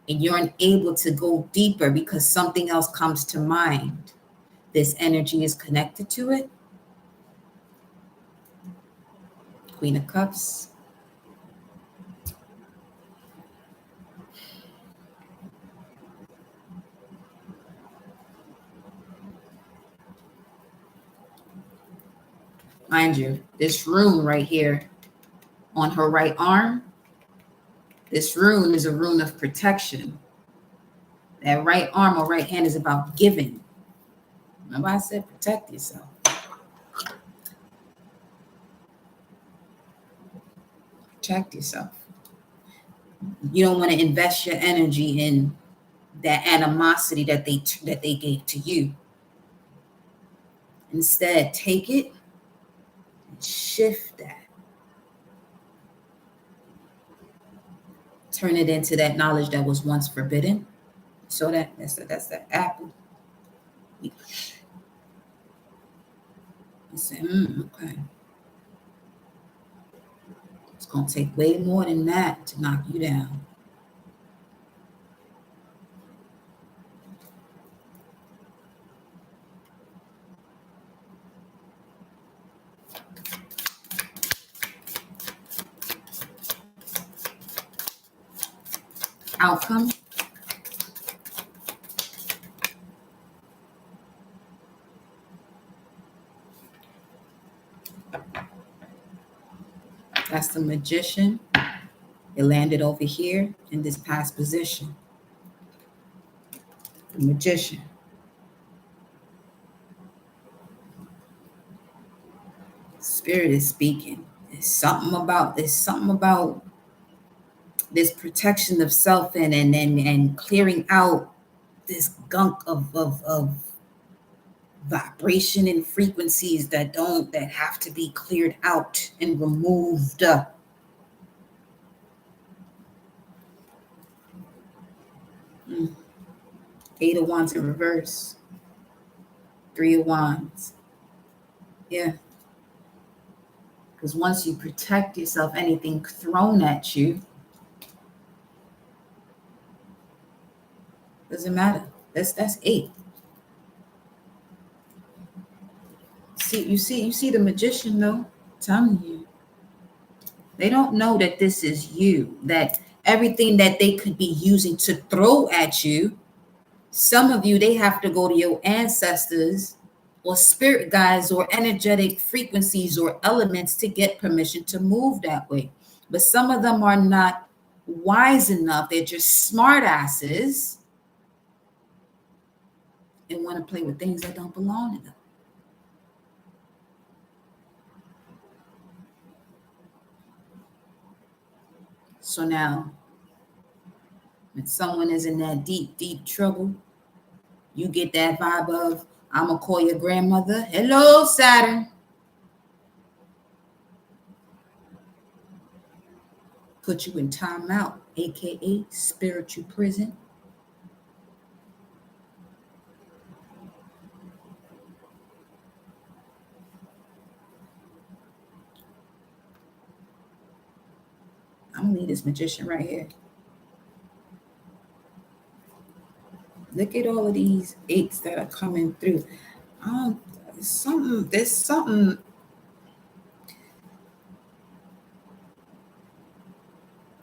and you're unable to go deeper because something else comes to mind, this energy is connected to it. Queen of Cups. Mind you, this rune right here on her right arm, this rune is a rune of protection. That right arm or right hand is about giving. Remember I said protect yourself. Protect yourself. You don't want to invest your energy in that animosity that they gave to you. Instead, take it and shift that. Turn it into that knowledge that was once forbidden. So that's that apple. You say, okay. It's gonna take way more than that to knock you down. Outcome. That's the Magician. It landed over here in this past position. The Magician. Spirit is speaking. There's something about this protection of self and clearing out this gunk of vibration and frequencies that have to be cleared out and removed. Eight of Wands in reverse. Three of Wands. Yeah. Because once you protect yourself, anything thrown at you doesn't matter. That's eight. You see the Magician though? I'm telling you. They don't know that this is you, that everything that they could be using to throw at you, some of you, they have to go to your ancestors or spirit guides or energetic frequencies or elements to get permission to move that way. But some of them are not wise enough. They're just smart asses and want to play with things that don't belong to them. So now, when someone is in that deep, deep trouble, you get that vibe of, I'm going to call your grandmother. Hello, Saturn. Put you in timeout, aka spiritual prison. I'm gonna leave this magician right here. Look at all of these eights that are coming through. There's something.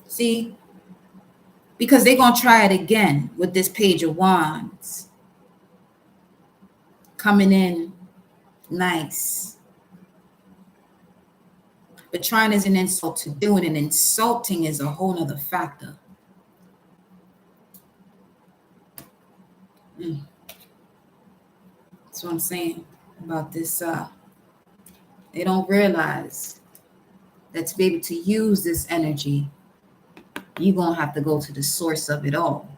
See, because they're gonna try it again with this Page of Wands coming in nice. But trying is an insult to doing, and insulting is a whole nother factor. That's what I'm saying about this. They don't realize that to be able to use this energy, you're going to have to go to the source of it all.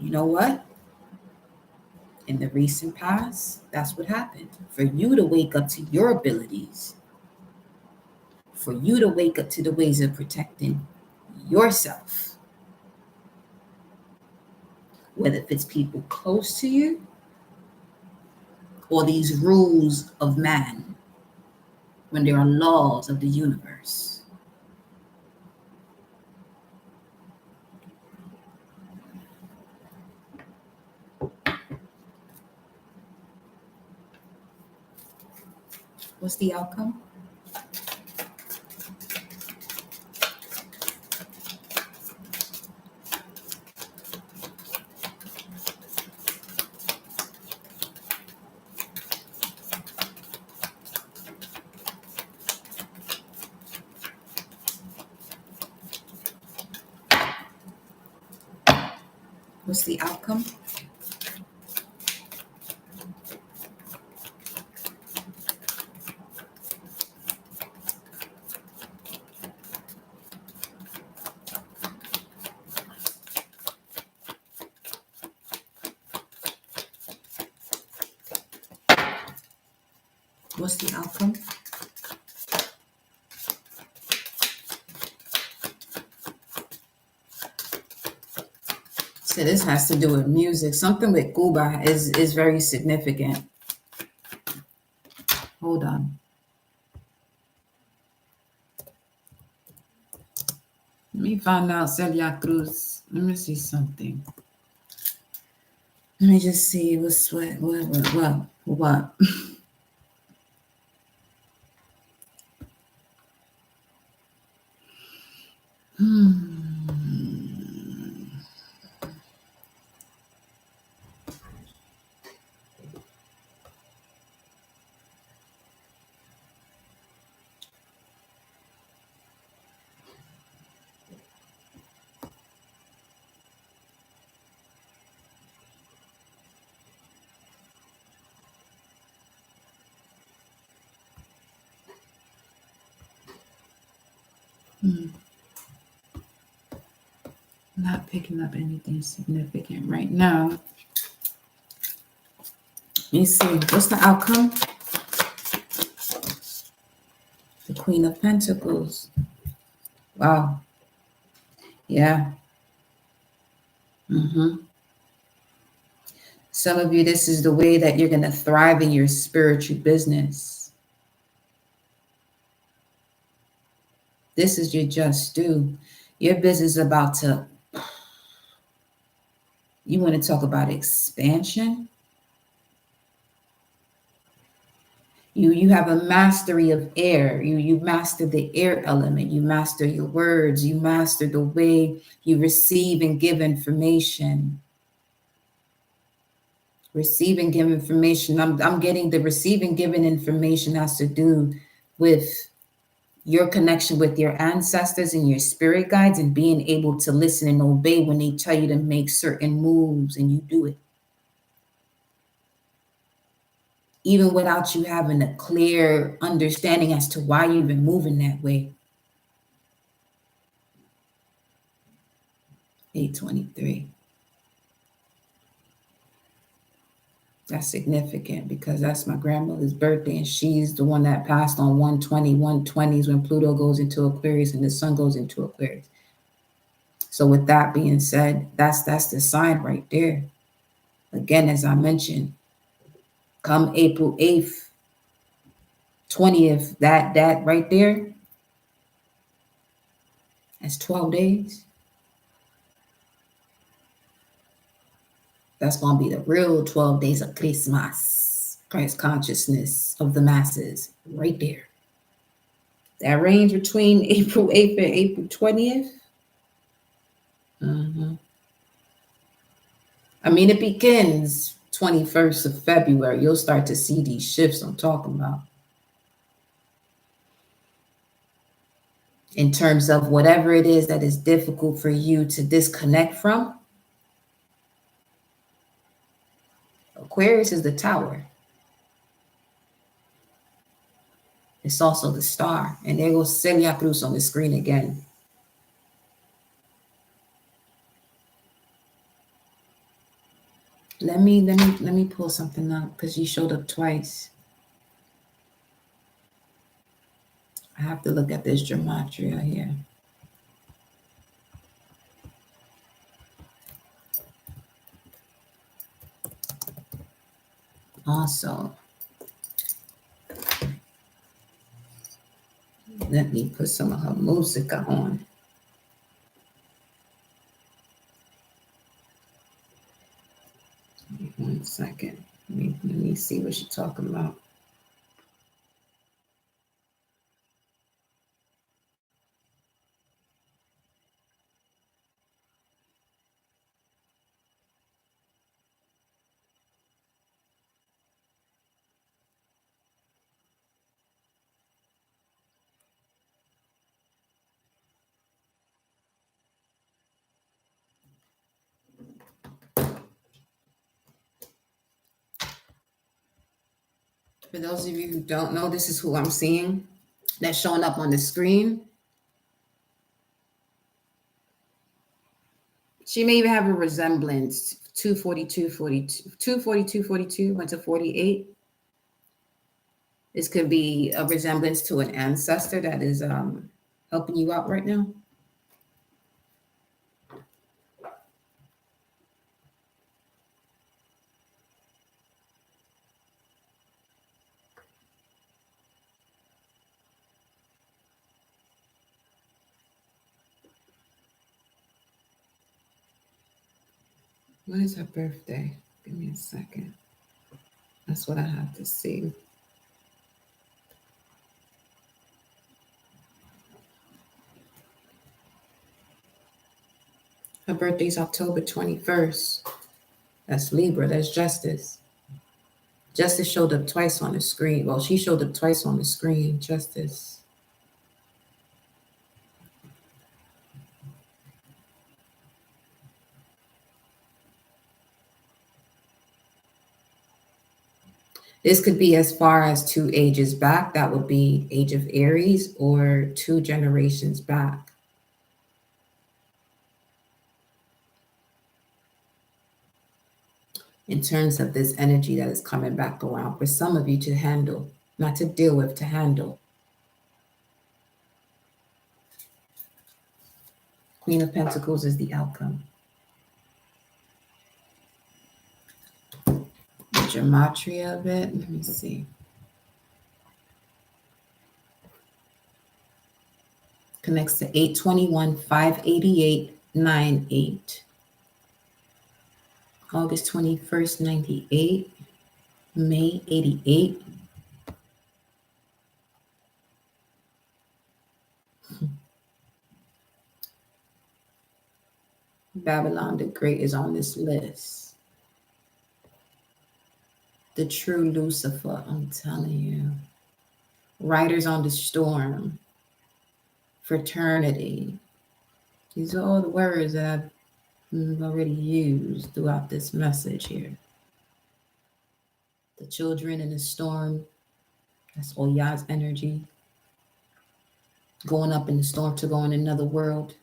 You know what? In the recent past, that's what happened. For you to wake up to your abilities, for you to wake up to the ways of protecting yourself, whether if it's people close to you or these rules of man, when there are laws of the universe. What's the outcome? What's the outcome? What's the outcome? So this has to do with music. Something with Cuba is very significant. Hold on. Let me find out Celia Cruz. Let me see something. Let me just see what. Not picking up anything significant right now. Let me see. What's the outcome? The Queen of Pentacles. Wow. Yeah. Some of you, this is the way that you're going to thrive in your spiritual business. This is your just due. Your business is about to, you want to talk about expansion? You have a mastery of air. You master the air element. You master your words. You master the way you receive and give information. Receive and give information. I'm getting the receive and giving information has to do with your connection with your ancestors and your spirit guides and being able to listen and obey when they tell you to make certain moves and you do it. Even without you having a clear understanding as to why you've been moving that way. 823. That's significant because that's my grandmother's birthday and she's the one that passed on 120. 120 is when Pluto goes into Aquarius and the sun goes into Aquarius. So with that being said, that's the sign right there. Again, as I mentioned, Come April 8th, 20th, that right there, that's 12 days. That's going to be the real 12 days of Christmas, Christ consciousness of the masses, right there. That range between April 8th and April 20th. I mean, it begins 21st of February. You'll start to see these shifts I'm talking about. In terms of whatever it is that is difficult for you to disconnect from. Aquarius is the tower. It's also the star. And there goes Celia Cruz on the screen again. Let me pull something up because you showed up twice. I have to look at this gematria here. Also, let me put some of her music on. One second. Let me see what she's talking about. For those of you who don't know, this is who I'm seeing that's showing up on the screen. She may even have a resemblance. 242 went to 48. This could be a resemblance to an ancestor that is helping you out right now. When is her birthday? Give me a second. That's what I have to see. Her birthday's October 21st. That's Libra. That's Justice. Justice showed up twice on the screen. Well, she showed up twice on the screen. Justice. This could be as far as 2 ages back. That would be age of Aries, or 2 generations back. In terms of this energy that is coming back around for some of you to handle, not to deal with, to handle. Queen of Pentacles is the outcome. The gematria of it, let me see. Connects to 821, 588, 98. August 21st, 98. May 88. Babylon the Great is on this list. The true Lucifer, I'm telling you. Riders on the Storm. Fraternity. These are all the words that I've already used throughout this message here. The children in the storm. That's Oya's energy. Going up in the storm to go in another world.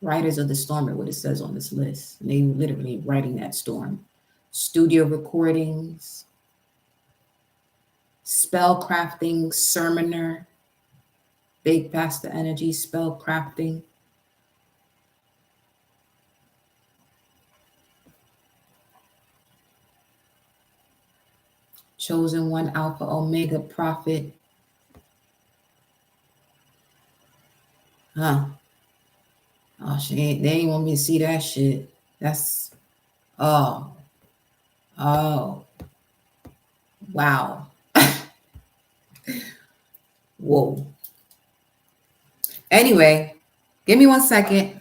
Riders of the storm are what it says on this list. And they literally writing that storm. Studio recordings. Spell crafting, sermoner. Big pastor energy, spell crafting. Chosen one, Alpha, Omega, Prophet. Huh. Oh, they ain't want me to see that shit. That's, oh, oh, wow. Whoa. Anyway, give me 1 second.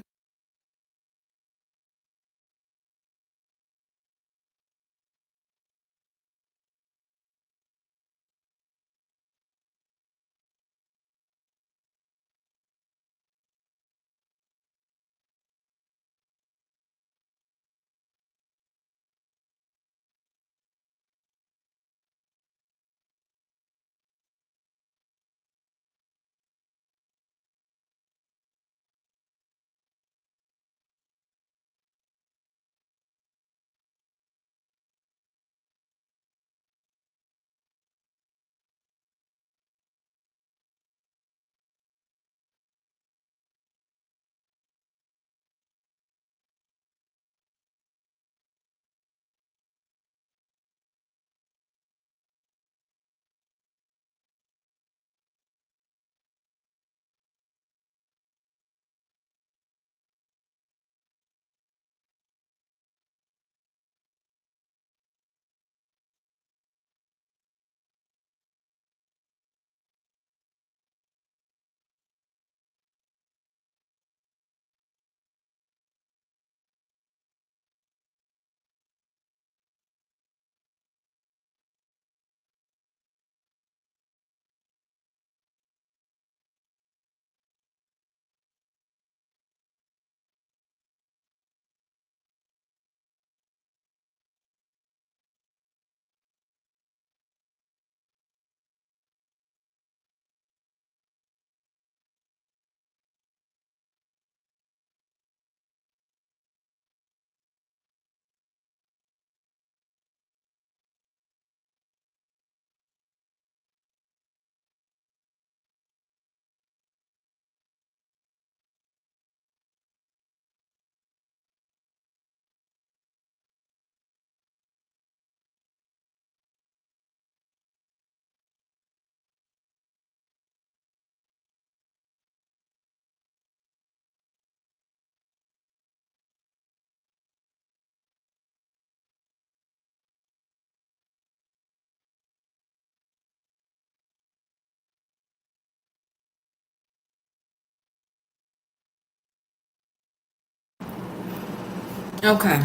Okay.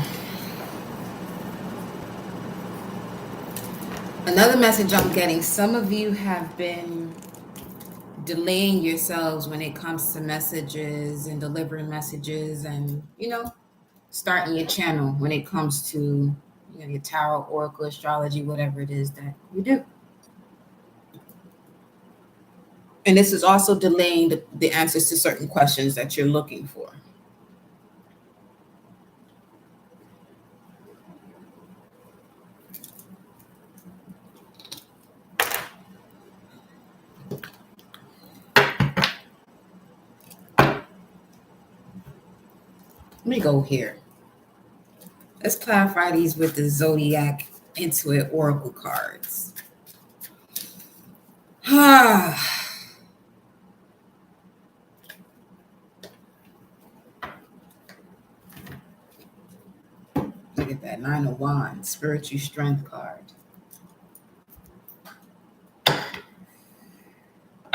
Another message I'm getting, some of you have been delaying yourselves when it comes to messages and delivering messages and, starting your channel when it comes to, your tarot, oracle, astrology, whatever it is that you do. And this is also delaying the answers to certain questions that you're looking for. Let me go here. Let's clarify these with the Zodiac Intuit Oracle cards. Ah. Look at that, Nine of Wands, Spiritual Strength card.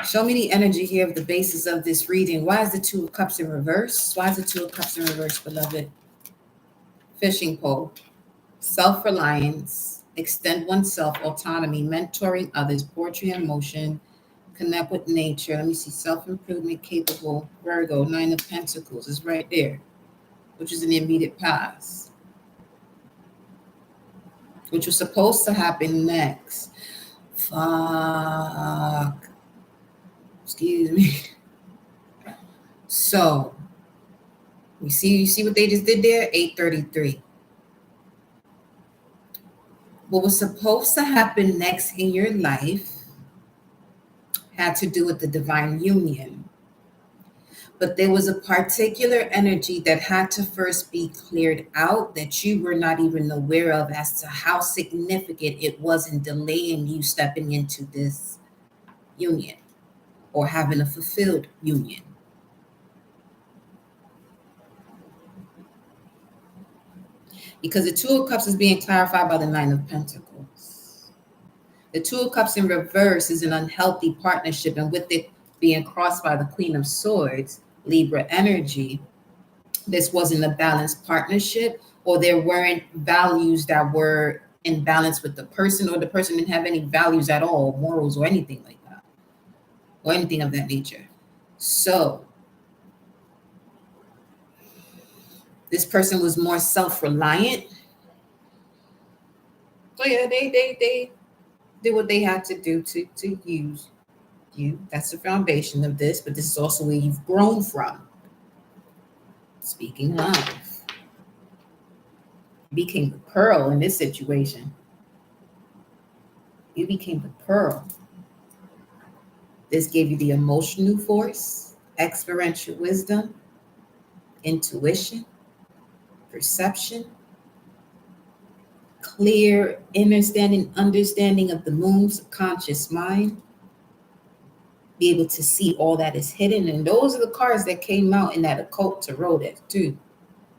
Show me the energy here of the basis of this reading. Why is the Two of Cups in reverse? Why is the Two of Cups in reverse, beloved? Fishing pole. Self-reliance, extend oneself, autonomy, mentoring others, poetry and motion, connect with nature. Let me see, self-improvement, capable, Virgo, Nine of Pentacles is right there, which is in the immediate past, which was supposed to happen next. Fuck. Excuse me. So, you see what they just did there? 833. What was supposed to happen next in your life had to do with the divine union. But there was a particular energy that had to first be cleared out that you were not even aware of as to how significant it was in delaying you stepping into this union or having a fulfilled union. Because the Two of Cups is being clarified by the Nine of Pentacles. The Two of Cups in reverse is an unhealthy partnership, and with it being crossed by the Queen of Swords, Libra energy, this wasn't a balanced partnership, or there weren't values that were in balance with the person, or the person didn't have any values at all, morals or anything like that, or anything of that nature. So this person was more self-reliant. So yeah, they did what they had to do to use you. That's the foundation of this, but this is also where you've grown from. Speaking of, you became the pearl in this situation. You became the pearl. This gave you the emotional force, experiential wisdom, intuition, perception, clear understanding of the moon's subconscious mind, be able to see all that is hidden. And those are the cards that came out in that occult tarot too.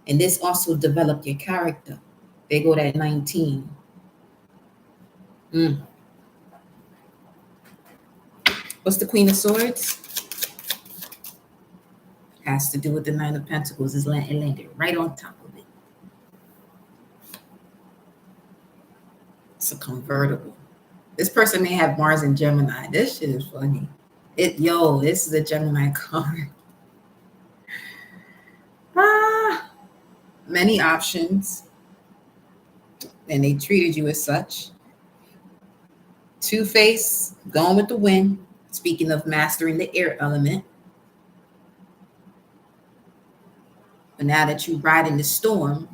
And this also developed your character. They go to 19. What's the Queen of Swords? Has to do with the Nine of Pentacles. It landed right on top of it. It's a convertible. This person may have Mars and Gemini. This shit is funny. This is a Gemini card. Many options. And they treated you as such. Two-Face, going with the wind. Speaking of mastering the air element. But now that you ride in the storm,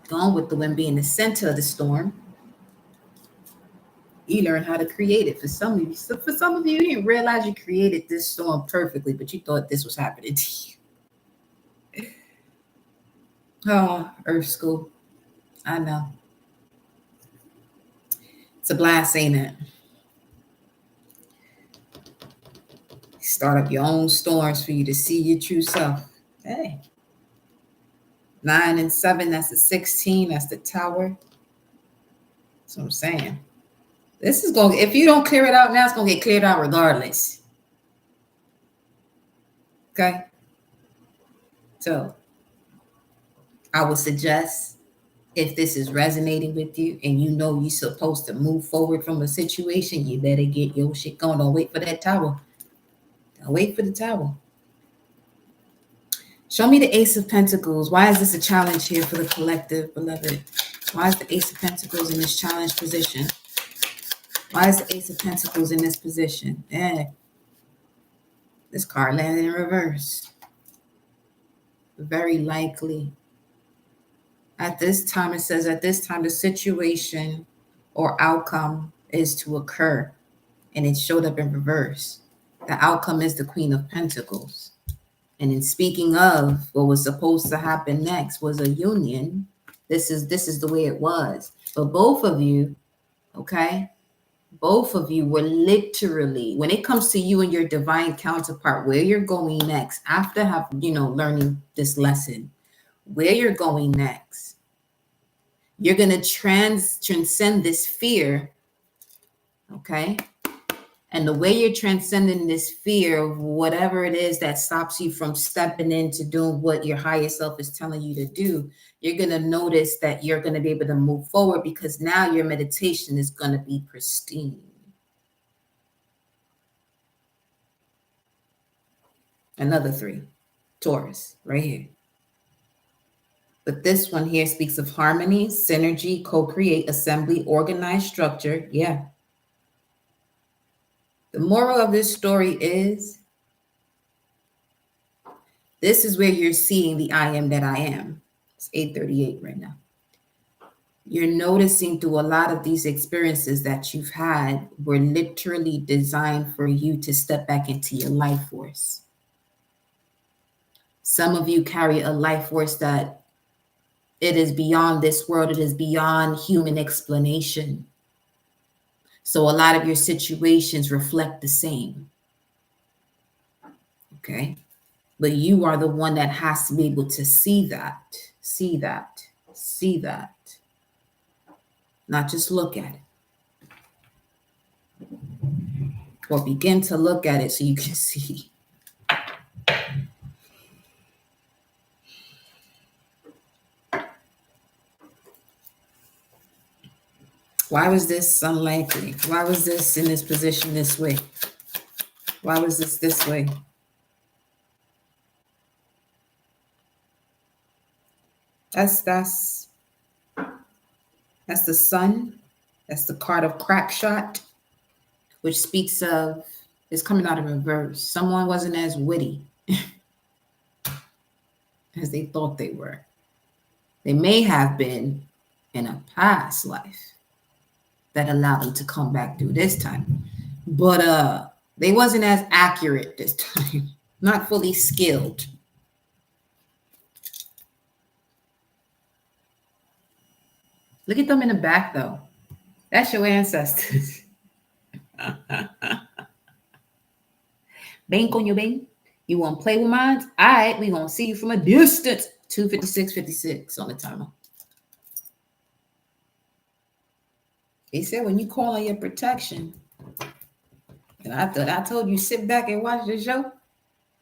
going with the wind being the center of the storm, you learn how to create it. For some of you, you didn't realize you created this storm perfectly, but you thought this was happening to you. Oh, Earth School. I know. It's a blast, ain't it? Start up your own storms for you to see your true self. Hey. 9 and 7, that's the 16. That's the Tower. That's what I'm saying. This is going, if you don't clear it out now, it's going to get cleared out regardless. Okay? So, I would suggest, if this is resonating with you and you know you're supposed to move forward from a situation, you better get your shit going. Don't wait for that Tower. Don't wait for the Tower. Show me the Ace of Pentacles. Why is this a challenge here for the collective, beloved? Why is the Ace of Pentacles in this challenge position? Why is the Ace of Pentacles in this position? This card landed in reverse. Very likely. At this time, it says at this time, the situation or outcome is to occur. And it showed up in reverse. The outcome is the Queen of Pentacles. And in speaking of what was supposed to happen next was a union. This is the way it was. But both of you, okay? Both of you were literally, when it comes to you and your divine counterpart, where you're going next, after learning this lesson, where you're going next, you're going to transcend this fear, okay? And the way you're transcending this fear of whatever it is that stops you from stepping into doing what your higher self is telling you to do, you're going to notice that you're going to be able to move forward because now your meditation is going to be pristine. Another 3, Taurus, right here. But this one here speaks of harmony, synergy, co-create, assembly, organized structure. Yeah. The moral of this story is, this is where you're seeing the I am that I am. It's 8:38 right now. You're noticing through a lot of these experiences that you've had were literally designed for you to step back into your life force. Some of you carry a life force that it is beyond this world. It is beyond human explanation. So a lot of your situations reflect the same. Okay. But you are the one that has to be able to see that, see that, see that. Not just look at it. Or begin to look at it so you can see. Why was this unlikely? Why was this in this position this way? Why was this way? That's the sun. That's the card of crap shot, which speaks of, it's coming out in reverse. Someone wasn't as witty as they thought they were. They may have been in a past life that allowed them to come back through this time. But they wasn't as accurate this time, not fully skilled. Look at them in the back, though. That's your ancestors. Bang on your bang. You want to play with mine? All right, we going to see you from a distance. 256 on the timer. He said when you call on your protection, and I thought I told you sit back and watch the show.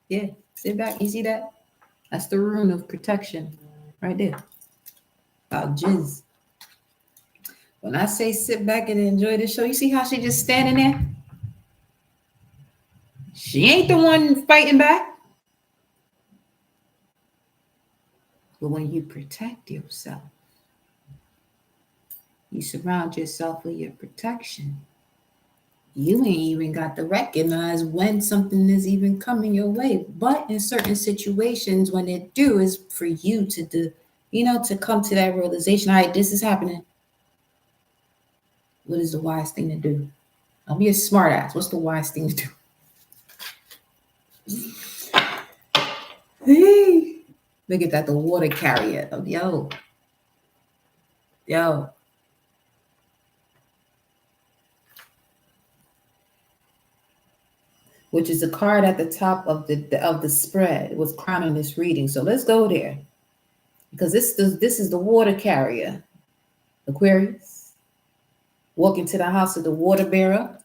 Yeah, sit back. You see that? That's the rune of protection right there. About jizz. When I say sit back and enjoy the show, you see how she just standing there? She ain't the one fighting back. But when you protect yourself, you surround yourself with your protection. You ain't even got to recognize when something is even coming your way. But in certain situations, when it do, is for you to do, to come to that realization. All right, this is happening. What is the wise thing to do? Don't be a smart ass. What's the wise thing to do? Hey, look at that, the water carrier. Oh, yo. Which is a card at the top of the spread. It was crowning this reading. So let's go there. Because this is the water carrier. Aquarius. Walk into the house of the water bearer.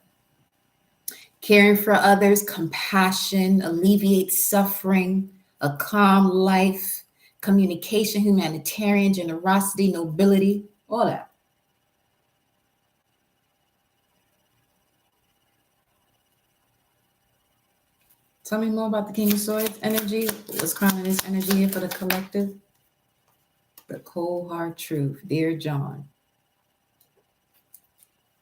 Caring for others, compassion, alleviate suffering, a calm life, communication, humanitarian, generosity, nobility, all that. Tell me more about the King of Swords energy. What's crowning this energy here for the collective? The cold hard truth. Dear John,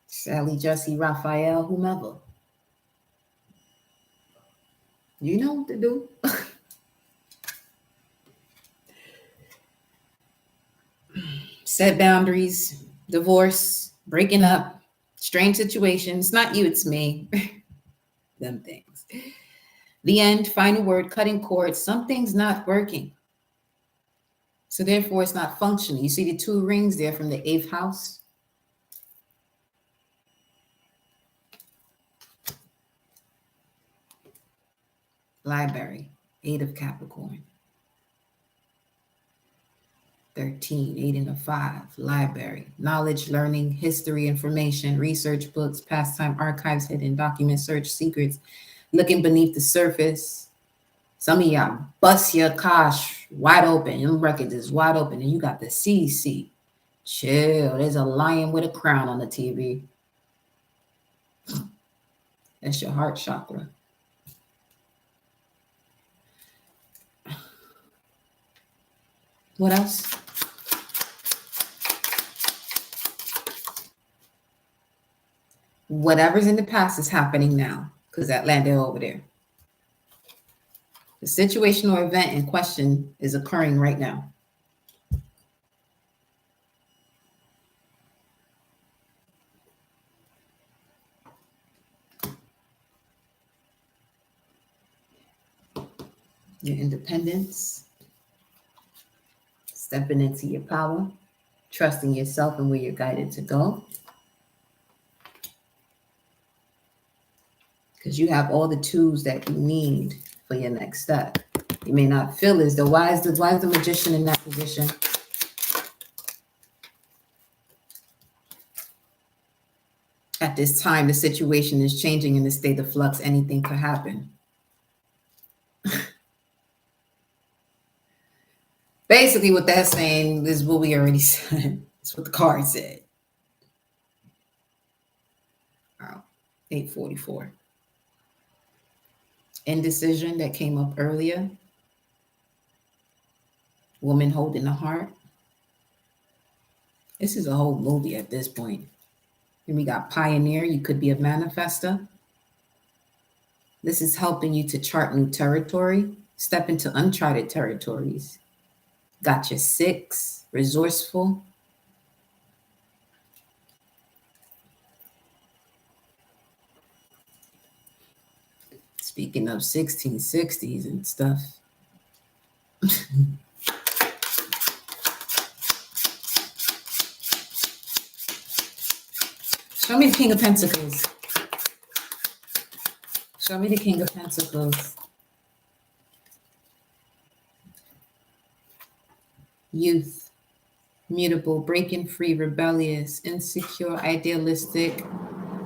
Sally, Jesse, Raphael, whomever. You know what to do. Set boundaries, divorce, breaking up, strange situations. Not you, it's me. Them things. The end, final word, cutting cords. Something's not working. So therefore, it's not functioning. You see the two rings there from the 8th house? Library, 8 of Capricorn. 13, 8 and a 5, library, knowledge, learning, history, information, research, books, pastime, archives, hidden documents, search, secrets, looking beneath the surface. Some of y'all bust your cash wide open. Your records is wide open, and you got the CC. Chill. There's a lion with a crown on the TV. That's your heart chakra. What else? Whatever's in the past is happening now because that landed over there. The situation or event in question is occurring right now. your independence, stepping into your power, trusting yourself and where you're guided to go. Because you have all the tools that you need for your next step. You may not feel as though, why is the magician in that position? At this time, the situation is changing in the state of flux. Anything could happen. Basically, what that's saying is what we already said. It's what the card said. Wow. 844. Indecision that came up earlier. Woman holding a heart. This is a whole movie at this point. And we got pioneer. You could be a manifester. This is helping you to chart new territory, step into uncharted territories. Got your 6, resourceful. Speaking of 1660s and stuff. Show me the King of Pentacles. Show me the King of Pentacles. Youth, mutable, breaking free, rebellious, insecure, idealistic,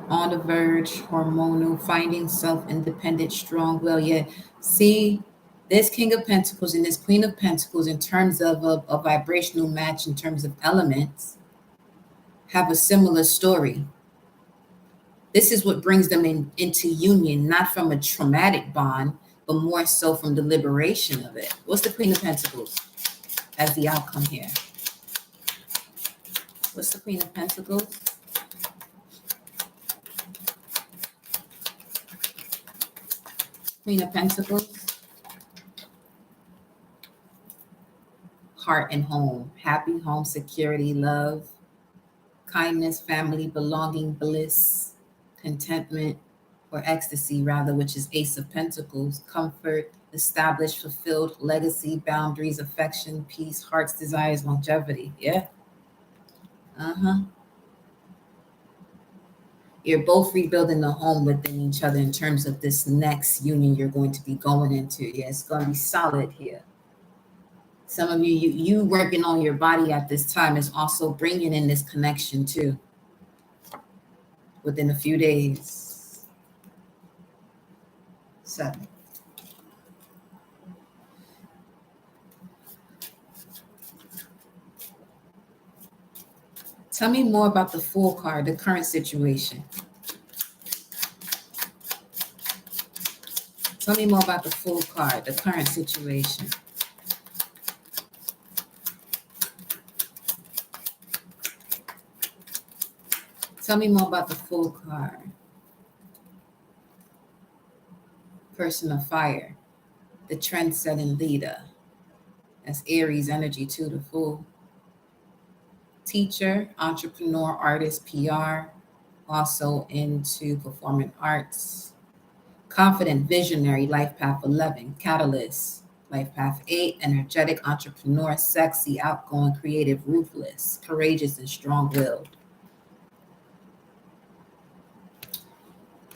on the verge, hormonal, finding self-independent, strong will. Yeah, see, this King of Pentacles and this Queen of Pentacles, in terms of a vibrational match, in terms of elements, have a similar story. This is what brings them into union, not from a traumatic bond, but more so from the liberation of it. What's the Queen of Pentacles as the outcome here? What's the Queen of Pentacles? Queen of Pentacles. Heart and home. Happy home, security, love, kindness, family, belonging, bliss, contentment, or ecstasy rather, which is Ace of Pentacles. Comfort, established, fulfilled, legacy, boundaries, affection, peace, heart's desires, longevity. Yeah. You're both rebuilding the home within each other in terms of this next union you're going to be going into. Yeah, it's going to be solid here. Some of you working on your body at this time is also bringing in this connection too. Within a few days. 7. Tell me more about the Fool card, the current situation. Tell me more about the Fool card, the current situation. Tell me more about the Fool card. Person of fire, the trend-setting leader. That's Aries energy too, the Fool. Teacher, entrepreneur, artist, PR, also into performing arts. Confident, visionary, life path 11, catalyst, life path 8, energetic, entrepreneur, sexy, outgoing, creative, ruthless, courageous, and strong-willed.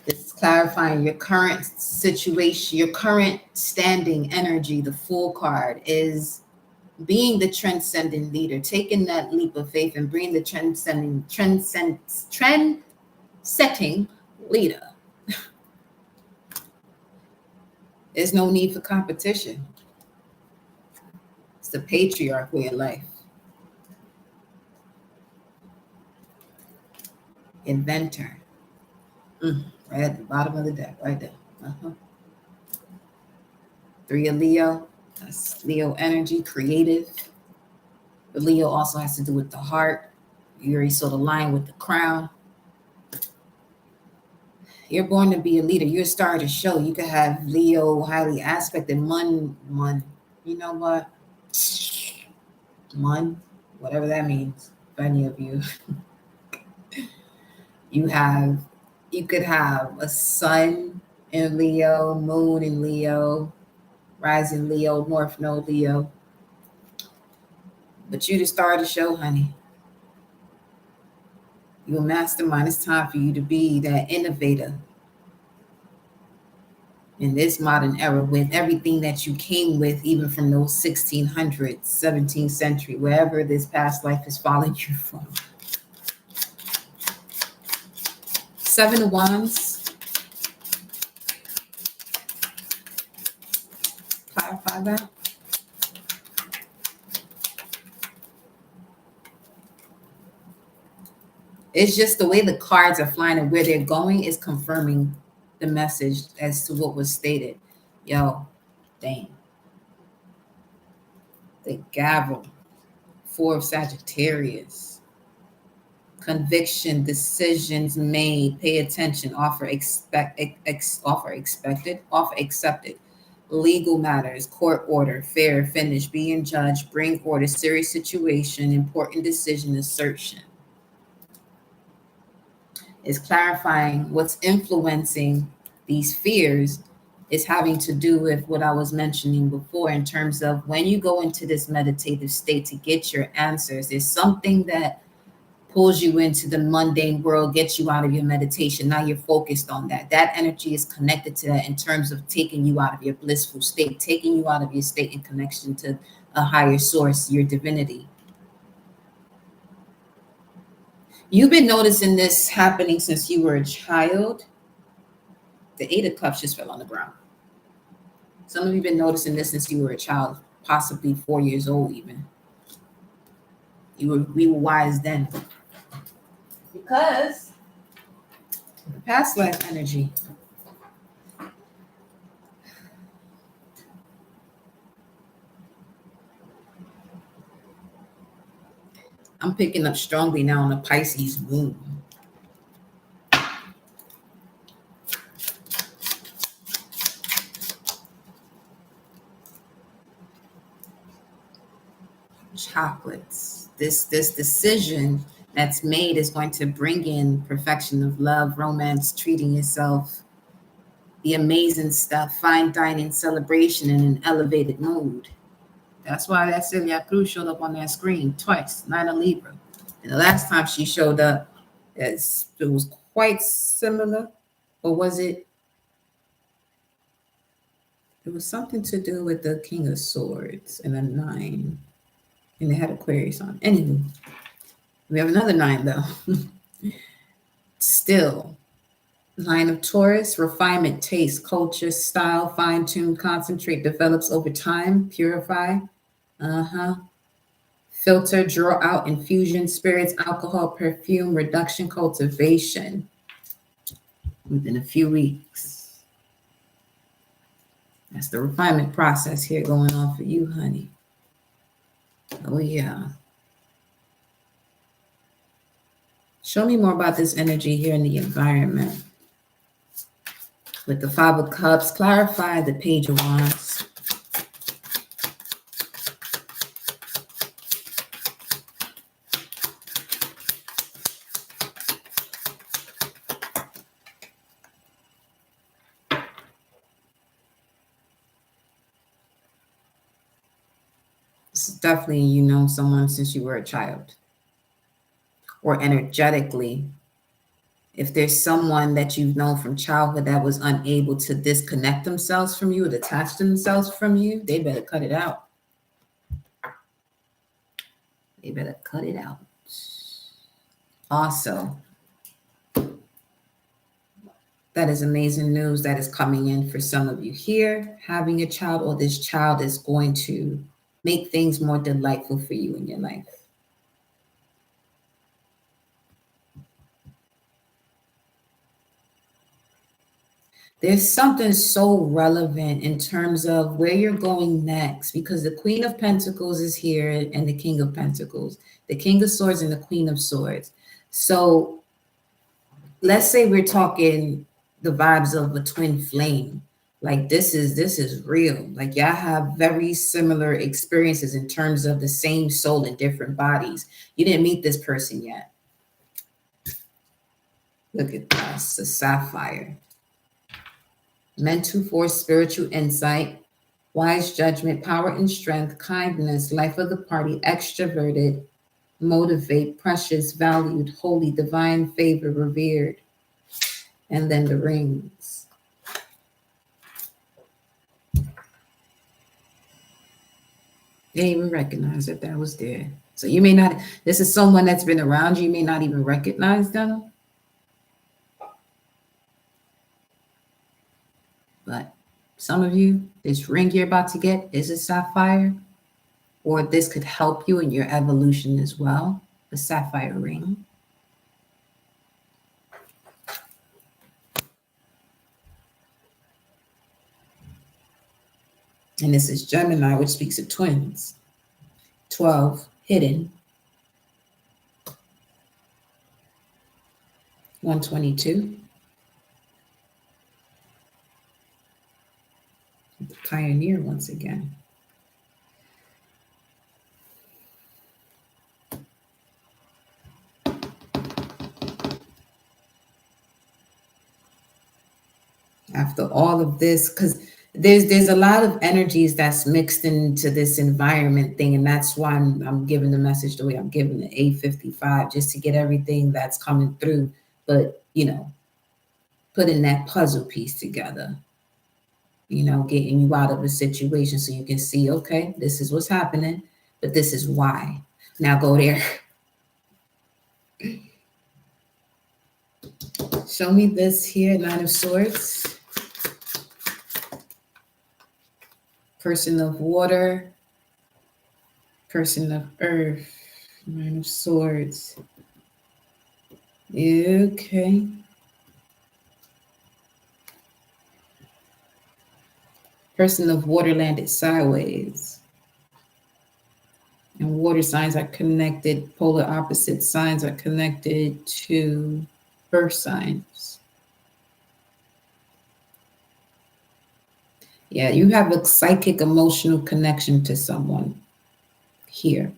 This is clarifying your current situation, your current standing energy. The Fool card is being the trend-setting leader, taking that leap of faith and bringing the trend-setting leader. There's no need for competition. It's the patriarch way of life. Inventor. Right at the bottom of the deck, right there. 3 of Leo. That's Leo energy, creative. But Leo also has to do with the heart. You already saw the line with the crown. You're born to be a leader. You're a star of the show. You could have Leo highly aspected. You know what? Whatever that means. For any of you. You could have a sun in Leo, moon in Leo, Rising Leo, North Node Leo. But you the star of the show, honey. You're a mastermind. It's time for you to be that innovator in this modern era with everything that you came with, even from those 1600s, 17th century, wherever this past life is following you from. Seven of Wands. Clarify that. It's just the way the cards are flying and where they're going is confirming the message as to what was stated. Yo, dang. The gavel. Four of Sagittarius. Conviction, decisions made, pay attention, offer expected, offer accepted. Legal matters, court order, fair, finish, being judged, bring order, serious situation, important decision, assertion. Is clarifying what's influencing these fears is having to do with what I was mentioning before in terms of when you go into this meditative state to get your answers, there's something that pulls you into the mundane world, gets you out of your meditation. Now you're focused on that. That energy is connected to that in terms of taking you out of your blissful state, taking you out of your state in connection to a higher source, your divinity. You've been noticing this happening since you were a child. The Eight of Cups just fell on the ground. Some of you have been noticing this since you were a child, possibly 4 years old even. We were wise then. Because the past life energy. I'm picking up strongly now on the Pisces moon. Chocolates. This decision that's made is going to bring in perfection of love, romance, treating yourself, the amazing stuff, fine dining, celebration in an elevated mood. That's why that Celia Cruz showed up on that screen twice, 9 of Libra. And the last time she showed up, it was quite similar, or was it? It was something to do with the King of Swords and a 9. And they had Aquarius on. Anyway, we have another 9 though. Still, line of Taurus, refinement, taste, culture, style, fine-tune, concentrate, develops over time, purify. Filter, draw out, infusion, spirits, alcohol, perfume, reduction, cultivation. Within a few weeks. That's the refinement process here going on for you, honey. Oh, yeah. Show me more about this energy here in the environment. With the Five of Cups, clarify the Page of Wands. This is definitely, you know someone since you were a child. Or energetically, if there's someone that you've known from childhood that was unable to disconnect themselves from you or detach themselves from you, they better cut it out. They better cut it out. Also, that is amazing news that is coming in for some of you here. Having a child, or this child is going to make things more delightful for you in your life. There's something so relevant in terms of where you're going next, because the Queen of Pentacles is here and the King of Pentacles, the King of Swords and the Queen of Swords. So let's say we're talking the vibes of a twin flame. Like this is real. Like y'all have very similar experiences in terms of the same soul in different bodies. You didn't meet this person yet. Look at this, the sapphire. Mental force, spiritual insight, Wise judgment, power and strength, kindness, life of the party, extroverted, motivate, precious, valued, holy, divine, favor, revered. And then the rings. They didn't even recognize that was there. So you may not, this is someone that's been around you, you may not even recognize them. But some of you, this ring you're about to get is a sapphire, or this could help you in your evolution as well, the sapphire ring. And this is Gemini, which speaks of twins. 12, hidden. 122. The pioneer once again. After all of this, because there's a lot of energies that's mixed into this environment thing, and that's why I'm giving the message the way I'm giving the 855, just to get everything that's coming through. But putting that puzzle piece together, getting you out of a situation so you can see, okay, this is what's happening, but this is why. Now go there. Show me this here, Nine of Swords. Person of water, person of earth, Nine of Swords. Okay. Person of water landed sideways. And water signs are connected, polar opposite signs are connected to earth signs. Yeah, you have a psychic emotional connection to someone here.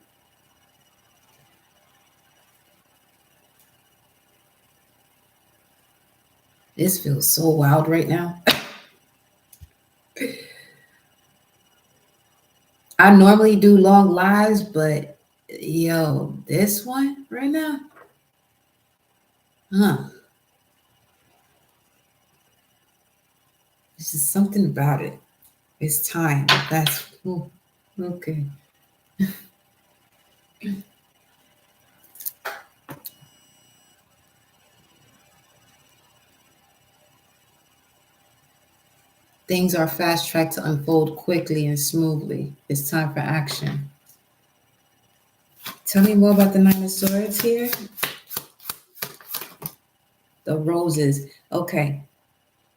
This feels so wild right now. I normally do long lives, but this one right now, this is something about it. It's time. That's okay. Things are fast-tracked to unfold quickly and smoothly. It's time for action. Tell me more about the Nine of Swords here. The roses. Okay.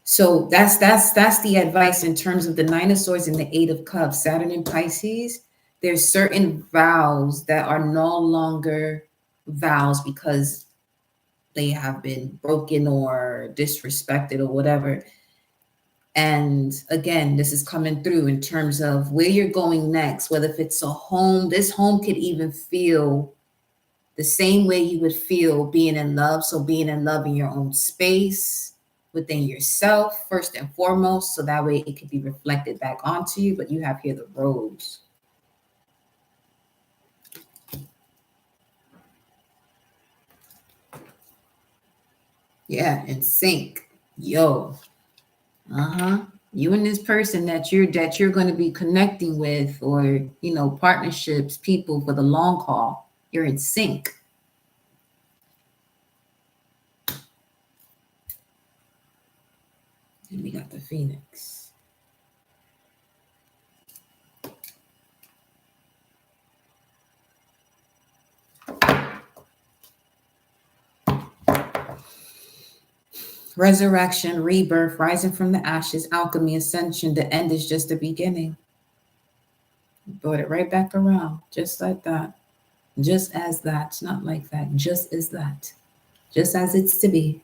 So that's the advice in terms of the Nine of Swords and the Eight of Cups. Saturn and Pisces. There's certain vows that are no longer vows because they have been broken or disrespected or whatever. And again, this is coming through in terms of where you're going next, whether if it's a home, this home could even feel the same way you would feel being in love. So being in love in your own space, within yourself, first and foremost, so that way it could be reflected back onto you. But you have here the rose. Yeah, in sync. Yo. You and this person that you're going to be connecting with, or partnerships, people for the long haul, you're in sync. And we got the Phoenix. Resurrection, rebirth, rising from the ashes, alchemy, ascension. The end is just the beginning. Brought it right back around, just like that. Just as that, not like that, just as that. Just as it's to be.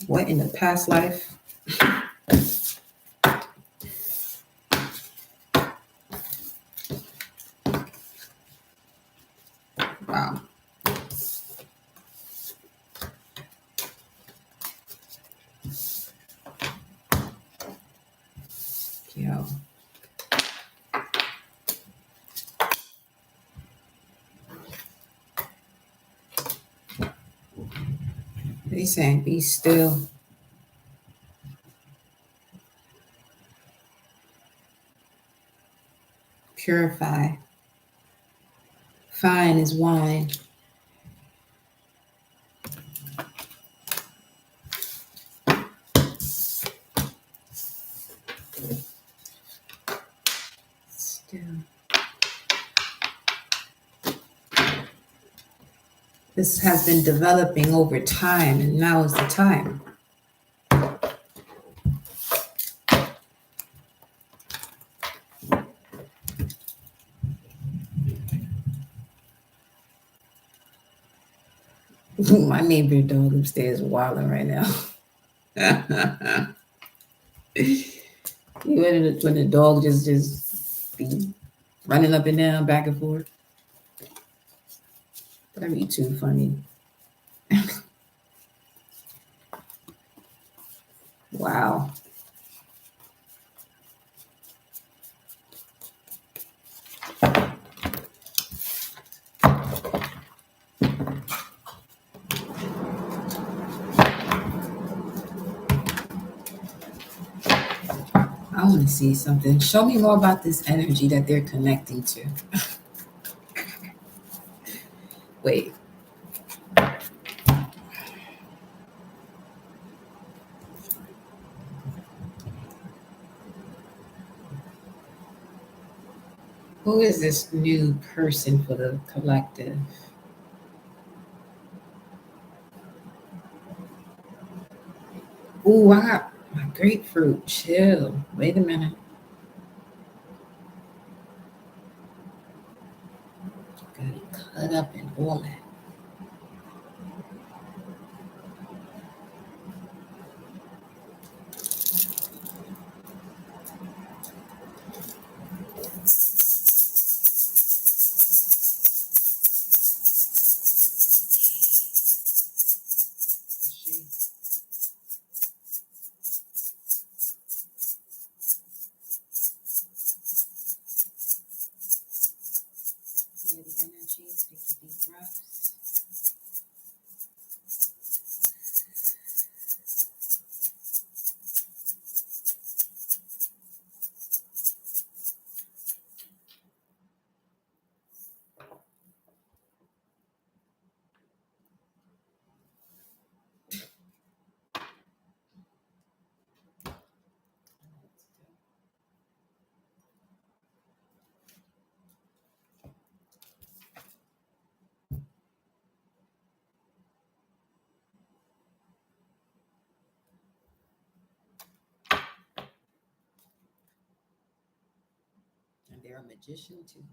What in the past life Yo. They saying be still. Purify. Fine as wine. Still. This has been developing over time, and now is the time. My neighbor dog upstairs is wilding right now. When the dog just be running up and down, back and forth. That'd be too funny. Wow. I want to see something. Show me more about this energy that they're connecting to. Wait. Who is this new person for the collective? Ooh, I got my grapefruit. Chill. Wait a minute. Got it cut up and all that. Clear the energy. Take a deep breath. And they're a magician too.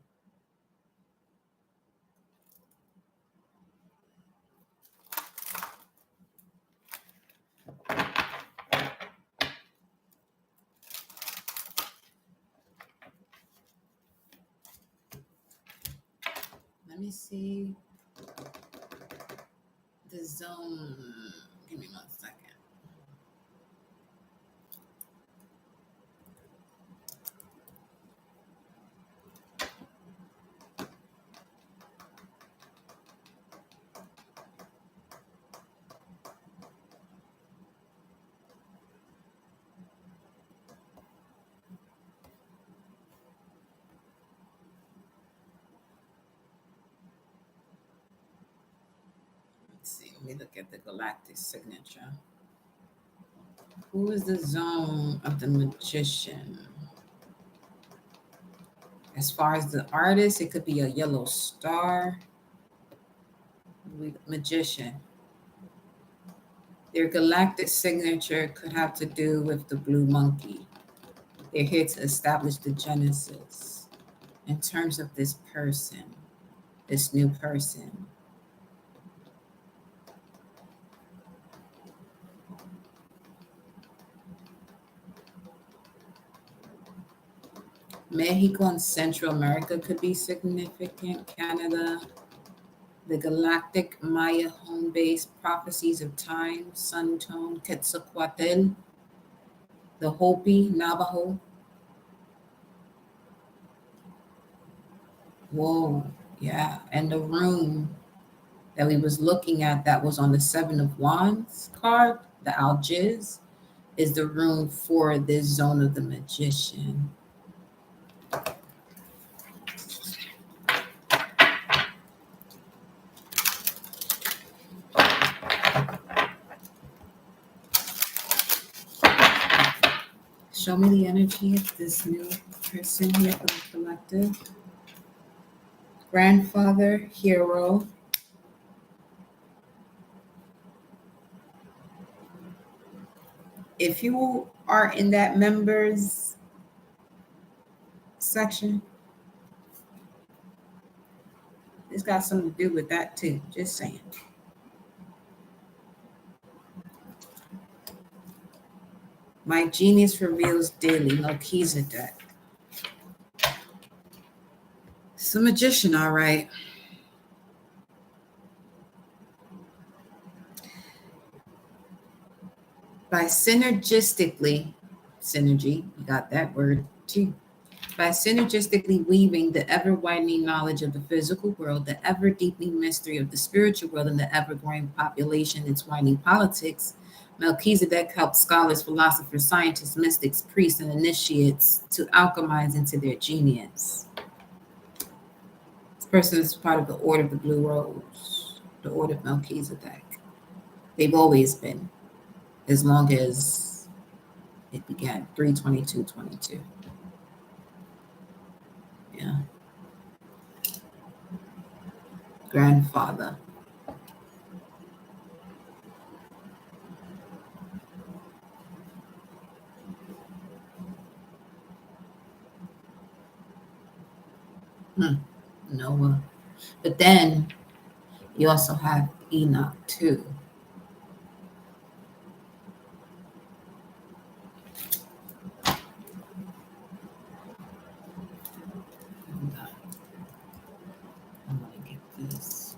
Let me see the zone. Give me 1 second. Let's see. Let me look at the galactic signature. Who is the zone of the magician? As far as the artist, it could be a yellow star. Magician. Their galactic signature could have to do with the blue monkey. They're here to establish the genesis in terms of this person, this new person. Mexico and Central America could be significant. Canada, the galactic Maya home base, prophecies of time, sun tone, Quetzalcoatl, the Hopi, Navajo, Whoa, yeah. And the room that we was looking at that was on the Seven of Wands card, the Algiz, is the room for this zone of the magician. Show me the energy of this new person here for the collective. Grandfather, hero. If you are in that members section, it's got something to do with that too. Just saying. My genius reveals daily, Melchizedek. It's a magician, all right. By synergistically, synergy, you got that word too. By synergistically weaving the ever-widening knowledge of the physical world, the ever-deepening mystery of the spiritual world, and the ever-growing population, its winding politics, Melchizedek helps scholars, philosophers, scientists, mystics, priests, and initiates to alchemize into their genius. This person is part of the Order of the Blue Rose, the Order of Melchizedek. They've always been, as long as it began, 3/22/22. Yeah. Grandfather. Noah. But then you also have Enoch too. I'm gonna get this.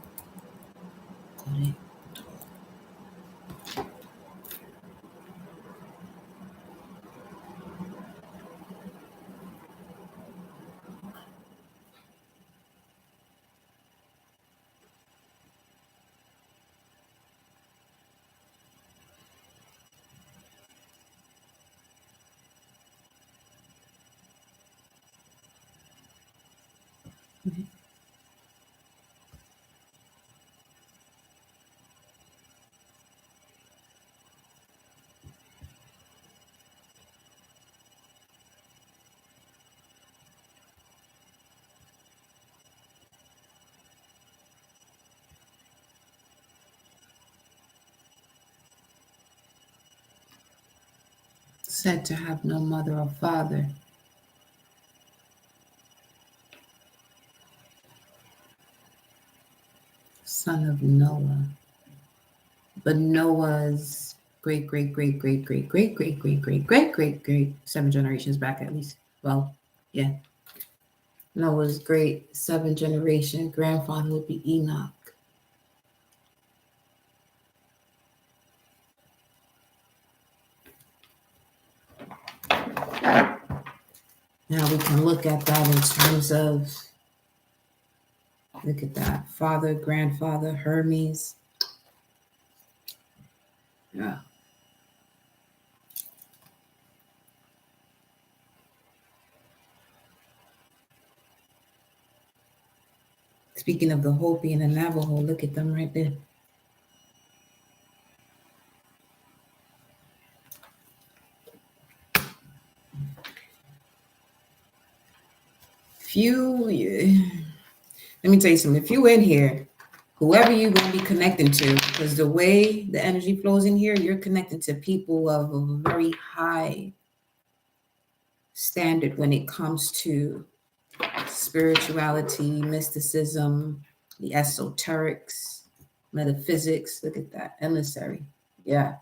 Said to have no mother or father. Son of Noah. But Noah's great, great, great, great, great, great, great, great, great, great, great, great, 7 generations back at least. Well, yeah. Noah's great 7 generation grandfather would be Enoch. Now we can look at that in terms of, look at that, father, grandfather, Hermes. Yeah. Speaking of the Hopi and the Navajo, look at them right there. Let me tell you something. If you in here, whoever you're going to be connecting to, because the way the energy flows in here, you're connecting to people of a very high standard when it comes to spirituality, mysticism, the esoterics, metaphysics. Look at that, emissary. Yeah.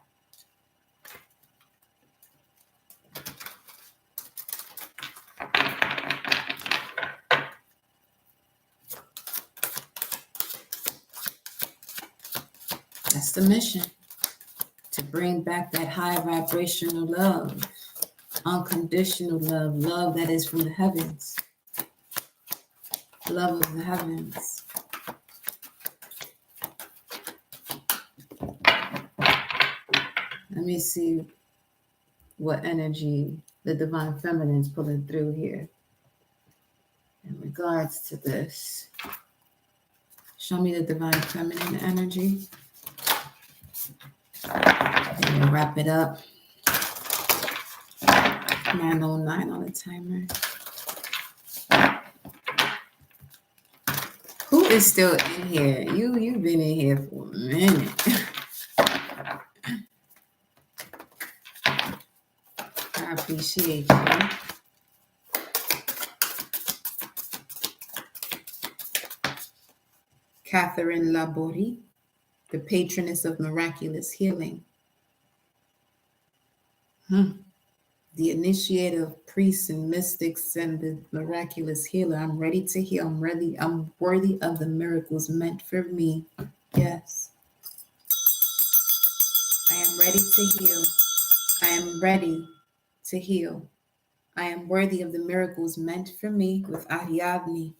That's the mission, to bring back that high vibrational love, unconditional love, love that is from the heavens. Love of the heavens. Let me see what energy the divine feminine is pulling through here in regards to this. Show me the divine feminine energy. And we'll wrap it up. 9:09 on the timer. Who is still in here? You've been in here for a minute. I appreciate you. Catherine Labori, the patroness of miraculous healing. The initiator of priests and mystics and the miraculous healer. I'm ready to heal. I'm ready. I'm worthy of the miracles meant for me. Yes. I am ready to heal. I am ready to heal. I am worthy of the miracles meant for me with Ariadne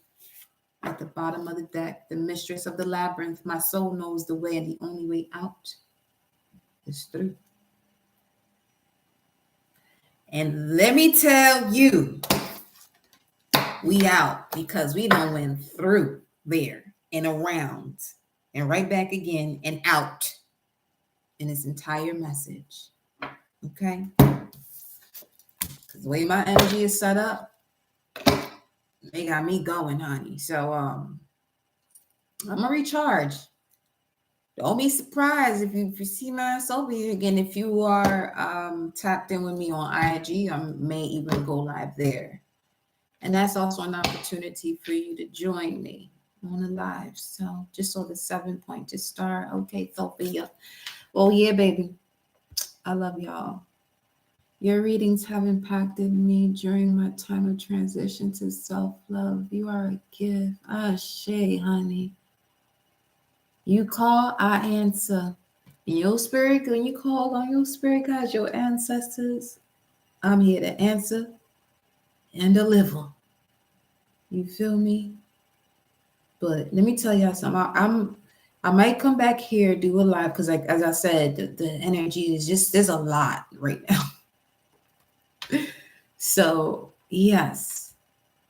at the bottom of the deck, the mistress of the labyrinth. My soul knows the way, and the only way out is through. And let me tell you, we out because we done went through there and around and right back again and out in its entire message. Okay? Because the way my energy is set up, they got me going, honey. So I'm gonna recharge. Don't be surprised if you see my ass over here again. If you are tapped in with me on IG, I may even go live there. And that's also an opportunity for you to join me on the live. So just on the 7-point star. Okay, Sophia. Oh yeah, baby. I love y'all. Your readings have impacted me during my time of transition to self-love. You are a gift. Ashe, honey. You call, I answer. In your spirit, when you call on your spirit guides, your ancestors, I'm here to answer and deliver. You feel me? But let me tell y'all something. I might come back here, do a live, because like as I said, the energy is just, there's a lot right now. So yes,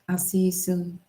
I'll see you soon.